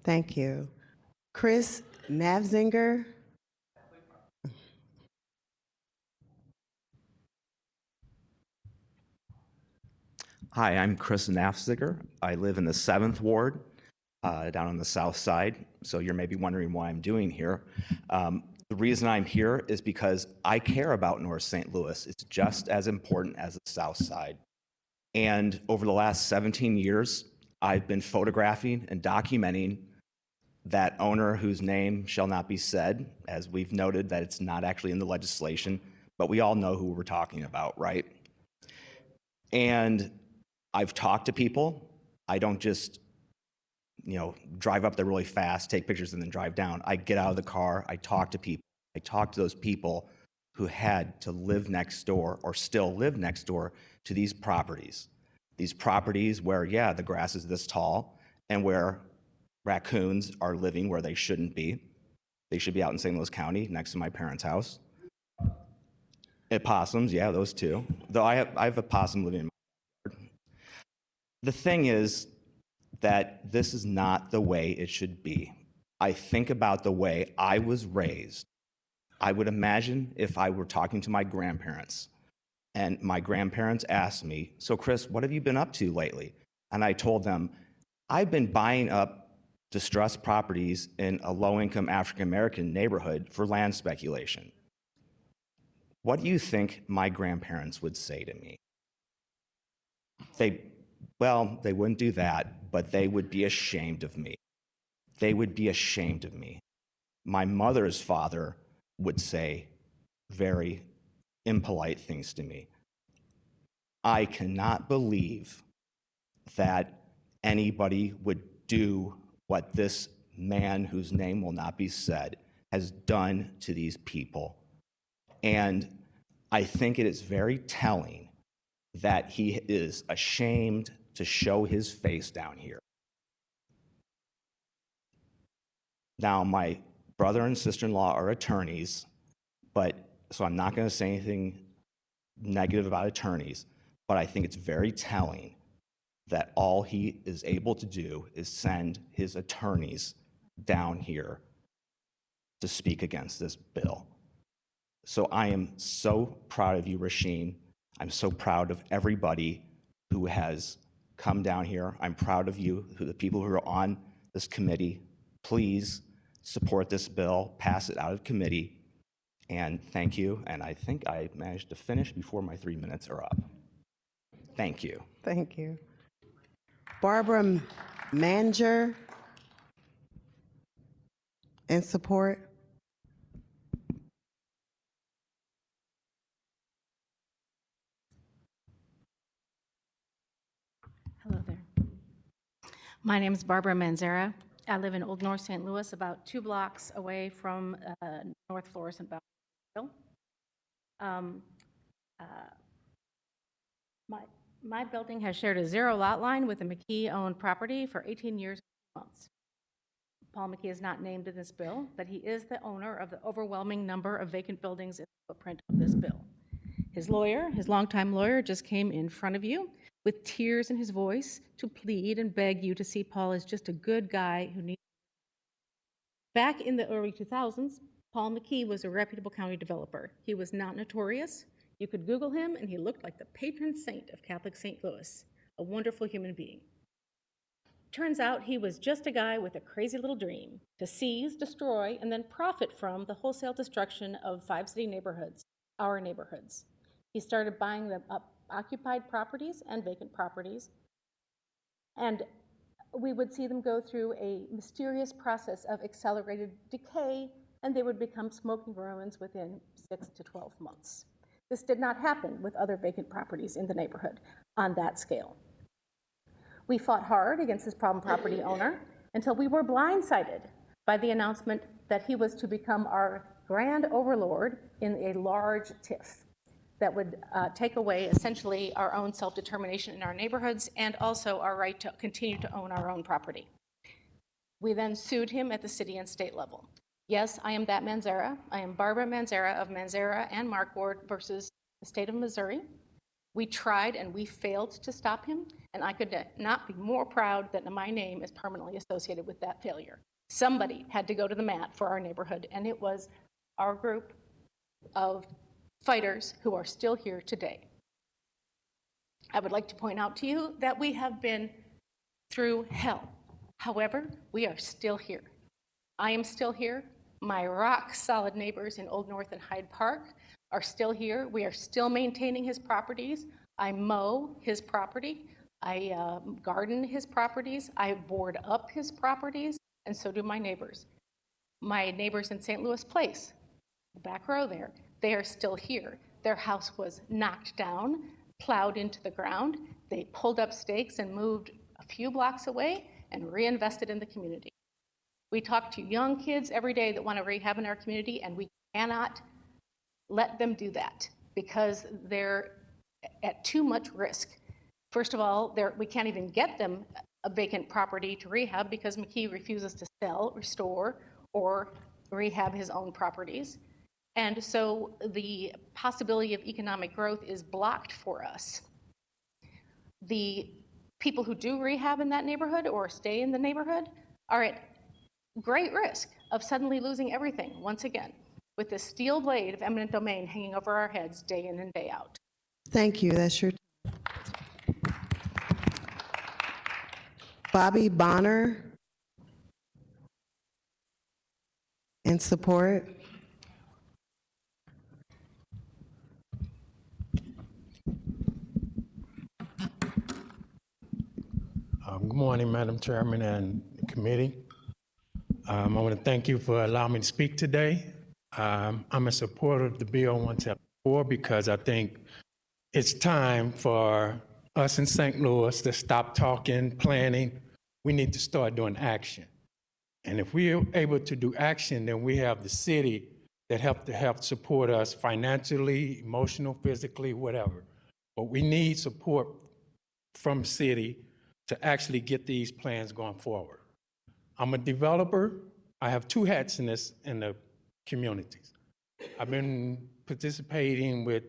Speaker 2: Thank you. Chris Navzinger.
Speaker 4: Hi, I'm Chris Nafziger. I live in the 7th Ward down on the south side, so you're maybe wondering why I'm doing here. The reason I'm here is because I care about North St. Louis. It's just as important as the south side. And over the last 17 years, I've been photographing and documenting that owner whose name shall not be said, as we've noted that it's not actually in the legislation, but we all know who we're talking about, right? And I've talked to people. I don't just, drive up there really fast, take pictures, and then drive down. I get out of the car, I talk to people. I talk to those people who had to live next door or still live next door to these properties. These properties where, yeah, the grass is this tall and where raccoons are living where they shouldn't be. They should be out in St. Louis County next to my parents' house. Opossums, yeah, those too. Though I have a possum living in my yard. The thing is that this is not the way it should be. I think about the way I was raised. I would imagine if I were talking to my grandparents and my grandparents asked me, "So Chris, what have you been up to lately?" And I told them, "I've been buying up distressed properties in a low-income African-American neighborhood for land speculation." What do you think my grandparents would say to me? They wouldn't do that, but they would be ashamed of me. They would be ashamed of me. My mother's father would say very impolite things to me. I cannot believe that anybody would do what this man, whose name will not be said, has done to these people. And I think it is very telling that he is ashamed to show his face down here. Now, my brother and sister-in-law are attorneys, so I'm not going to say anything negative about attorneys, but I think it's very telling that all he is able to do is send his attorneys down here to speak against this bill. So I am so proud of you, Rasheen. I'm so proud of everybody who has come down here. I'm proud of you, the people who are on this committee. Please support this bill, pass it out of committee, and thank you. And I think I managed to finish before my 3 minutes are up. Thank you.
Speaker 2: Thank you. Barbara Manger, in support.
Speaker 7: Hello there. My name is Barbara Manzera. I live in Old North St. Louis, about 2 blocks away from North Florissant Boundary. My building has shared a 0 lot line with a McKee-owned property for 18 years and 2 months. Paul McKee is not named in this bill, but he is the owner of the overwhelming number of vacant buildings in the footprint of this bill. His lawyer, his longtime lawyer, just came in front of you with tears in his voice to plead and beg you to see Paul as just a good guy who needs. Back in the early 2000s, Paul McKee was a reputable county developer. He was not notorious. You could Google him, and he looked like the patron saint of Catholic St. Louis, a wonderful human being. Turns out he was just a guy with a crazy little dream to seize, destroy, and then profit from the wholesale destruction of 5 city neighborhoods, our neighborhoods. He started buying them up occupied properties and vacant properties, and we would see them go through a mysterious process of accelerated decay, and they would become smoking ruins within 6 to 12 months. This did not happen with other vacant properties in the neighborhood on that scale. We fought hard against this problem property owner until we were blindsided by the announcement that he was to become our grand overlord in a large TIF that would take away essentially our own self-determination in our neighborhoods and also our right to continue to own our own property. We then sued him at the city and state level. Yes, I am that Manzera. I am Barbara Manzera of Manzera and Markward versus the state of Missouri. We tried and we failed to stop him, and I could not be more proud that my name is permanently associated with that failure. Somebody had to go to the mat for our neighborhood, and it was our group of fighters who are still here today. I would like to point out to you that we have been through hell. However, we are still here. I am still here. My rock-solid neighbors in Old North and Hyde Park are still here. We are still maintaining his properties. I mow his property. I garden his properties. I board up his properties. and so do my neighbors. My neighbors in St. Louis Place, the back row there, they are still here. Their house was knocked down, plowed into the ground. They pulled up stakes and moved a few blocks away and reinvested in the community. We talk to young kids every day that want to rehab in our community, and we cannot let them do that because they're at too much risk. First of all, we can't even get them a vacant property to rehab because McKee refuses to sell, restore, or rehab his own properties. And so the possibility of economic growth is blocked for us. The people who do rehab in that neighborhood or stay in the neighborhood are at great risk of suddenly losing everything once again, with the steel blade of eminent domain hanging over our heads day in and day out.
Speaker 2: Thank you. That's your Bobby Bonner in support.
Speaker 3: Good morning, Madam Chairman and committee. I want to thank you for allowing me to speak today. I'm a supporter of the Bill 174 because I think it's time for us in St. Louis to stop talking, planning. We need to start doing action. And if we're able to do action, then we have the city that help support us financially, emotional, physically, whatever. But we need support from city to actually get these plans going forward. I'm a developer. I have two hats in the communities. I've been participating with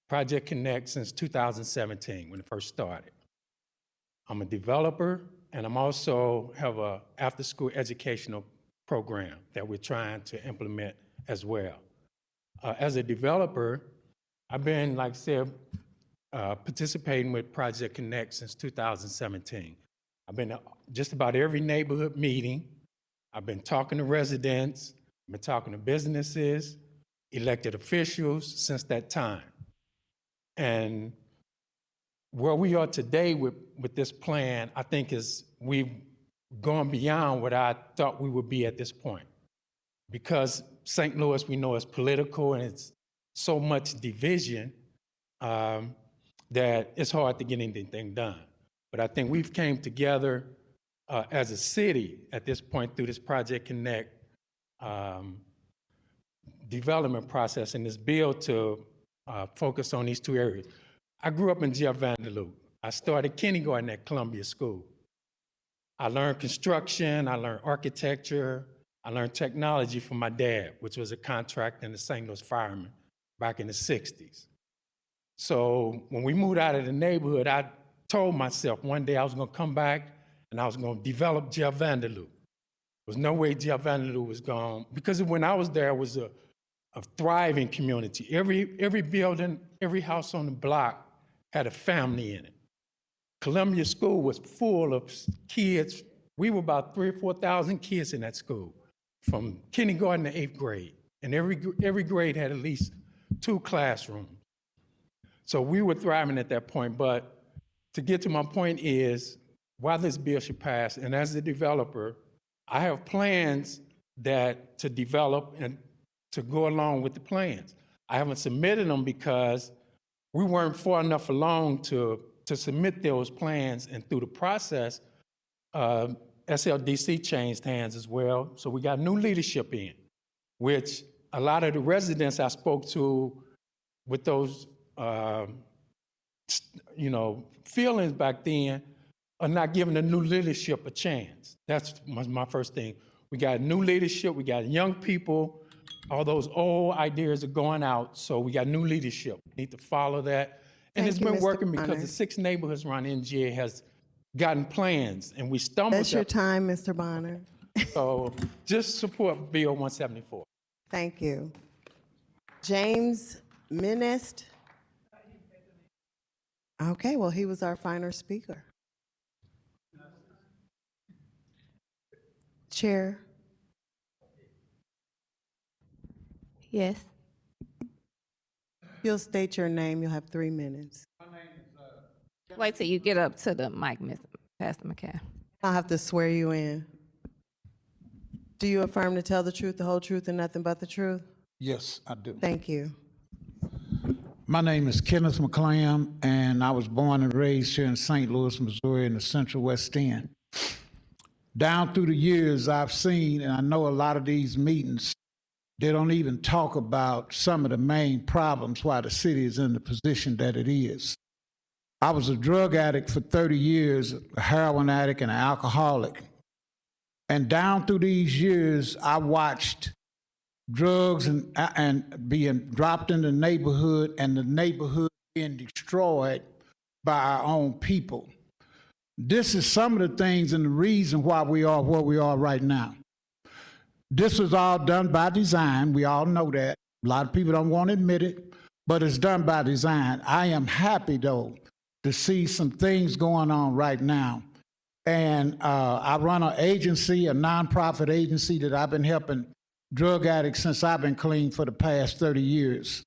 Speaker 3: Project Connect since 2017 when it first started. I'm a developer, and I'm also have a after-school educational program that we're trying to implement as well. As a developer, I've been, like I said, participating with Project Connect since 2017. I've been to just about every neighborhood meeting. I've been talking to residents, I've been talking to businesses, elected officials since that time. And where we are today with this plan, I think we've gone beyond what I thought we would be at this point. Because St. Louis, we know, is political and it's so much division that it's hard to get anything done. But I think we've came together as a city at this point through this Project Connect development process and this bill to focus on these two areas. I grew up in Jeff Vanderloo. I started kindergarten at Columbia School. I learned construction, I learned architecture, I learned technology from my dad, which was a contractor in the St. Louis fireman back in the 60s. So when we moved out of the neighborhood, I told myself one day I was gonna come back and I was gonna develop Jeff Vanderloo. There was no way Jeff Vanderloo was gone, because when I was there, it was a thriving community. Every building, every house on the block had a family in it. Columbia School was full of kids. We were about 3,000 or 4,000 kids in that school, from kindergarten to 8th grade. And every grade had at least 2 classrooms. So we were thriving at that point. But to get to my point is, why this bill should pass, and as a developer, I have plans to develop and to go along with the plans. I haven't submitted them because we weren't far enough along to submit those plans, and through the process, SLDC changed hands as well. So we got new leadership in, which a lot of the residents I spoke to with those feelings back then are not giving the new leadership a chance. That's my first thing. We got new leadership, we got young people, all those old ideas are going out, so we got new leadership. We need to follow that. And it's been working because the 6 neighborhoods around NGA has gotten plans, and we stumbled.
Speaker 2: That's your time, Mr. Bonner.
Speaker 3: So just support Bill 174.
Speaker 2: Thank you. James Minist. Okay, well, he was our final speaker. Chair.
Speaker 1: Yes.
Speaker 2: You'll state your name. You'll have 3 minutes.
Speaker 1: Wait till you get up to the mic, Pastor McCann.
Speaker 2: I'll have to swear you in. Do you affirm to tell the truth, the whole truth, and nothing but the truth?
Speaker 8: Yes, I do.
Speaker 2: Thank you.
Speaker 8: My name is Kenneth McClam, and I was born and raised here in St. Louis, Missouri, in the Central West End. Down through the years, I've seen, and I know a lot of these meetings, they don't even talk about some of the main problems why the city is in the position that it is. I was a drug addict for 30 years, a heroin addict and an alcoholic. And down through these years, I watched drugs and being dropped in the neighborhood and the neighborhood being destroyed by our own people. This is some of the things and the reason why we are where we are right now. This was all done by design. We all know that. A lot of people don't want to admit it, but it's done by design. I am happy, though, to see some things going on right now. And I run an agency, a nonprofit agency that I've been helping drug addicts since I've been clean for the past 30 years.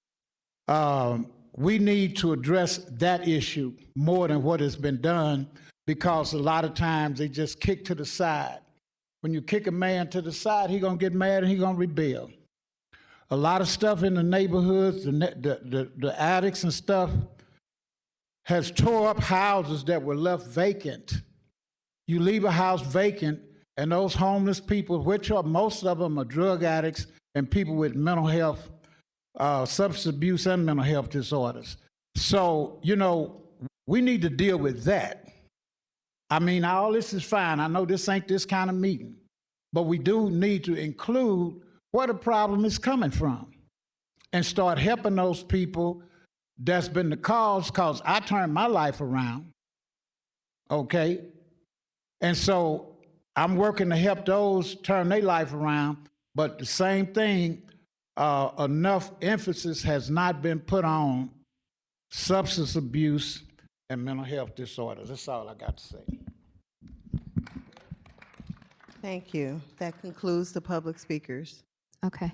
Speaker 8: We need to address that issue more than what has been done, because a lot of times they just kick to the side. When you kick a man to the side, he's gonna get mad and he's gonna rebel. A lot of stuff in the neighborhoods, the addicts and stuff, has tore up houses that were left vacant. You leave a house vacant, and those homeless people, which are most of them are drug addicts and people with mental health, substance abuse and mental health disorders. So, you know, we need to deal with that. I mean, all this is fine. I know this ain't this kind of meeting, but we do need to include where the problem is coming from and start helping those people that's been the cause I turned my life around, okay? And so I'm working to help those turn their life around, but the same thing, enough emphasis has not been put on substance abuse and mental health disorders. That's all I got to say.
Speaker 2: Thank you. That concludes the public speakers.
Speaker 1: Okay.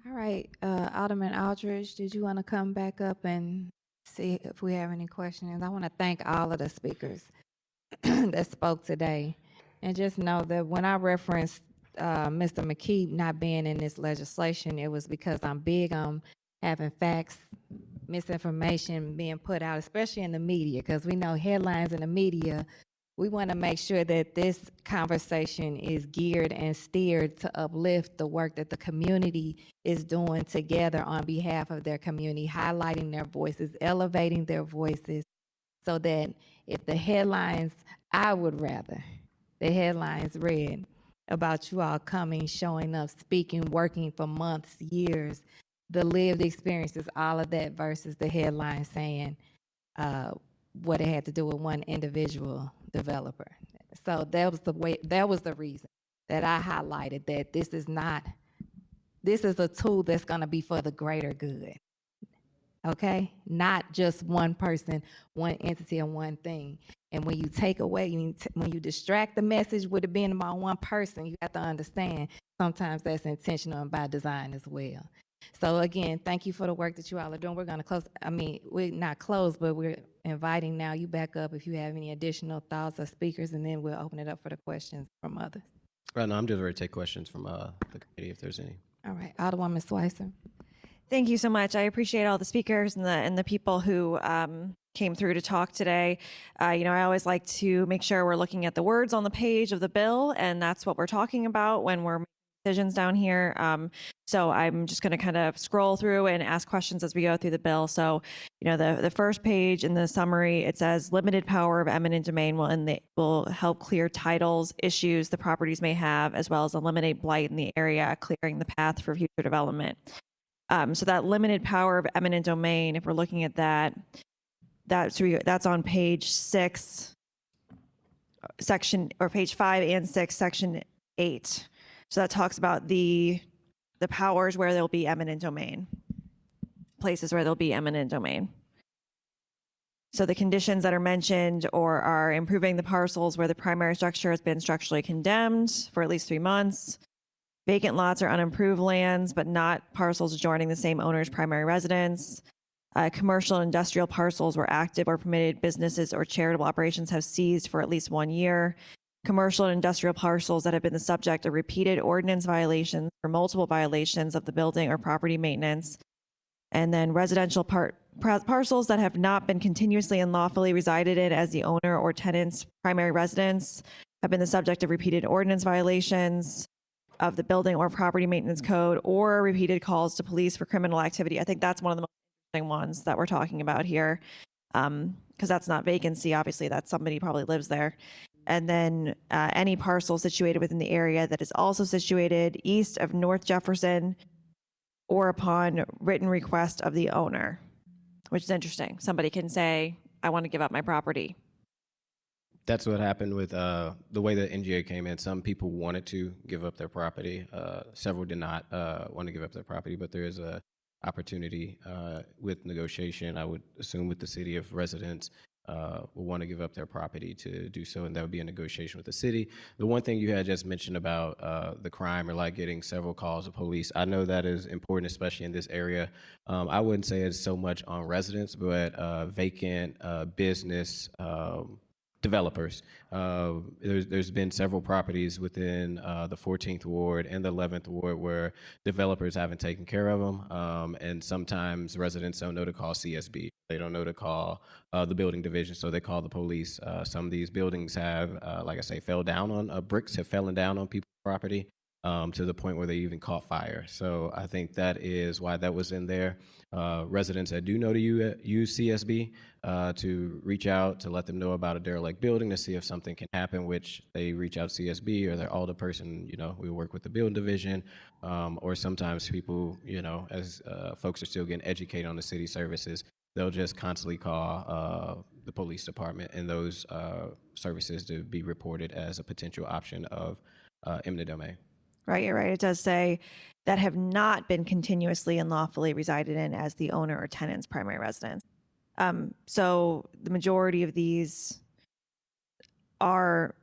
Speaker 1: All right. Alderman Aldridge, did you want to come back up and see if we have any questions? I want to thank all of the speakers that spoke today. And just know that when I referenced Mr. McKee not being in this legislation, it was because I'm big on having facts, misinformation being put out, especially in the media, because we know headlines in the media. We want to make sure that this conversation is geared and steered to uplift the work that the community is doing together on behalf of their community, highlighting their voices, elevating their voices, so that if the headlines, I would rather the headlines read about you all coming, showing up, speaking, working for months, years, the lived experiences, all of that, versus the headline saying what it had to do with one individual developer. So that was the reason that I highlighted that this is a tool that's going to be for the greater good. Okay? Not just one person, one entity, and one thing. And when you take away, when you distract the message with it being about one person, you have to understand sometimes that's intentional and by design as well. So again, thank you for the work that you all are doing. We're going to close. I mean, we're not closed, but we're inviting now you back up if you have any additional thoughts or speakers, and then we'll open it up for the questions from others.
Speaker 9: Right now, I'm just ready to take questions from the committee if there's any.
Speaker 1: All right, Alderwoman Swicer.
Speaker 12: Thank you so much. I appreciate all the speakers and the people who came through to talk today. I always like to make sure we're looking at the words on the page of the bill, and that's what we're talking about when we're making decisions down here. So I'm just going to kind of scroll through and ask questions as we go through the bill. So, the first page in the summary, it says limited power of eminent domain will help clear titles, issues the properties may have, as well as eliminate blight in the area, clearing the path for future development. So that limited power of eminent domain, if we're looking at that's on page 6, or page 5 and 6, section 8. So that talks about the powers where there'll be eminent domain, places where there'll be eminent domain. So the conditions that are mentioned or are improving the parcels where the primary structure has been structurally condemned for at least 3 months. Vacant lots or unimproved lands, but not parcels adjoining the same owner's primary residence. Commercial and industrial parcels where active or permitted businesses or charitable operations have ceased for at least 1 year. commercial and industrial parcels that have been the subject of repeated ordinance violations or multiple violations of the building or property maintenance. And then residential parcels that have not been continuously and lawfully resided in as the owner or tenant's primary residence have been the subject of repeated ordinance violations of the building or property maintenance code or repeated calls to police for criminal activity. I think that's one of the most interesting ones that we're talking about here, because that's not vacancy. Obviously, that's somebody probably lives there. And then any parcel situated within the area that is also situated east of North Jefferson or upon written request of the owner, which is interesting. Somebody can say, I want to give up my property.
Speaker 9: That's what happened with the way the NGA came in. Some people wanted to give up their property. Several did not want to give up their property, but there is a opportunity with negotiation, I would assume, with the city of residents will want to give up their property to do so, and that would be a negotiation with the city. The one thing you had just mentioned about the crime or like getting several calls of police, I know that is important, especially in this area. I wouldn't say it's so much on residents, but vacant business developers. There's been several properties within the 14th Ward and the 11th Ward where developers haven't taken care of them, and sometimes residents don't know to call CSB. They don't know to call the building division, so they call the police. Some of these buildings have, like I say, fell down on bricks have fallen down on people's property to the point where they even caught fire. So I think that is why that was in there. Residents that do know to use CSB to reach out to let them know about a derelict building to see if something can happen, which they reach out to CSB or their alderperson. We work with the building division, or sometimes people, as folks are still getting educated on the city services, they'll just constantly call the police department and those services to be reported as a potential option of eminent domain.
Speaker 12: Right, you're right. It does say that have not been continuously and lawfully resided in as the owner or tenant's primary residence. So the majority of these are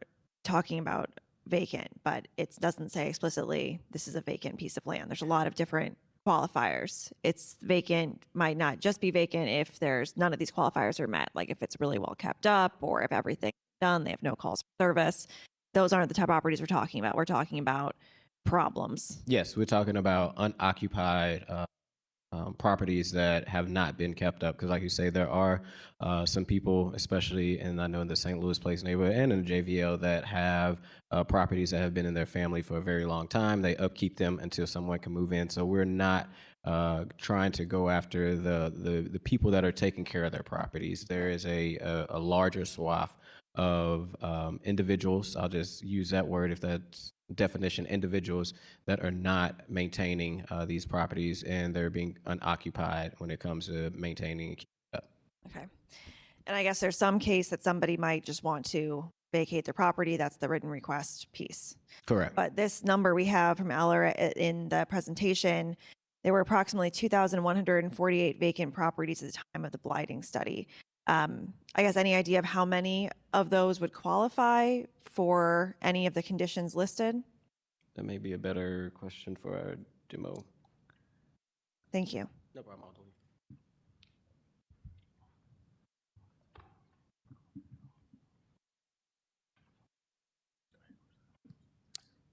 Speaker 12: talking about vacant, but it doesn't say explicitly this is a vacant piece of land. There's a lot of different qualifiers. It's vacant, might not just be vacant if there's none of these qualifiers are met, like if it's really well kept up or if everything's done, they have no calls for service. Those aren't the type of properties we're talking about. We're talking about problems.
Speaker 9: Yes, we're talking about unoccupied properties that have not been kept up. Because like you say, there are some people, especially in the St. Louis Place neighborhood and in the JVL, that have properties that have been in their family for a very long time. They upkeep them until someone can move in. So we're not trying to go after the people that are taking care of their properties. There is a larger swath of individuals, I'll just use that word if that's definition, individuals that are not maintaining these properties and they're being unoccupied when it comes to maintaining and keeping up.
Speaker 12: Okay. And I guess there's some case that somebody might just want to vacate their property. That's the written request piece.
Speaker 9: Correct.
Speaker 12: But this number we have from Eller in the presentation, there were approximately 2,148 vacant properties at the time of the blighting study. I guess any idea of how many of those would qualify for any of the conditions listed?
Speaker 9: That may be a better question for our demo.
Speaker 12: Thank you.
Speaker 9: No problem.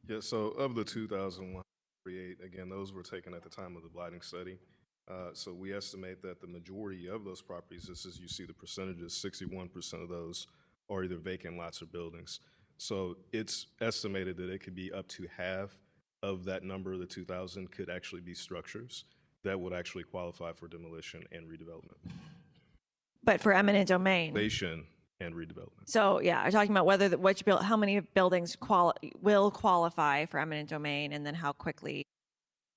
Speaker 5: Yeah, so of the 2,148, again, those were taken at the time of the blighting study. So we estimate that the majority of those properties, just as you see the percentages, 61% of those are either vacant lots or buildings. So it's estimated that it could be up to half of that number, the 2,000, could actually be structures that would actually qualify for demolition and redevelopment.
Speaker 12: But for eminent domain.
Speaker 5: Demolition and redevelopment.
Speaker 12: So yeah, I'm talking about how many buildings will qualify for eminent domain, and then how quickly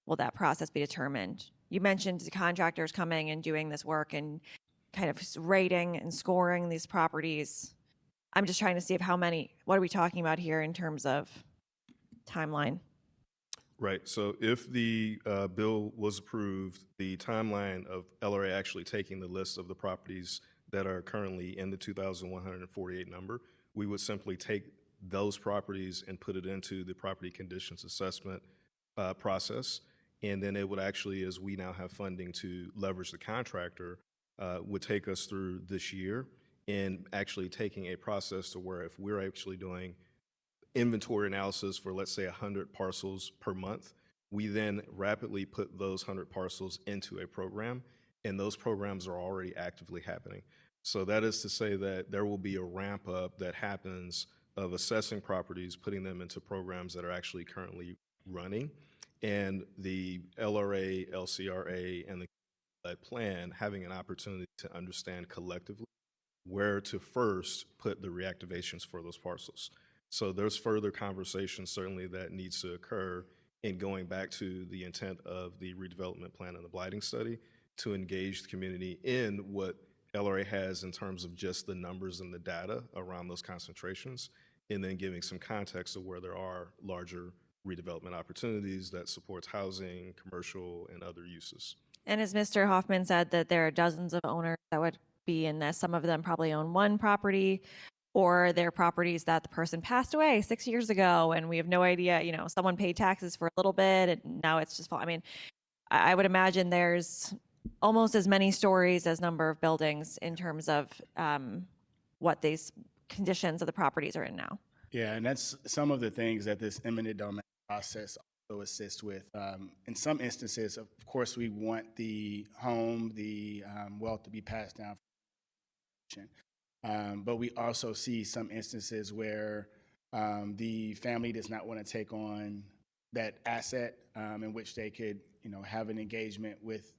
Speaker 12: will that process be determined? You mentioned the contractors coming and doing this work and kind of rating and scoring these properties. I'm just trying to see what are we talking about here in terms of timeline?
Speaker 5: Right. So if the bill was approved, the timeline of LRA actually taking the list of the properties that are currently in the 2,148 number, we would simply take those properties and put it into the property conditions assessment process. And then it would actually, as we now have funding to leverage the contractor, would take us through this year and actually taking a process to where if we're actually doing inventory analysis for, let's say, 100 parcels per month. We then rapidly put those 100 parcels into a program, and those programs are already actively happening. So that is to say that there will be a ramp up that happens of assessing properties, putting them into programs that are actually currently running, and the LRA, LCRA, and the plan having an opportunity to understand collectively where to first put the reactivations for those parcels. So there's further conversation certainly that needs to occur in going back to the intent of the redevelopment plan and the blighting study to engage the community in what LRA has in terms of just the numbers and the data around those concentrations, and then giving some context of where there are larger redevelopment opportunities that supports housing, commercial, and other uses.
Speaker 12: And as Mr. Hoffman said, that there are dozens of owners that would be in this. Some of them probably own one property, or they're properties that the person passed away 6 years ago, and we have no idea, you know, someone paid taxes for a little bit, and now it's just, I mean, I would imagine there's almost as many stories as number of buildings in terms of what these conditions of the properties are in now.
Speaker 10: Yeah, and that's some of the things that this eminent domain process also assists with. In some instances, of course, we want the home, the wealth to be passed down. But we also see some instances where the family does not want to take on that asset in which they could, you know, have an engagement with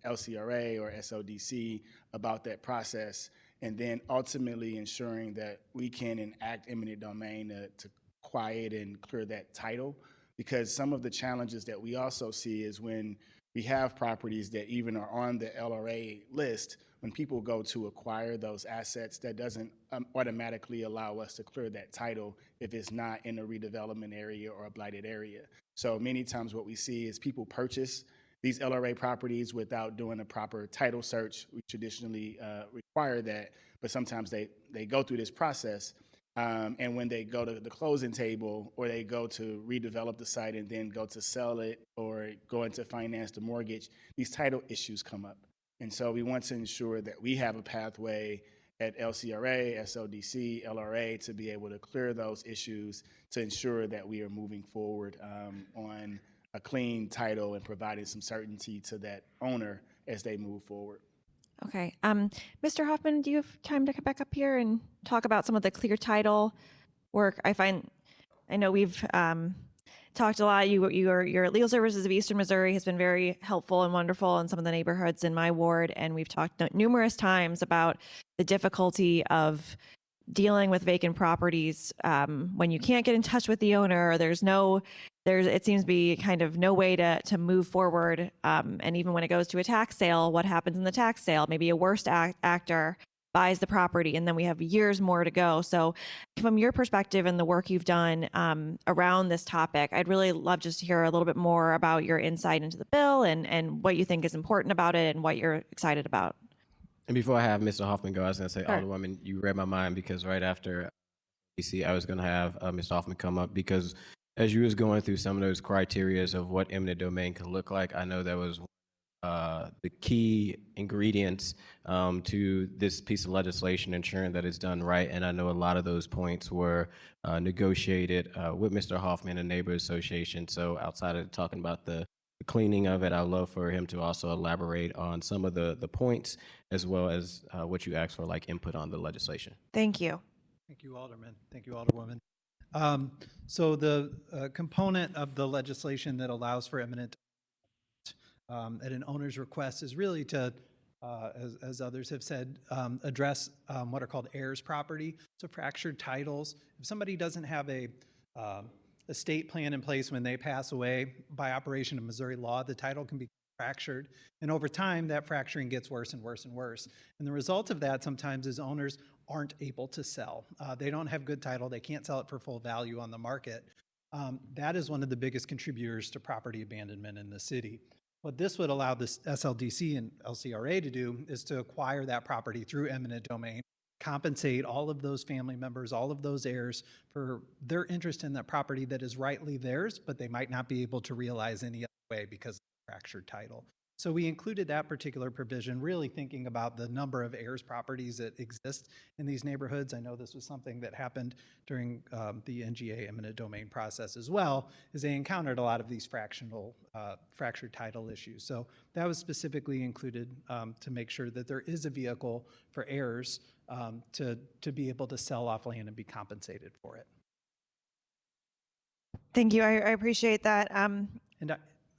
Speaker 10: LCRA or SODC about that process, and then ultimately ensuring that we can enact eminent domain to quiet and clear that title. Because some of the challenges that we also see is when we have properties that even are on the LRA list, when people go to acquire those assets, that doesn't automatically allow us to clear that title if it's not in a redevelopment area or a blighted area. So many times what we see is people purchase these LRA properties without doing a proper title search. We traditionally require that, but sometimes they go through this process. And when they go to the closing table, or they go to redevelop the site and then go to sell it or go into finance the mortgage, these title issues come up. And so we want to ensure that we have a pathway at LCRA, SODC, LRA to be able to clear those issues to ensure that we are moving forward on a clean title and providing some certainty to that owner as they move forward.
Speaker 12: Okay. Mr. Hoffman, do you have time to come back up here and talk about some of the clear title work? I know we've talked a lot. Your Legal Services of Eastern Missouri has been very helpful and wonderful in some of the neighborhoods in my ward, and we've talked numerous times about the difficulty of dealing with vacant properties when you can't get in touch with the owner, or it seems to be kind of no way to move forward. And even when it goes to a tax sale, what happens in the tax sale? Maybe a worst actor buys the property, and then we have years more to go. So from your perspective and the work you've done around this topic, I'd really love just to hear a little bit more about your insight into the bill and what you think is important about it and what you're excited about.
Speaker 9: And before I have Mr. Hoffman go, I was going to say,
Speaker 12: Sure.
Speaker 9: Alderwoman, you read my mind, because right after DC, I was going to have Mr. Hoffman come up, because as you was going through some of those criterias of what eminent domain could look like, I know that was the key ingredients to this piece of legislation, ensuring that it's done right. And I know a lot of those points were negotiated with Mr. Hoffman and Neighbor Association. So outside of talking about the cleaning of it, I'd love for him to also elaborate on some of the points, as well as what you asked for, like input on the legislation.
Speaker 12: Thank you.
Speaker 18: Thank you, Alderman. Thank you, Alderwoman. So the component of the legislation that allows for eminent at an owner's request is really to, as others have said, address what are called heirs property, so fractured titles. If somebody doesn't have a estate plan in place when they pass away, by operation of Missouri law, the title can be fractured. And over time, that fracturing gets worse and worse and worse. And the result of that sometimes is owners aren't able to sell. They don't have good title. They can't sell it for full value on the market. That is one of the biggest contributors to property abandonment in the city. What this would allow the SLDC and LCRA to do is to acquire that property through eminent domain, compensate all of those family members, all of those heirs for their interest in that property that is rightly theirs, but they might not be able to realize any other way because of the fractured title.
Speaker 11: So we included that particular provision, really thinking about the number of heirs properties that exist in these neighborhoods. I know this was something that happened during the NGA eminent domain process as well, is they encountered a lot of these fractured title issues. So that was specifically included to make sure that there is a vehicle for heirs to be able to sell off land and be compensated for it.
Speaker 12: Thank you. I appreciate that.
Speaker 11: And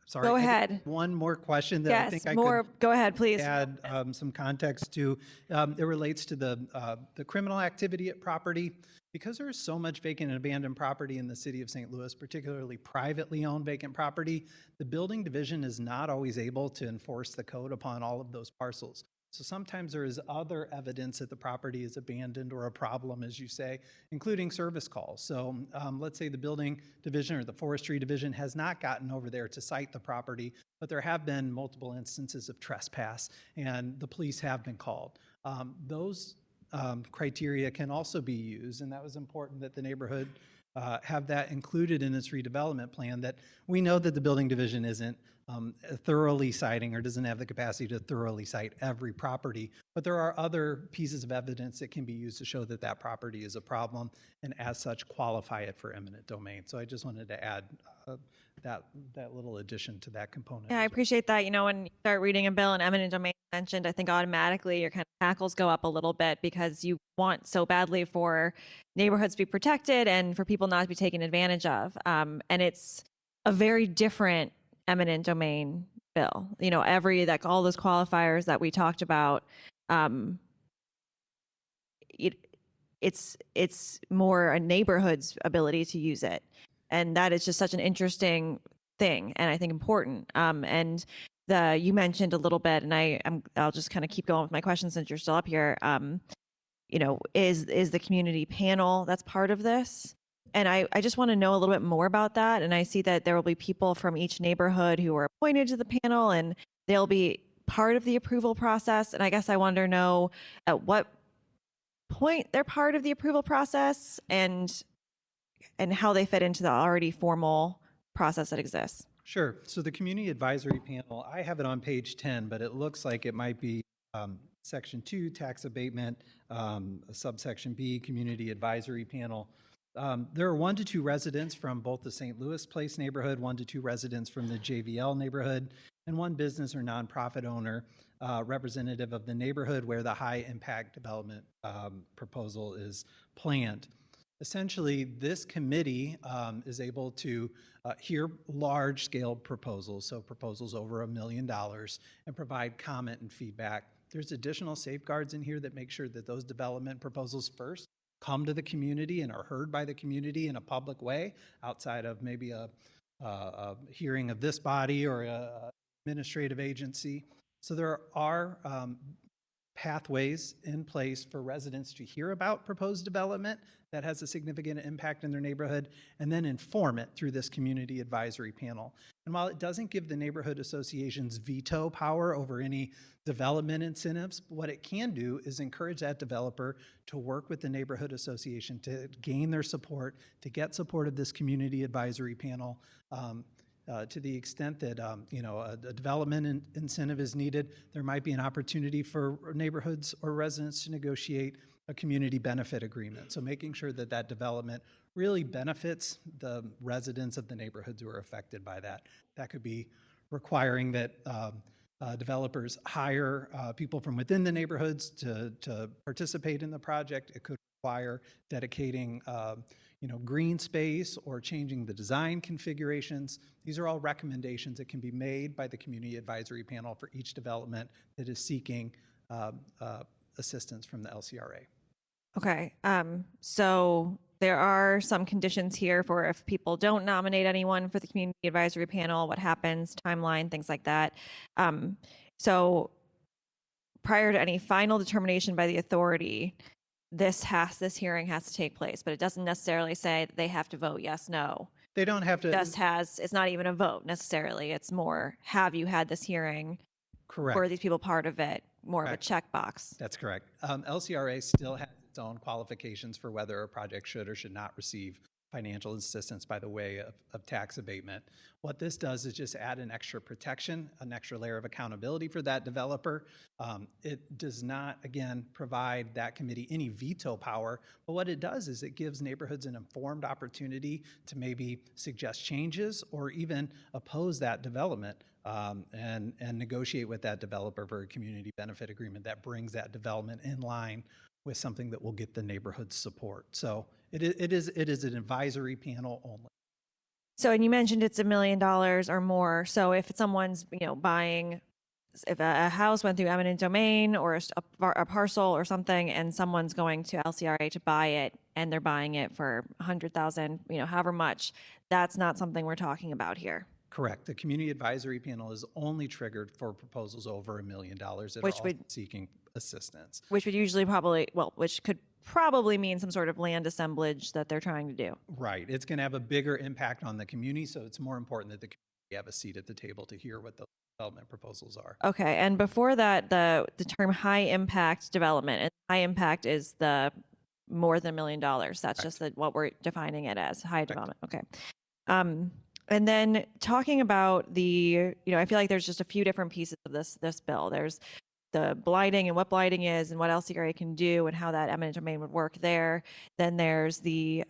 Speaker 11: sorry,
Speaker 12: Go
Speaker 11: I did
Speaker 12: ahead.
Speaker 11: one more question that I think I
Speaker 12: more.
Speaker 11: could
Speaker 12: Go ahead, please.
Speaker 11: add some context to. It relates to the criminal activity at property. Because there is so much vacant and abandoned property in the city of St. Louis, particularly privately owned vacant property, the building division is not always able to enforce the code upon all of those parcels. So sometimes there is other evidence that the property is abandoned or a problem, as you say, including service calls. So let's say the building division or the forestry division has not gotten over there to site the property, but there have been multiple instances of trespass and the police have been called. Those criteria can also be used, and that was important that the neighborhood have that included in its redevelopment plan, that we know that the building division isn't thoroughly citing or doesn't have the capacity to thoroughly cite every property, but there are other pieces of evidence that can be used to show that that property is a problem and as such qualify it for eminent domain. So I just wanted to add that little addition to that component.
Speaker 12: Yeah, I appreciate that. You know, when you start reading a bill and eminent domain mentioned, I think automatically your kind of hackles go up a little bit because you want so badly for neighborhoods to be protected and for people not to be taken advantage of. And it's a very different eminent domain bill. You know, all those qualifiers that we talked about, it's more a neighborhood's ability to use it. And that is just such an interesting thing and I think important. And you mentioned a little bit, and I'll just kind of keep going with my questions since you're still up here. You know, is the community panel that's part of this? And I just want to know a little bit more about that. And I see that there will be people from each neighborhood who are appointed to the panel, and they'll be part of the approval process. And I guess I want to know at what point they're part of the approval process and how they fit into the already formal process that exists.
Speaker 11: Sure. So the community advisory panel, I have it on page 10, but it looks like it might be section 2, tax abatement, subsection B, community advisory panel. There are 1 to 2 residents from both the St. Louis Place neighborhood, 1 to 2 residents from the JVL neighborhood, and 1 business or nonprofit owner representative of the neighborhood where the high impact development proposal is planned. Essentially, this committee is able to hear large-scale proposals, so proposals over $1 million, and provide comment and feedback. There's additional safeguards in here that make sure that those development proposals first come to the community and are heard by the community in a public way, outside of maybe a hearing of this body or an administrative agency. So there are pathways in place for residents to hear about proposed development that has a significant impact in their neighborhood and then inform it through this community advisory panel. And while it doesn't give the neighborhood associations veto power over any development incentives, what it can do is encourage that developer to work with the neighborhood association to gain their support, to get support of this community advisory panel. To the extent that a development incentive is needed, there might be an opportunity for neighborhoods or residents to negotiate a community benefit agreement. So making sure that that development really benefits the residents of the neighborhoods who are affected by that. That could be requiring that developers hire people from within the neighborhoods to participate in the project. It could require dedicating green space or changing the design configurations. These are all recommendations that can be made by the community advisory panel for each development that is seeking assistance from the LCRA.
Speaker 12: Okay, so there are some conditions here for if people don't nominate anyone for the community advisory panel, what happens, timeline, things like that. So prior to any final determination by the authority, this hearing has to take place, but it doesn't necessarily say that they have to vote yes, no.
Speaker 11: They don't have to.
Speaker 12: It's not even a vote necessarily. It's more, have you had this hearing?
Speaker 11: Correct.
Speaker 12: Were these people part of it? More of a checkbox.
Speaker 11: That's correct. LCRA still has its own qualifications for whether a project should or should not receive financial assistance by the way of tax abatement. What this does is just add an extra protection, an extra layer of accountability for that developer. It does not, again, provide that committee any veto power, but what it does is it gives neighborhoods an informed opportunity to maybe suggest changes or even oppose that development and negotiate with that developer for a community benefit agreement that brings that development in line with something that will get the neighborhood's support. So it is an advisory panel only.
Speaker 12: So, and you mentioned it's $1 million or more. So if someone's, buying, if a house went through eminent domain or a parcel or something, and someone's going to LCRA to buy it and they're buying it for $100,000, however much, that's not something we're talking about here.
Speaker 11: Correct. The community advisory panel is only triggered for proposals over $1 million that
Speaker 12: Which
Speaker 11: are
Speaker 12: would-
Speaker 11: also seeking assistance.
Speaker 12: Which would which could probably mean some sort of land assemblage that they're trying to do.
Speaker 11: Right. It's going to have a bigger impact on the community, so it's more important that the community have a seat at the table to hear what those development proposals are.
Speaker 12: Okay, and before that, the term high impact development, and high impact is the more than $1 million. That's just what we're defining it as, high development. Okay. And then talking about I feel like there's just a few different pieces of this bill. There's the blighting and what blighting is and what LCRA can do and how that eminent domain would work there. Then there's the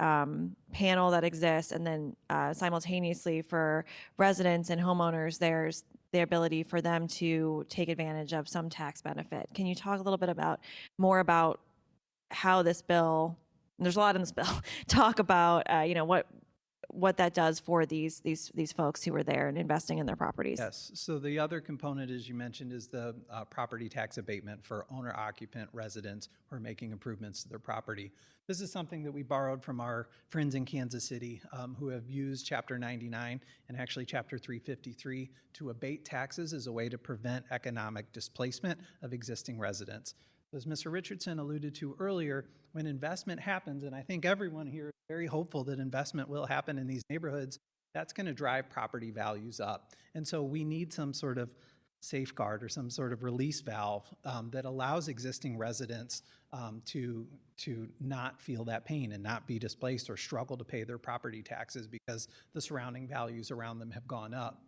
Speaker 12: panel that exists, and then simultaneously for residents and homeowners, there's the ability for them to take advantage of some tax benefit. Can you talk a little bit more about how this bill, and there's a lot in this bill, talk about what that does for these folks who are there and investing in their properties?
Speaker 11: Yes. So the other component, as you mentioned, is the property tax abatement for owner-occupant residents who are making improvements to their property. This is something that we borrowed from our friends in Kansas City who have used Chapter 99 and actually Chapter 353 to abate taxes as a way to prevent economic displacement of existing residents. As Mr. Richardson alluded to earlier, when investment happens, and I think everyone here is very hopeful that investment will happen in these neighborhoods, that's going to drive property values up. And so we need some sort of safeguard or some sort of release valve that allows existing residents to not feel that pain and not be displaced or struggle to pay their property taxes because the surrounding values around them have gone up.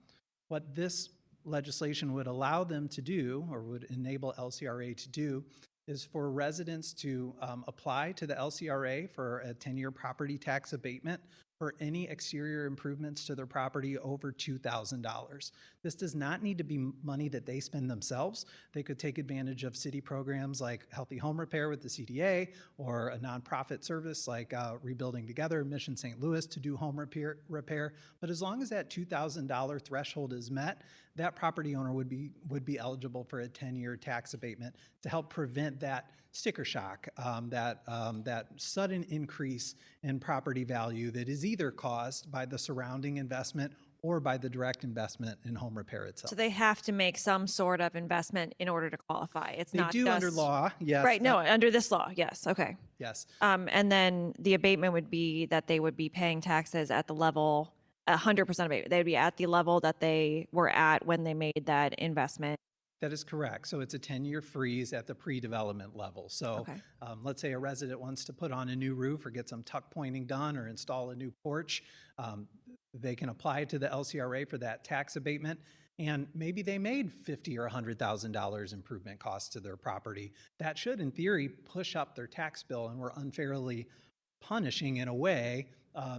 Speaker 11: What this legislation would allow them to do, or would enable LCRA to do, is for residents to apply to the LCRA for a 10-year property tax abatement for any exterior improvements to their property over $2,000. This does not need to be money that they spend themselves. They could take advantage of city programs like Healthy Home Repair with the CDA, or a nonprofit service like Rebuilding Together, Mission St. Louis, to do home repair. But as long as that $2,000 threshold is met, that property owner would be eligible for a 10-year tax abatement to help prevent that sticker shock, that sudden increase in property value that is either caused by the surrounding investment or by the direct investment in home repair itself.
Speaker 12: So they have to make some sort of investment in order to qualify. It's
Speaker 11: They
Speaker 12: not
Speaker 11: do
Speaker 12: just,
Speaker 11: under law, yes.
Speaker 12: Right, no, under this law, yes, okay.
Speaker 11: Yes.
Speaker 12: And then the abatement would be that they would be paying taxes at the level, 100% abatement. They would be at the level that they were at when they made that investment.
Speaker 11: That is correct. So it's a 10-year freeze at the pre-development level. So let's say a resident wants to put on a new roof or get some tuck pointing done or install a new porch. They can apply to the LCRA for that tax abatement. And maybe they made $50,000 or $100,000 improvement costs to their property. That should, in theory, push up their tax bill, and we're unfairly punishing, in a way,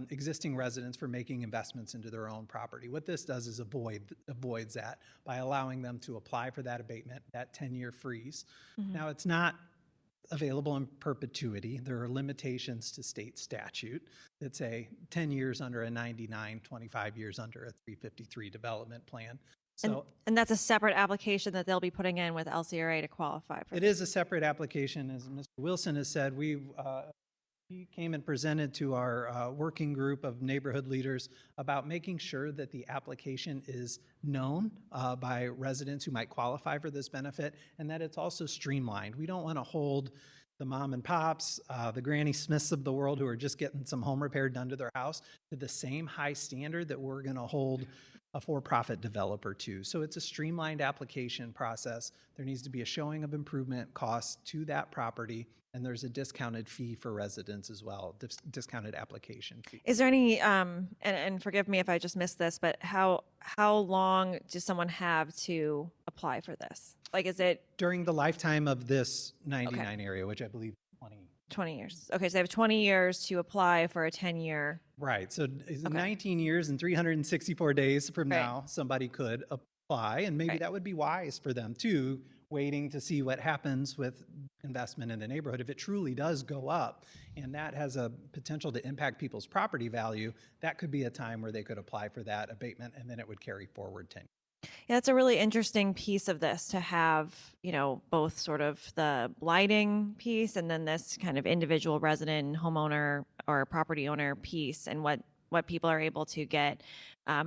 Speaker 11: existing residents for making investments into their own property. What this does is avoids that by allowing them to apply for that abatement, that 10-year freeze. Now, it's not available in perpetuity. There are limitations to state statute that say 10 years under a 99, 25 years under a 353 development plan. So
Speaker 12: and that's a separate application that they'll be putting in with LCRA to qualify for.
Speaker 11: it is a separate application. As Mr. Wilson has said, he came and presented to our working group of neighborhood leaders about making sure that the application is known by residents who might qualify for this benefit, and that it's also streamlined. We don't want to hold the mom and pops, the Granny Smiths of the world who are just getting some home repair done to their house to the same high standard that we're going to hold a for-profit developer to. So it's a streamlined application process. There needs to be a showing of improvement costs to that property, and there's a discounted fee for residents as well, discounted application fee.
Speaker 12: Is there any, and forgive me if I just missed this, but how long does someone have to apply for this? Like, is it
Speaker 11: During the lifetime of this 99 area, which I believe
Speaker 12: 20 years? Okay, so they have 20 years to apply for a 10-year.
Speaker 11: Right. So 19 years and 364 days from
Speaker 12: Right.
Speaker 11: now, somebody could apply, and maybe that would be wise for them too, waiting to see what happens with investment in the neighborhood. If it truly does go up and that has a potential to impact people's property value, that could be a time where they could apply for that abatement, and then it would carry forward 10 years.
Speaker 12: Yeah, it's a really interesting piece of this to have, both sort of the blighting piece and then this kind of individual resident, homeowner, or property owner piece, and what people are able to get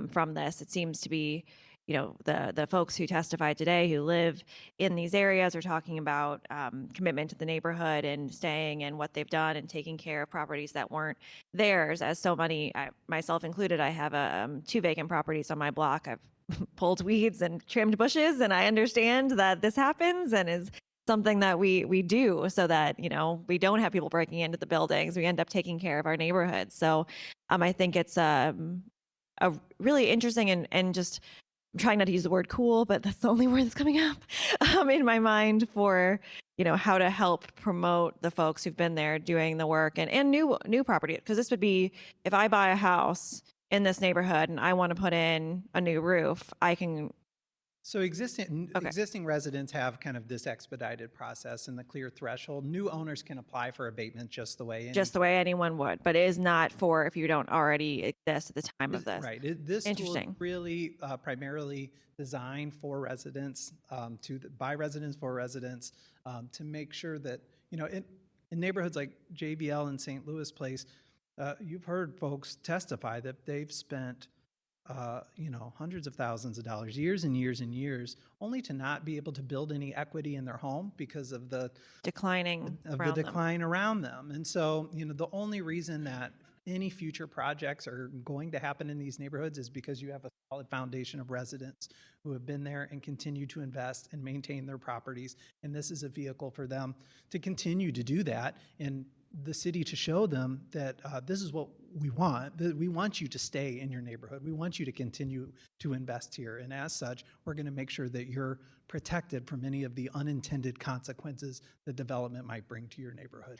Speaker 12: from this. It seems to be, the folks who testified today who live in these areas are talking about commitment to the neighborhood and staying and what they've done and taking care of properties that weren't theirs. As so many, myself included, I have 2 vacant properties on my block. I've pulled weeds and trimmed bushes, and I understand that this happens and is something that we do so that we don't have people breaking into the buildings. We end up taking care of our neighborhoods. So I think it's a really interesting and just, I'm trying not to use the word cool, but that's the only word that's coming up in my mind for how to help promote the folks who've been there doing the work and new property. Because this would be, if I buy a house in this neighborhood and I want to put in a new roof, I can.
Speaker 11: So existing residents have kind of this expedited process and the clear threshold. New owners can apply for abatement just the way
Speaker 12: anyone would, but it is not for if you don't already exist at the time of this.
Speaker 11: Right. This tool is
Speaker 12: Interesting.
Speaker 11: really primarily designed for residents, by residents for residents, to make sure that in neighborhoods like JVL and St. Louis Place, you've heard folks testify that they've spent hundreds of thousands of dollars, years and years and years, only to not be able to build any equity in their home because of the
Speaker 12: decline
Speaker 11: around them. And so, the only reason that any future projects are going to happen in these neighborhoods is because you have a solid foundation of residents who have been there and continue to invest and maintain their properties. And this is a vehicle for them to continue to do that, and the city to show them that this is what we want. We want you to stay in your neighborhood. We want you to continue to invest here. And as such, we're going to make sure that you're protected from any of the unintended consequences that development might bring to your neighborhood.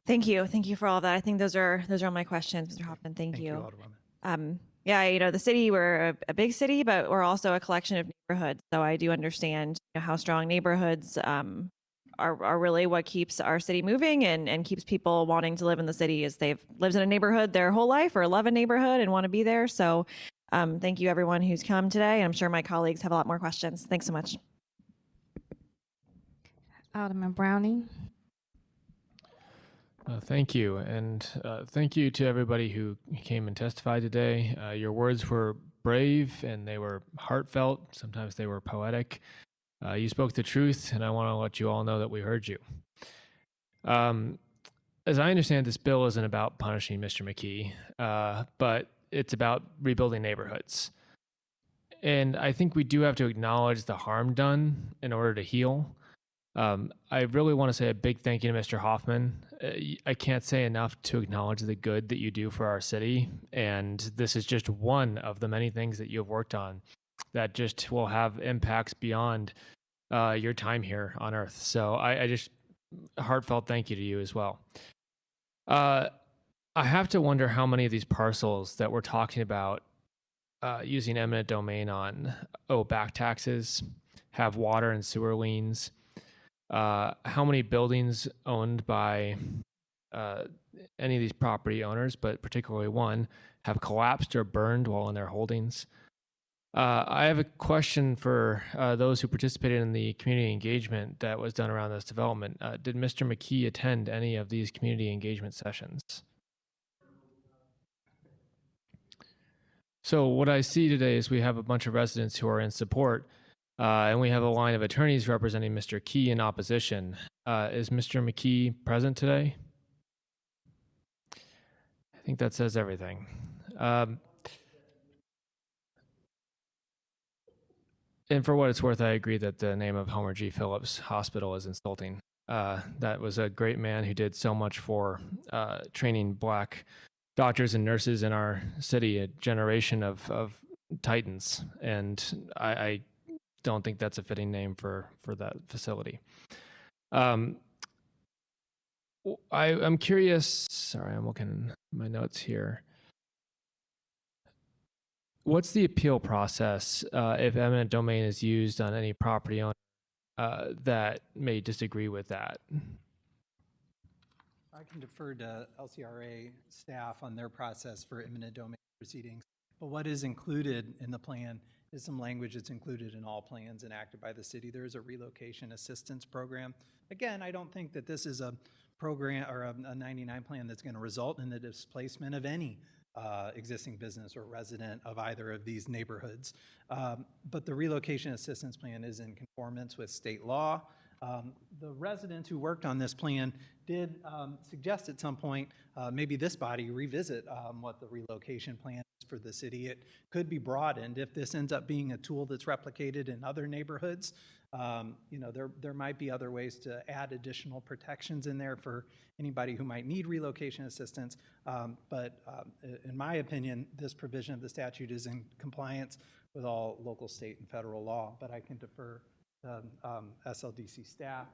Speaker 12: Thank you. Thank you for all that. I think those are all my questions, Mr. Hoffman. Thank you.
Speaker 11: Alderwoman.
Speaker 12: Yeah, the city, we're a big city, but we're also a collection of neighborhoods. So I do understand how strong neighborhoods are really what keeps our city moving and keeps people wanting to live in the city, as they've lived in a neighborhood their whole life or love a neighborhood and want to be there. So thank you everyone who's come today. I'm sure my colleagues have a lot more questions. Thanks so much.
Speaker 1: Alderman Browning.
Speaker 6: Thank you, and thank you to everybody who came and testified today. Your words were brave and they were heartfelt. Sometimes they were poetic. You spoke the truth, and I want to let you all know that we heard you. As I understand, this bill isn't about punishing Mr. McKee, but it's about rebuilding neighborhoods. And I think we do have to acknowledge the harm done in order to heal. I really want to say a big thank you to Mr. Hoffman. I can't say enough to acknowledge the good that you do for our city, and this is just one of the many things that you have worked on that just will have impacts beyond your time here on Earth. So I just heartfelt thank you to you as well. I have to wonder how many of these parcels that we're talking about using eminent domain on owe back taxes, have water and sewer liens. How many buildings owned by any of these property owners, but particularly one, have collapsed or burned while in their holdings? I have a question for those who participated in the community engagement that was done around this development. Did Mr. McKee attend any of these community engagement sessions? So what I see today is we have a bunch of residents who are in support, and we have a line of attorneys representing Mr. Key in opposition. Is Mr. McKee present today? I think that says everything. And for what it's worth, I agree that the name of Homer G. Phillips Hospital is insulting. That was a great man who did so much for training Black doctors and nurses in our city, a generation of titans. And I don't think that's a fitting name for that facility. I'm curious, sorry, I'm looking at my notes here. What's the appeal process if eminent domain is used on any property owner that may disagree with that?
Speaker 11: I can defer to LCRA staff on their process for eminent domain proceedings. But what is included in the plan is some language that's included in all plans enacted by the city. There is a relocation assistance program. Again, I don't think that this is a program or a 99 plan that's going to result in the displacement of any existing business or resident of either of these neighborhoods. But the relocation assistance plan is in conformance with state law. The residents who worked on this plan did suggest at some point maybe this body revisit what the relocation plan is for the city. It could be broadened if this ends up being a tool that's replicated in other neighborhoods. There might be other ways to add additional protections in there for anybody who might need relocation assistance. But in my opinion, this provision of the statute is in compliance with all local, state, and federal law. But I can defer to SLDC staff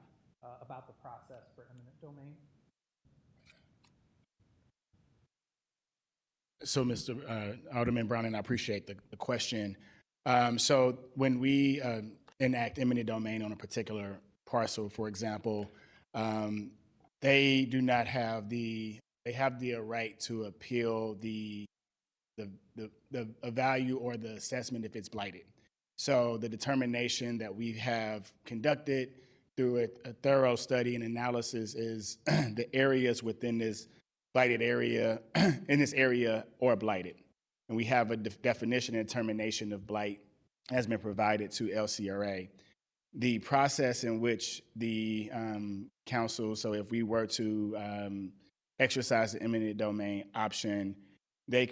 Speaker 11: about the process for eminent domain.
Speaker 10: So, Mr. Alderman Browning, I appreciate the question. So when we enact eminent domain on a particular parcel, for example, they do not have they have the right to appeal the value or the assessment if it's blighted. So the determination that we have conducted through a thorough study and analysis is the areas within this blighted area, in this area or blighted. And we have a definition and determination of blight has been provided to LCRA. The process in which the council, so if we were to exercise the eminent domain option, they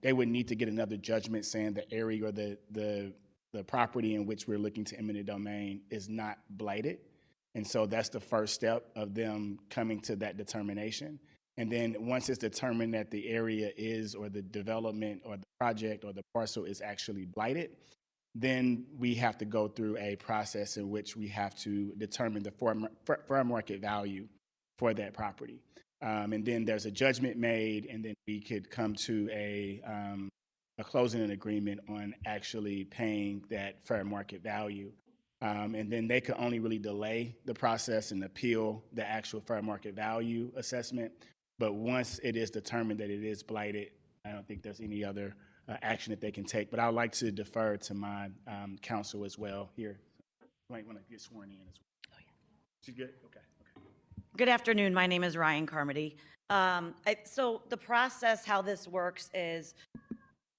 Speaker 10: would need to get another judgment saying the area or the property in which we're looking to eminent domain is not blighted. And so that's the first step of them coming to that determination. And then once it's determined that the area is, or the development or the project or the parcel is actually blighted, then we have to go through a process in which we have to determine the fair market value for that property. And then there's a judgment made, and then we could come to a closing an agreement on actually paying that fair market value. And then they could only really delay the process and appeal the actual fair market value assessment. But once it is determined that it is blighted, I don't think there's any other action that they can take. But I'd like to defer to my counsel as well here. You might want to get sworn in as well. Oh, yeah. She's good? Okay.
Speaker 13: Good afternoon. My name is Ryan Carmody. So the process, how this works is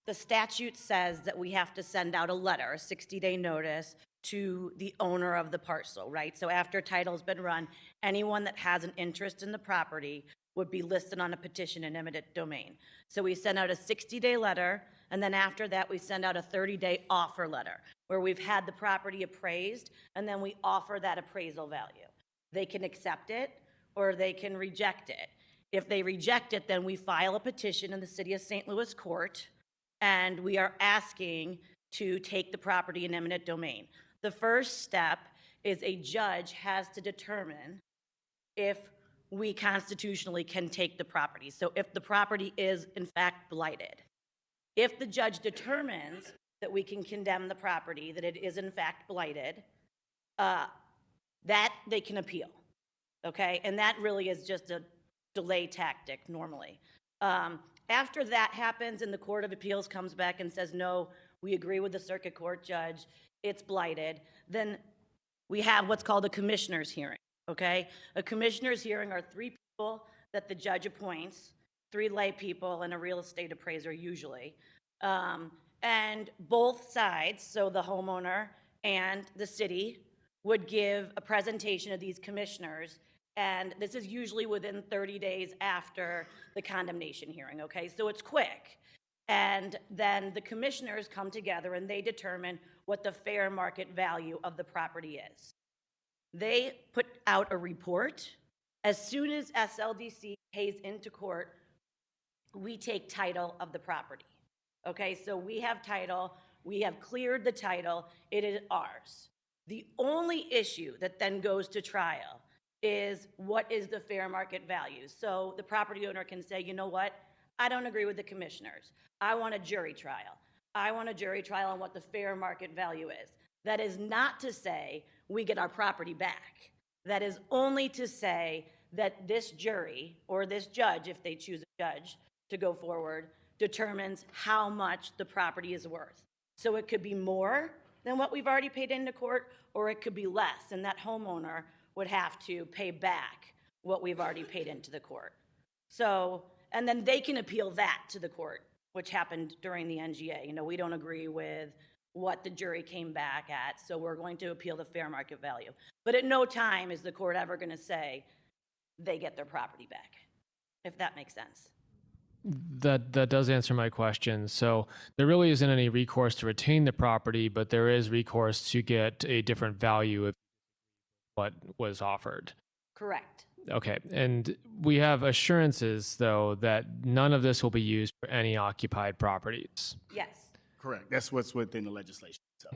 Speaker 13: the statute says that we have to send out a letter, a 60-day notice, to the owner of the parcel, right? So after title's been run, anyone that has an interest in the property would be listed on a petition in eminent domain. So we send out a 60-day letter, and then after that, we send out a 30-day offer letter, where we've had the property appraised, and then we offer that appraisal value. They can accept it, or they can reject it. If they reject it, then we file a petition in the City of St. Louis Court, and we are asking to take the property in eminent domain. The first step is a judge has to determine if we constitutionally can take the property. So if the property is in fact blighted. If the judge determines that we can condemn the property, that it is in fact blighted, that they can appeal, okay? And that really is just a delay tactic normally. After that happens and the Court of Appeals comes back and says, no, we agree with the circuit court judge, it's blighted, then we have what's called a commissioner's hearing, okay? A commissioner's hearing are 3 people that the judge appoints, 3 lay people and a real estate appraiser usually. And both sides, so the homeowner and the city, would give a presentation of these commissioners, and this is usually within 30 days after the condemnation hearing, okay? So it's quick. And then the commissioners come together and they determine what the fair market value of the property is. They put out a report. As soon as SLDC pays into court, we take title of the property. Okay, so we have title, we have cleared the title, it is ours. The only issue that then goes to trial is what is the fair market value. So the property owner can say, you know what, I don't agree with the commissioners. I want a jury trial. I want a jury trial on what the fair market value is. That is not to say we get our property back. That is only to say that this jury or this judge, if they choose a judge to go forward, determines how much the property is worth. So it could be more than what we've already paid into court, or it could be less, and that homeowner would have to pay back what we've already paid into the court. So, and then they can appeal that to the court, which happened during the NGA. You know, we don't agree with what the jury came back at, so we're going to appeal the fair market value. But at no time is the court ever going to say they get their property back, if that makes sense.
Speaker 6: That does answer my question. So there really isn't any recourse to retain the property, but there is recourse to get a different value of what was offered.
Speaker 13: Correct.
Speaker 6: Okay. And we have assurances, though, that none of this will be used for any occupied properties.
Speaker 13: Yes.
Speaker 10: Correct. That's what's within the legislation. So.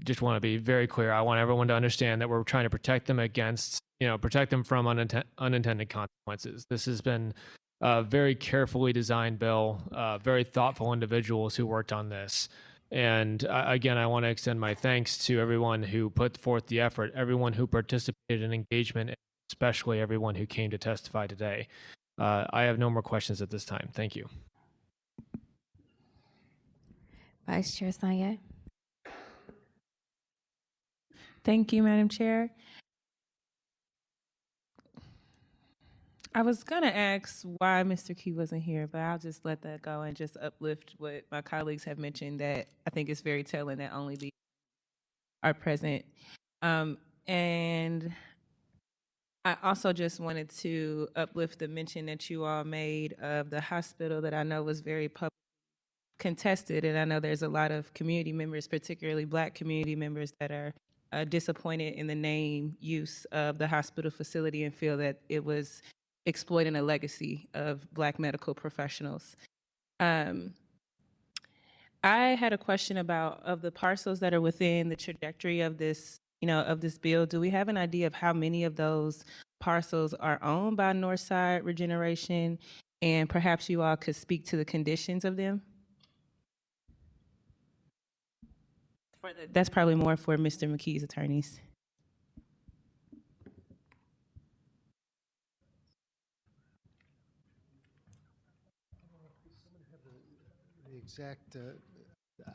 Speaker 6: Just want to be very clear. I want everyone to understand that we're trying to protect them against, protect them from unintended consequences. This has been a very carefully designed bill, very thoughtful individuals who worked on this. And again, I want to extend my thanks to everyone who put forth the effort, everyone who participated in engagement, especially everyone who came to testify today. I have no more questions at this time. Thank you.
Speaker 1: Vice Chair Sanye.
Speaker 14: Thank you, Madam Chair. I was going to ask why Mr. Key wasn't here, but I'll just let that go and just uplift what my colleagues have mentioned, that I think is very telling that only the are present. And I also just wanted to uplift the mention that you all made of the hospital that I know was very public contested. And I know there's a lot of community members, particularly Black community members, that are disappointed in the name use of the hospital facility and feel that it was exploiting a legacy of Black medical professionals. I had a question about of the parcels that are within the trajectory of this, of this bill. Do we have an idea of how many of those parcels are owned by Northside Regeneration? And perhaps you all could speak to the conditions of them? That's probably more for Mr. McKee's attorneys.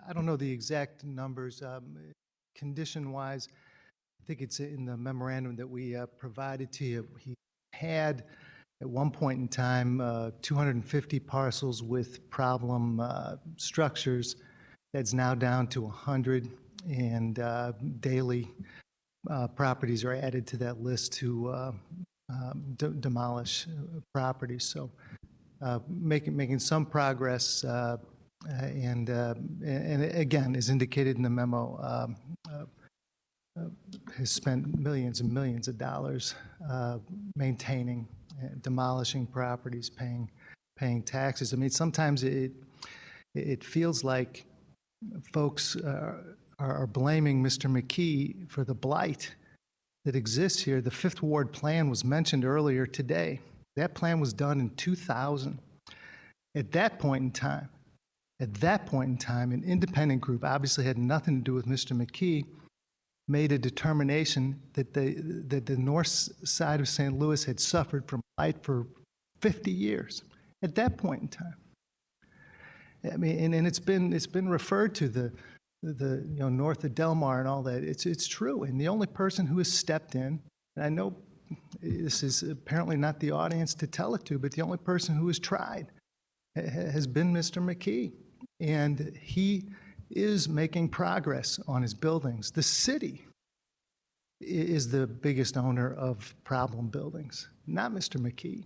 Speaker 18: I don't know the exact numbers. Condition-wise, I think it's in the memorandum that we provided to you. He had, at one point in time, 250 parcels with problem structures. That's now down to 100, and daily properties are added to that list to demolish properties. So making some progress. And again, as indicated in the memo, has spent millions and millions of dollars maintaining, demolishing properties, paying taxes. I mean, sometimes it feels like folks are blaming Mr. McKee for the blight that exists here. The Fifth Ward plan was mentioned earlier today. That plan was done in 2000. At that point in time, an independent group, obviously had nothing to do with Mr. McKee, made a determination that the north side of St. Louis had suffered from blight for 50 years. At that point in time, I mean, and it's been referred to the north of Del Mar and all that. It's true, and the only person who has stepped in, and I know this is apparently not the audience to tell it to, but the only person who has tried has been Mr. McKee. And he is making progress on his buildings. The city is the biggest owner of problem buildings, not Mr. McKee.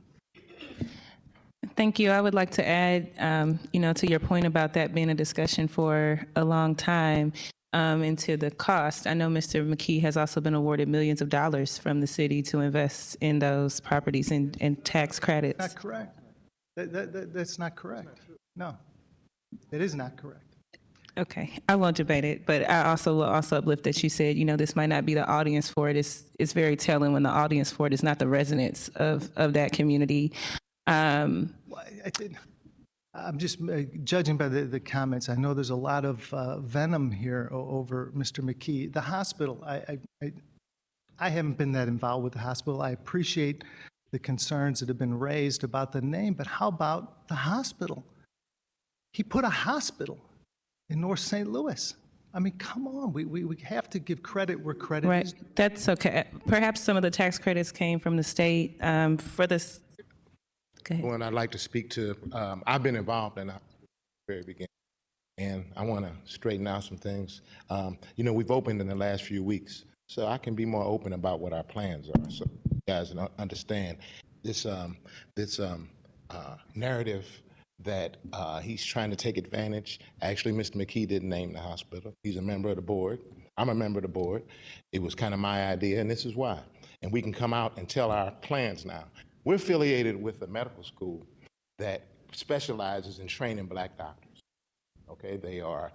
Speaker 14: Thank you. I would like to add, to your point about that being a discussion for a long time. into the cost. I know Mr. McKee has also been awarded millions of dollars from the city to invest in those properties and tax credits.
Speaker 18: Not correct. That's not correct. No, it is not correct.
Speaker 14: Okay, I won't debate it, but I also will also uplift that you said, this might not be the audience for it. It's very telling when the audience for it is not the residents of that community.
Speaker 18: I'm just judging by the comments. I know there's a lot of venom here over Mr. McKee. The hospital, I haven't been that involved with the hospital. I appreciate the concerns that have been raised about the name, but how about the hospital? He put a hospital in North St. Louis. I mean, come on, we have to give credit where credit
Speaker 14: Right,
Speaker 18: is.
Speaker 14: that's okay. Perhaps some of the tax credits came from the state for this.
Speaker 15: Well, I'd like to speak to, I've been involved in the very beginning, and I want to straighten out some things. We've opened in the last few weeks, so I can be more open about what our plans are, so you guys understand this narrative that he's trying to take advantage. Actually, Mr. McKee didn't name the hospital. He's a member of the board. I'm a member of the board. It was kind of my idea, and this is why. And we can come out and tell our plans now. We're affiliated with a medical school that specializes in training Black doctors. Okay, they are,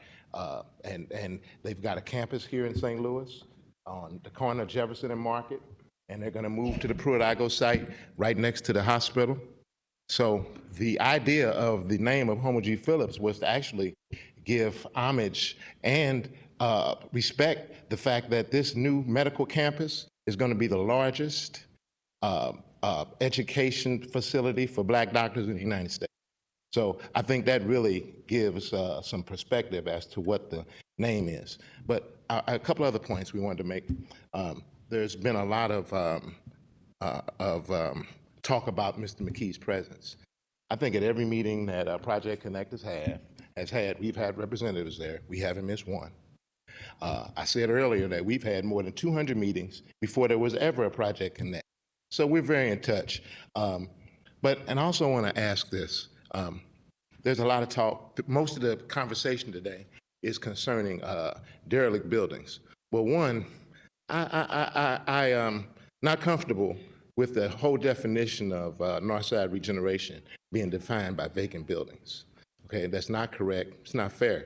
Speaker 15: and they've got a campus here in St. Louis on the corner of Jefferson and Market, and they're going to move to the Pruitt-Igoe site right next to the hospital. So the idea of the name of Homer G. Phillips was to actually give homage and respect the fact that this new medical campus is going to be the largest education facility for Black doctors in the United States. So I think that really gives some perspective as to what the name is. But a couple other points we wanted to make. There's been a lot of talk about Mr. McKee's presence. I think at every meeting that Project Connect has had, we've had representatives there. We haven't missed one. I said earlier that we've had more than 200 meetings before there was ever a Project Connect. So we're very in touch. And I also want to ask this. There's a lot of talk. Most of the conversation today is concerning derelict buildings. Well, one, I am not comfortable with the whole definition of Northside regeneration being defined by vacant buildings. Okay, that's not correct. It's not fair.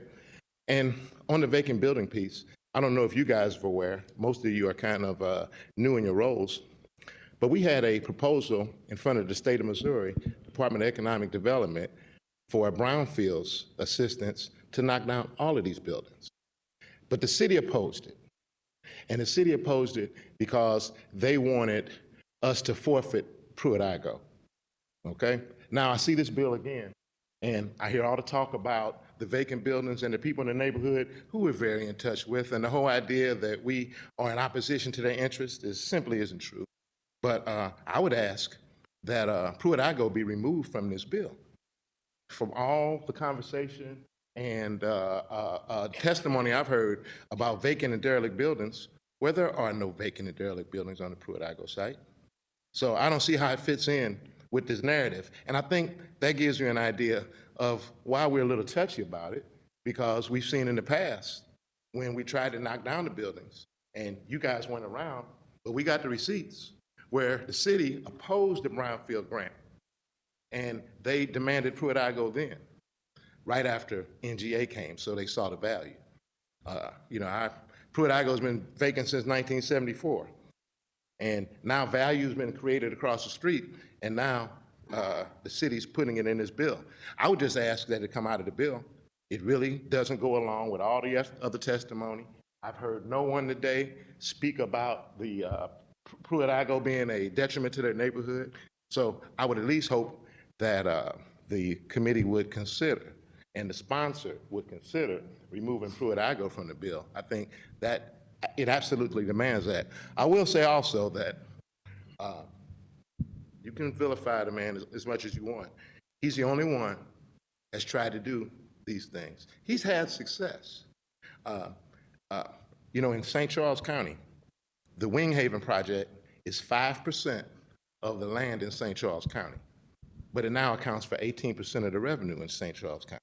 Speaker 15: And on the vacant building piece, I don't know if you guys are aware, most of you are kind of new in your roles, but we had a proposal in front of the state of Missouri, Department of Economic Development, for a brownfields assistance to knock down all of these buildings. But the city opposed it. And the city opposed it because they wanted us to forfeit Pruitt-Igoe. Okay? Now I see this bill again, and I hear all the talk about the vacant buildings and the people in the neighborhood who we're very in touch with, and the whole idea that we are in opposition to their interests simply isn't true. But I would ask that Pruitt-Igoe be removed from this bill. From all the conversation and testimony I've heard about vacant and derelict buildings, where there are no vacant and derelict buildings on the Pruitt-Igoe site. So I don't see how it fits in with this narrative. And I think that gives you an idea of why we're a little touchy about it, because we've seen in the past when we tried to knock down the buildings and you guys went around, but we got the receipts where the city opposed the brownfield grant and they demanded Pruitt-Igoe then, right after NGA came, so they saw the value. Pruitt-Igoe's been vacant since 1974. And now value's been created across the street, and now the city's putting it in this bill. I would just ask that it come out of the bill. It really doesn't go along with all the other testimony. I've heard no one today speak about the Pruitt-Igoe being a detriment to their neighborhood. So I would at least hope that the committee would consider, and the sponsor would consider removing Pruitt-Igoe from the bill. I think that it absolutely demands that. I will say also that you can vilify the man as much as you want. He's the only one that's tried to do these things. He's had success. In St. Charles County, the Winghaven project is 5% of the land in St. Charles County, but it now accounts for 18% of the revenue in St. Charles County.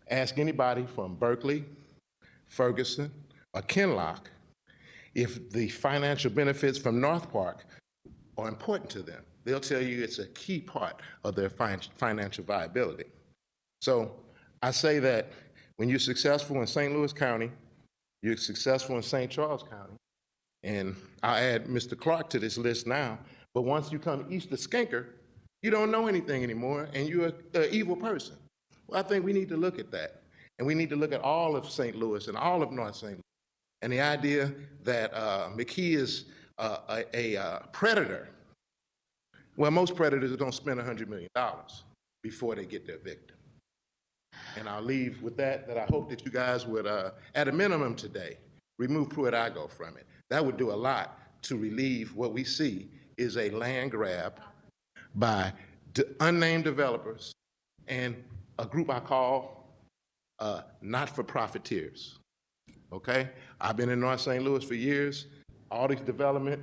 Speaker 15: Ask anybody from Berkeley, Ferguson, or Kinloch if the financial benefits from North Park are important to them. They'll tell you it's a key part of their financial viability. So I say that when you're successful in St. Louis County, you're successful in St. Charles County, and I'll add Mr. Clark to this list now, but once you come east of Skinker, you don't know anything anymore, and you're an evil person. Well, I think we need to look at that, and we need to look at all of St. Louis and all of North St. Louis, and the idea that McKee is a predator. Well, most predators don't spend $100 million before they get their victim. And I'll leave with that I hope that you guys would, at a minimum today, remove Pruitt-Igoe from it. That would do a lot to relieve what we see is a land grab by unnamed developers and a group I call not-for-profiteers, okay? I've been in North St. Louis for years. All this development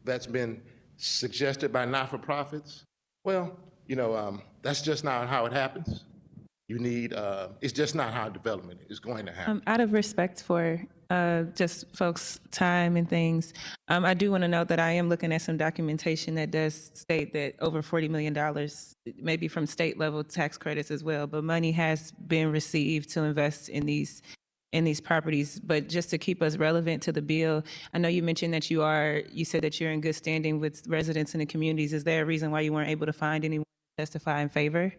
Speaker 15: that's been suggested by not-for-profits, well, you know, that's just not how it happens. You need, it's just not how development is going to happen.
Speaker 14: Out of respect for just folks' time and things, I do want to note that I am looking at some documentation that does state that over $40 million, maybe from state level tax credits as well, but money has been received to invest in these properties. But just to keep us relevant to the bill, I know you mentioned that you said that you're in good standing with residents in the communities. Is there a reason why you weren't able to find anyone to testify in favor?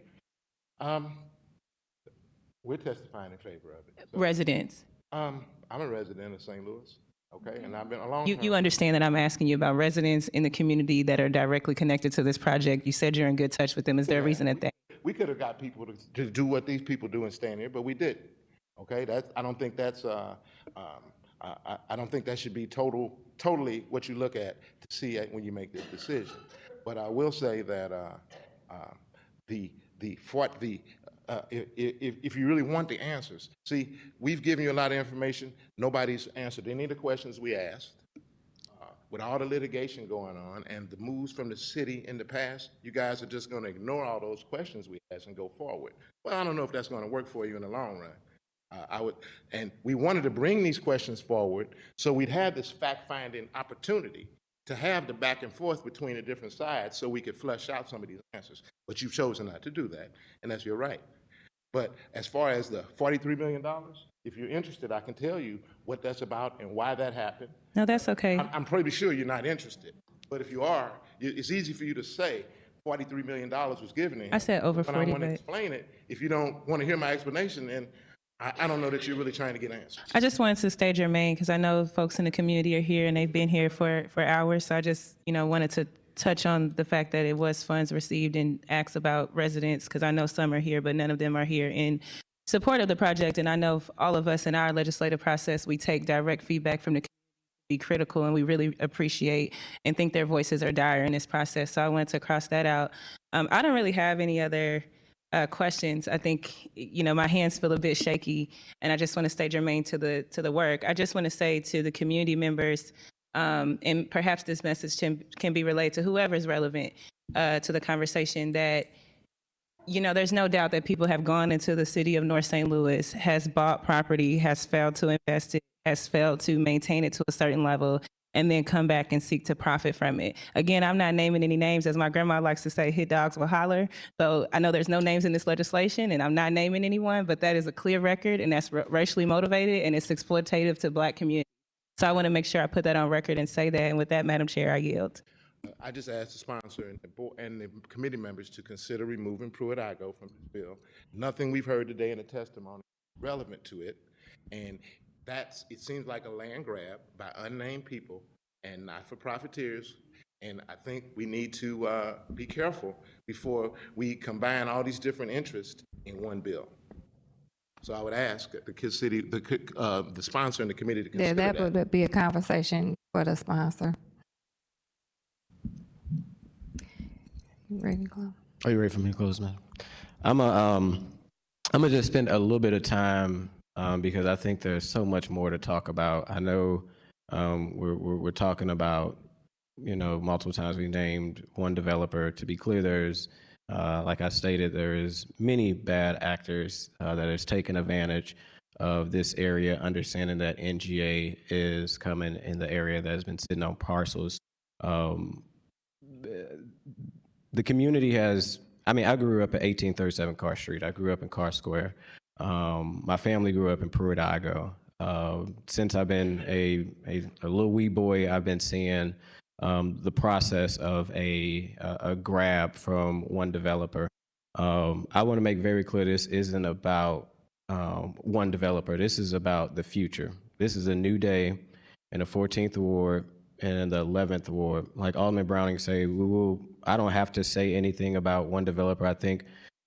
Speaker 15: We're testifying in favor of it. So,
Speaker 14: Residents.
Speaker 15: I'm a resident of St. Louis, okay, and I've been a long time.
Speaker 14: You understand that I'm asking you about residents in the community that are directly connected to this project. You said you're in good touch with them. Is there a reason that they?
Speaker 15: We could have got people to do what these people do and stand here, but we didn't. Okay, I don't think that's I don't think that should be totally what you look at to see when you make this decision. But I will say that if you really want the answers, see, we've given you a lot of information. Nobody's answered any of the questions we asked. With all the litigation going on and the moves from the city in the past, you guys are just going to ignore all those questions we asked and go forward. Well, I don't know if that's going to work for you in the long run. And we wanted to bring these questions forward so we'd have this fact-finding opportunity to have the back and forth between the different sides so we could flesh out some of these answers. But you've chosen not to do that, and that's your right. But as far as the $43 million, if you're interested, I can tell you what that's about and why that happened.
Speaker 14: No, that's okay.
Speaker 15: I'm pretty sure you're not interested. But if you are, it's easy for you to say $43 million was given to him.
Speaker 14: I said over 40,
Speaker 15: but I want to
Speaker 14: but
Speaker 15: explain it. If you don't want to hear my explanation, then I don't know that you're really trying to get answers.
Speaker 14: I just wanted to state your main because I know folks in the community are here and they've been here for hours. So I just, wanted to touch on the fact that it was funds received and ask about residents because I know some are here, but none of them are here in support of the project. And I know all of us in our legislative process, we take direct feedback from the community to be critical, and we really appreciate and think their voices are dire in this process. So I wanted to cross that out. I don't really have any other questions. I think, my hands feel a bit shaky, and I just want to stay germane to the work. I just want to say to the community members, and perhaps this message can be relayed to whoever is relevant to the conversation, that there's no doubt that people have gone into the city of North St. Louis, has bought property, has failed to invest it, has failed to maintain it to a certain level, and then come back and seek to profit from it. Again, I'm not naming any names. As my grandma likes to say, hit dogs will holler. So I know there's no names in this legislation, and I'm not naming anyone, but that is a clear record, and that's racially motivated, and it's exploitative to Black communities. So I want to make sure I put that on record and say that. And with that, Madam Chair, I yield.
Speaker 15: I just asked the sponsor and the board and the committee members to consider removing Pruitt-Igoe from this bill. Nothing we've heard today in the testimony relevant to it, and it seems like a land grab by unnamed people and not-for-profiteers, and I think we need to be careful before we combine all these different interests in one bill. So I would ask the sponsor and the committee to consider that.
Speaker 1: That would be a conversation for the sponsor. You ready to close?
Speaker 9: Are you ready for me to close, madam? I'm gonna just spend a little bit of time because I think there's so much more to talk about. I know we're talking about, multiple times we named one developer. To be clear, there's, like I stated, there is many bad actors that has taken advantage of this area, understanding that NGA is coming in the area that has been sitting on parcels. The community has, I mean, I grew up at 1837 Carr Street. I grew up in Carr Square. My family grew up in Pruitt-Igoe. Since I've been a little wee boy, I've been seeing the process of a grab from one developer. I want to make very clear this isn't about one developer. This is about the future. This is a new day in the 14th Ward and in the 11th Ward. Like Alderman Browning say, I don't have to say anything about one developer. I think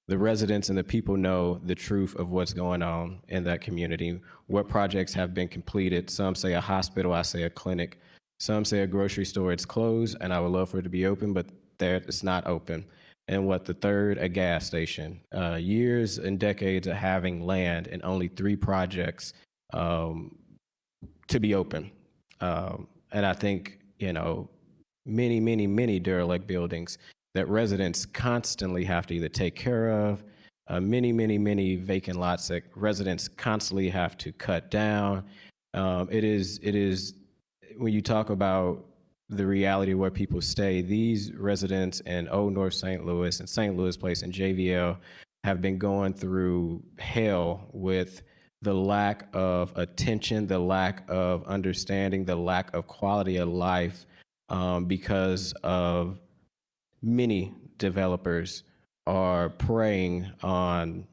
Speaker 9: the residents and the people know the truth of what's going on in that community, what projects have been completed. Some say a hospital, I say a clinic. Some say a grocery store, it's closed, and I would love for it to be open, but there it's not open. And what the third, a gas station. Years and decades of having land and only 3 projects to be open. And I think, many, many, many derelict buildings that residents constantly have to either take care of, many, many, many vacant lots that residents constantly have to cut down. It is when you talk about the reality where people stay, these residents in Old North St. Louis and St. Louis Place and JVL have been going through hell with the lack of attention, the lack of understanding, the lack of quality of life because of many developers are preying on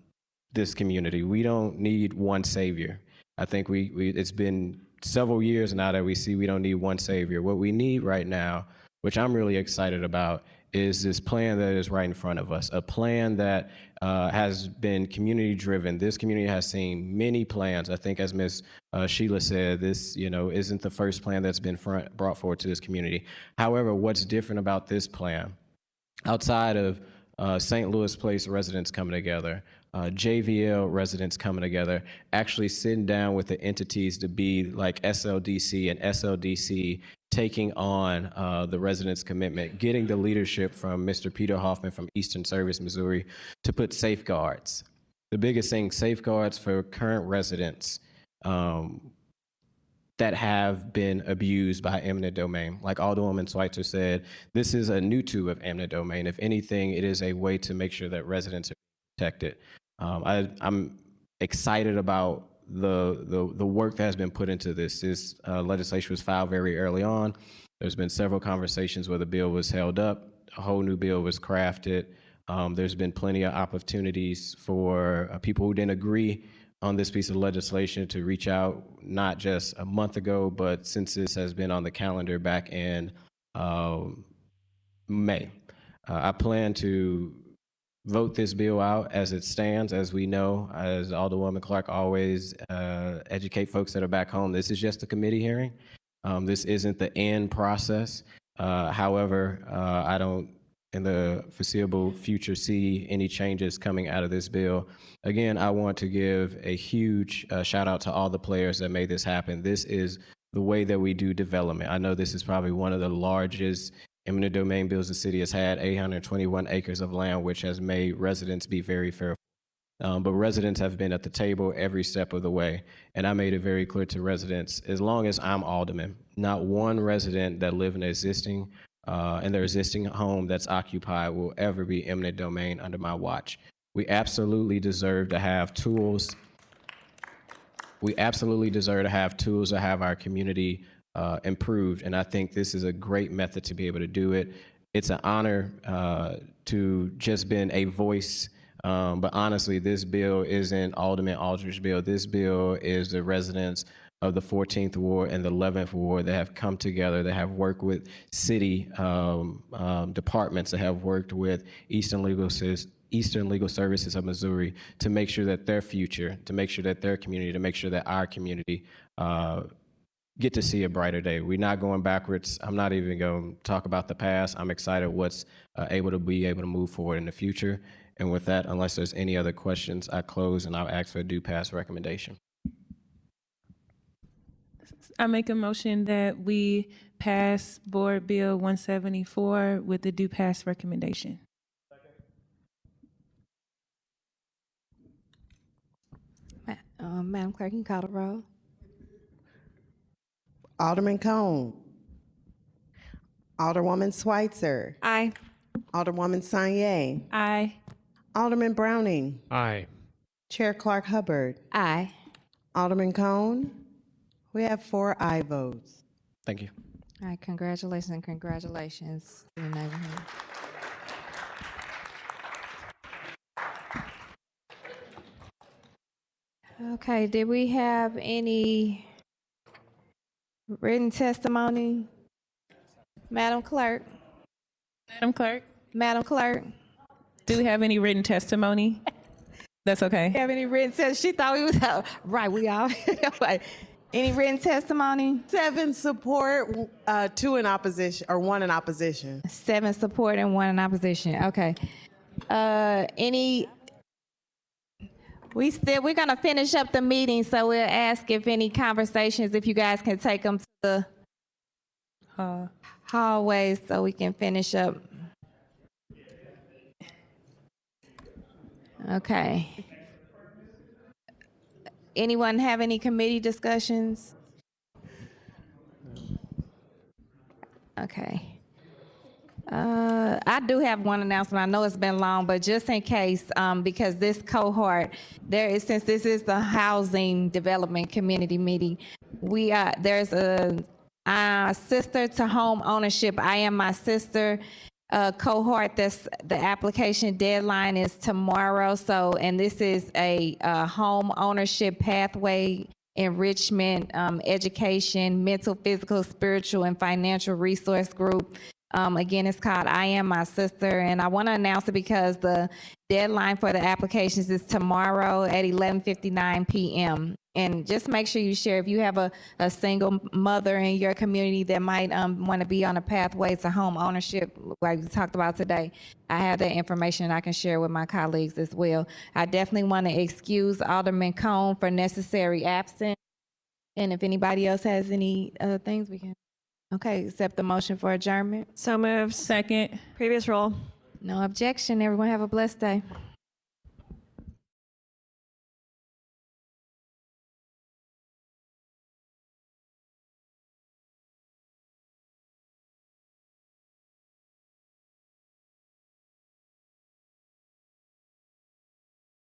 Speaker 9: this community. We don't need one savior. I think it's been several years now that we see we don't need one savior. What we need right now, which I'm really excited about, is this plan that is right in front of us, a plan that has been community driven. This community has seen many plans. I think as Ms. Sheila said, this isn't the first plan that's been brought forward to this community. However, what's different about this plan, outside of St. Louis Place residents coming together, JVL residents coming together, actually sitting down with the entities to be like SLDC and SLDC taking on the residents' commitment, getting the leadership from Mr. Peter Hoffman from Eastern Service, Missouri, to put safeguards. The biggest thing, safeguards for current residents that have been abused by eminent domain. Like Alderwoman Schweitzer said, this is a new tool of eminent domain. If anything, it is a way to make sure that residents are protected. I'm excited about the work that has been put into this. This legislation was filed very early on. There's been several conversations where the bill was held up. A whole new bill was crafted. There's been plenty of opportunities for people who didn't agree on this piece of legislation to reach out, not just a month ago, but since this has been on the calendar back in May. I plan to vote this bill out as it stands. As we know, as Alderwoman Clark always educate folks that are back home, this is just a committee hearing. This isn't the end process. However, I don't, in the foreseeable future, see any changes coming out of this bill. Again, I want to give a huge shout out to all the players that made this happen. This is the way that we do development. I know this is probably one of the largest eminent domain bills the city has had, 821 acres of land, which has made residents be very fearful. But residents have been at the table every step of the way. And I made it very clear to residents, as long as I'm alderman, not one resident that live in their existing home that's occupied will ever be eminent domain under my watch. We absolutely deserve to have tools. We absolutely deserve to have tools to have our community improved. And I think this is a great method to be able to do it. It's an honor to just been a voice. But honestly, this bill isn't Alderman Aldridge's bill. This bill is the residents of the 14th Ward and the 11th Ward that have come together, that have worked with city departments, that have worked with Eastern Legal Services of Missouri to make sure that their future, to make sure that their community, to make sure that our community get to see a brighter day. We're not going backwards. I'm not even going to talk about the past. I'm excited what's able to move forward in the future. And with that, unless there's any other questions, I close and I'll ask for a due pass recommendation.
Speaker 14: I make a motion that we pass Board Bill 174 with the due pass recommendation.
Speaker 1: Madam Clerk, you can call the roll.
Speaker 2: Alderman Cone. Alderwoman Schweitzer.
Speaker 12: Aye.
Speaker 2: Alderwoman Sanye.
Speaker 14: Aye.
Speaker 2: Alderman Browning.
Speaker 3: Aye.
Speaker 2: Chair Clark Hubbard.
Speaker 1: Aye.
Speaker 2: Alderman Cone. We have 4 aye votes.
Speaker 9: Thank you.
Speaker 1: All right, congratulations and congratulations to the neighborhood. Okay, did we have any written testimony? Madam Clerk?
Speaker 14: Madam Clerk,
Speaker 1: Madam Clerk?
Speaker 14: do we have any written testimony? That's okay.
Speaker 1: Have any written testimony? She thought we was out. Right, we all. Any written testimony?
Speaker 2: 7 support, 2 in opposition, or 1 in opposition.
Speaker 1: 7 support and 1 in opposition. Okay. We're gonna finish up the meeting, so we'll ask if any conversations, if you guys can take them to the hallways so we can finish up. Okay. Anyone have any committee discussions? Okay. I do have one announcement. I know it's been long, but just in case, because this cohort, since this is the Housing Development Community meeting, there's a sister to home ownership. I Am My Sister cohort. The application deadline is tomorrow. So, and this is a home ownership pathway enrichment, education, mental, physical, spiritual, and financial resource group. Again, it's called I Am My Sister, and I want to announce it because the deadline for the applications is tomorrow at 11:59 p.m. And just make sure you share if you have a single mother in your community that might want to be on a pathway to home ownership, like we talked about today. I have that information I can share with my colleagues as well. I definitely want to excuse Alderman Cone for necessary absence, and if anybody else has any other things, we can. Okay, accept the motion for adjournment.
Speaker 12: So moved.
Speaker 14: Second.
Speaker 12: Previous roll.
Speaker 1: No objection. Everyone have a blessed day.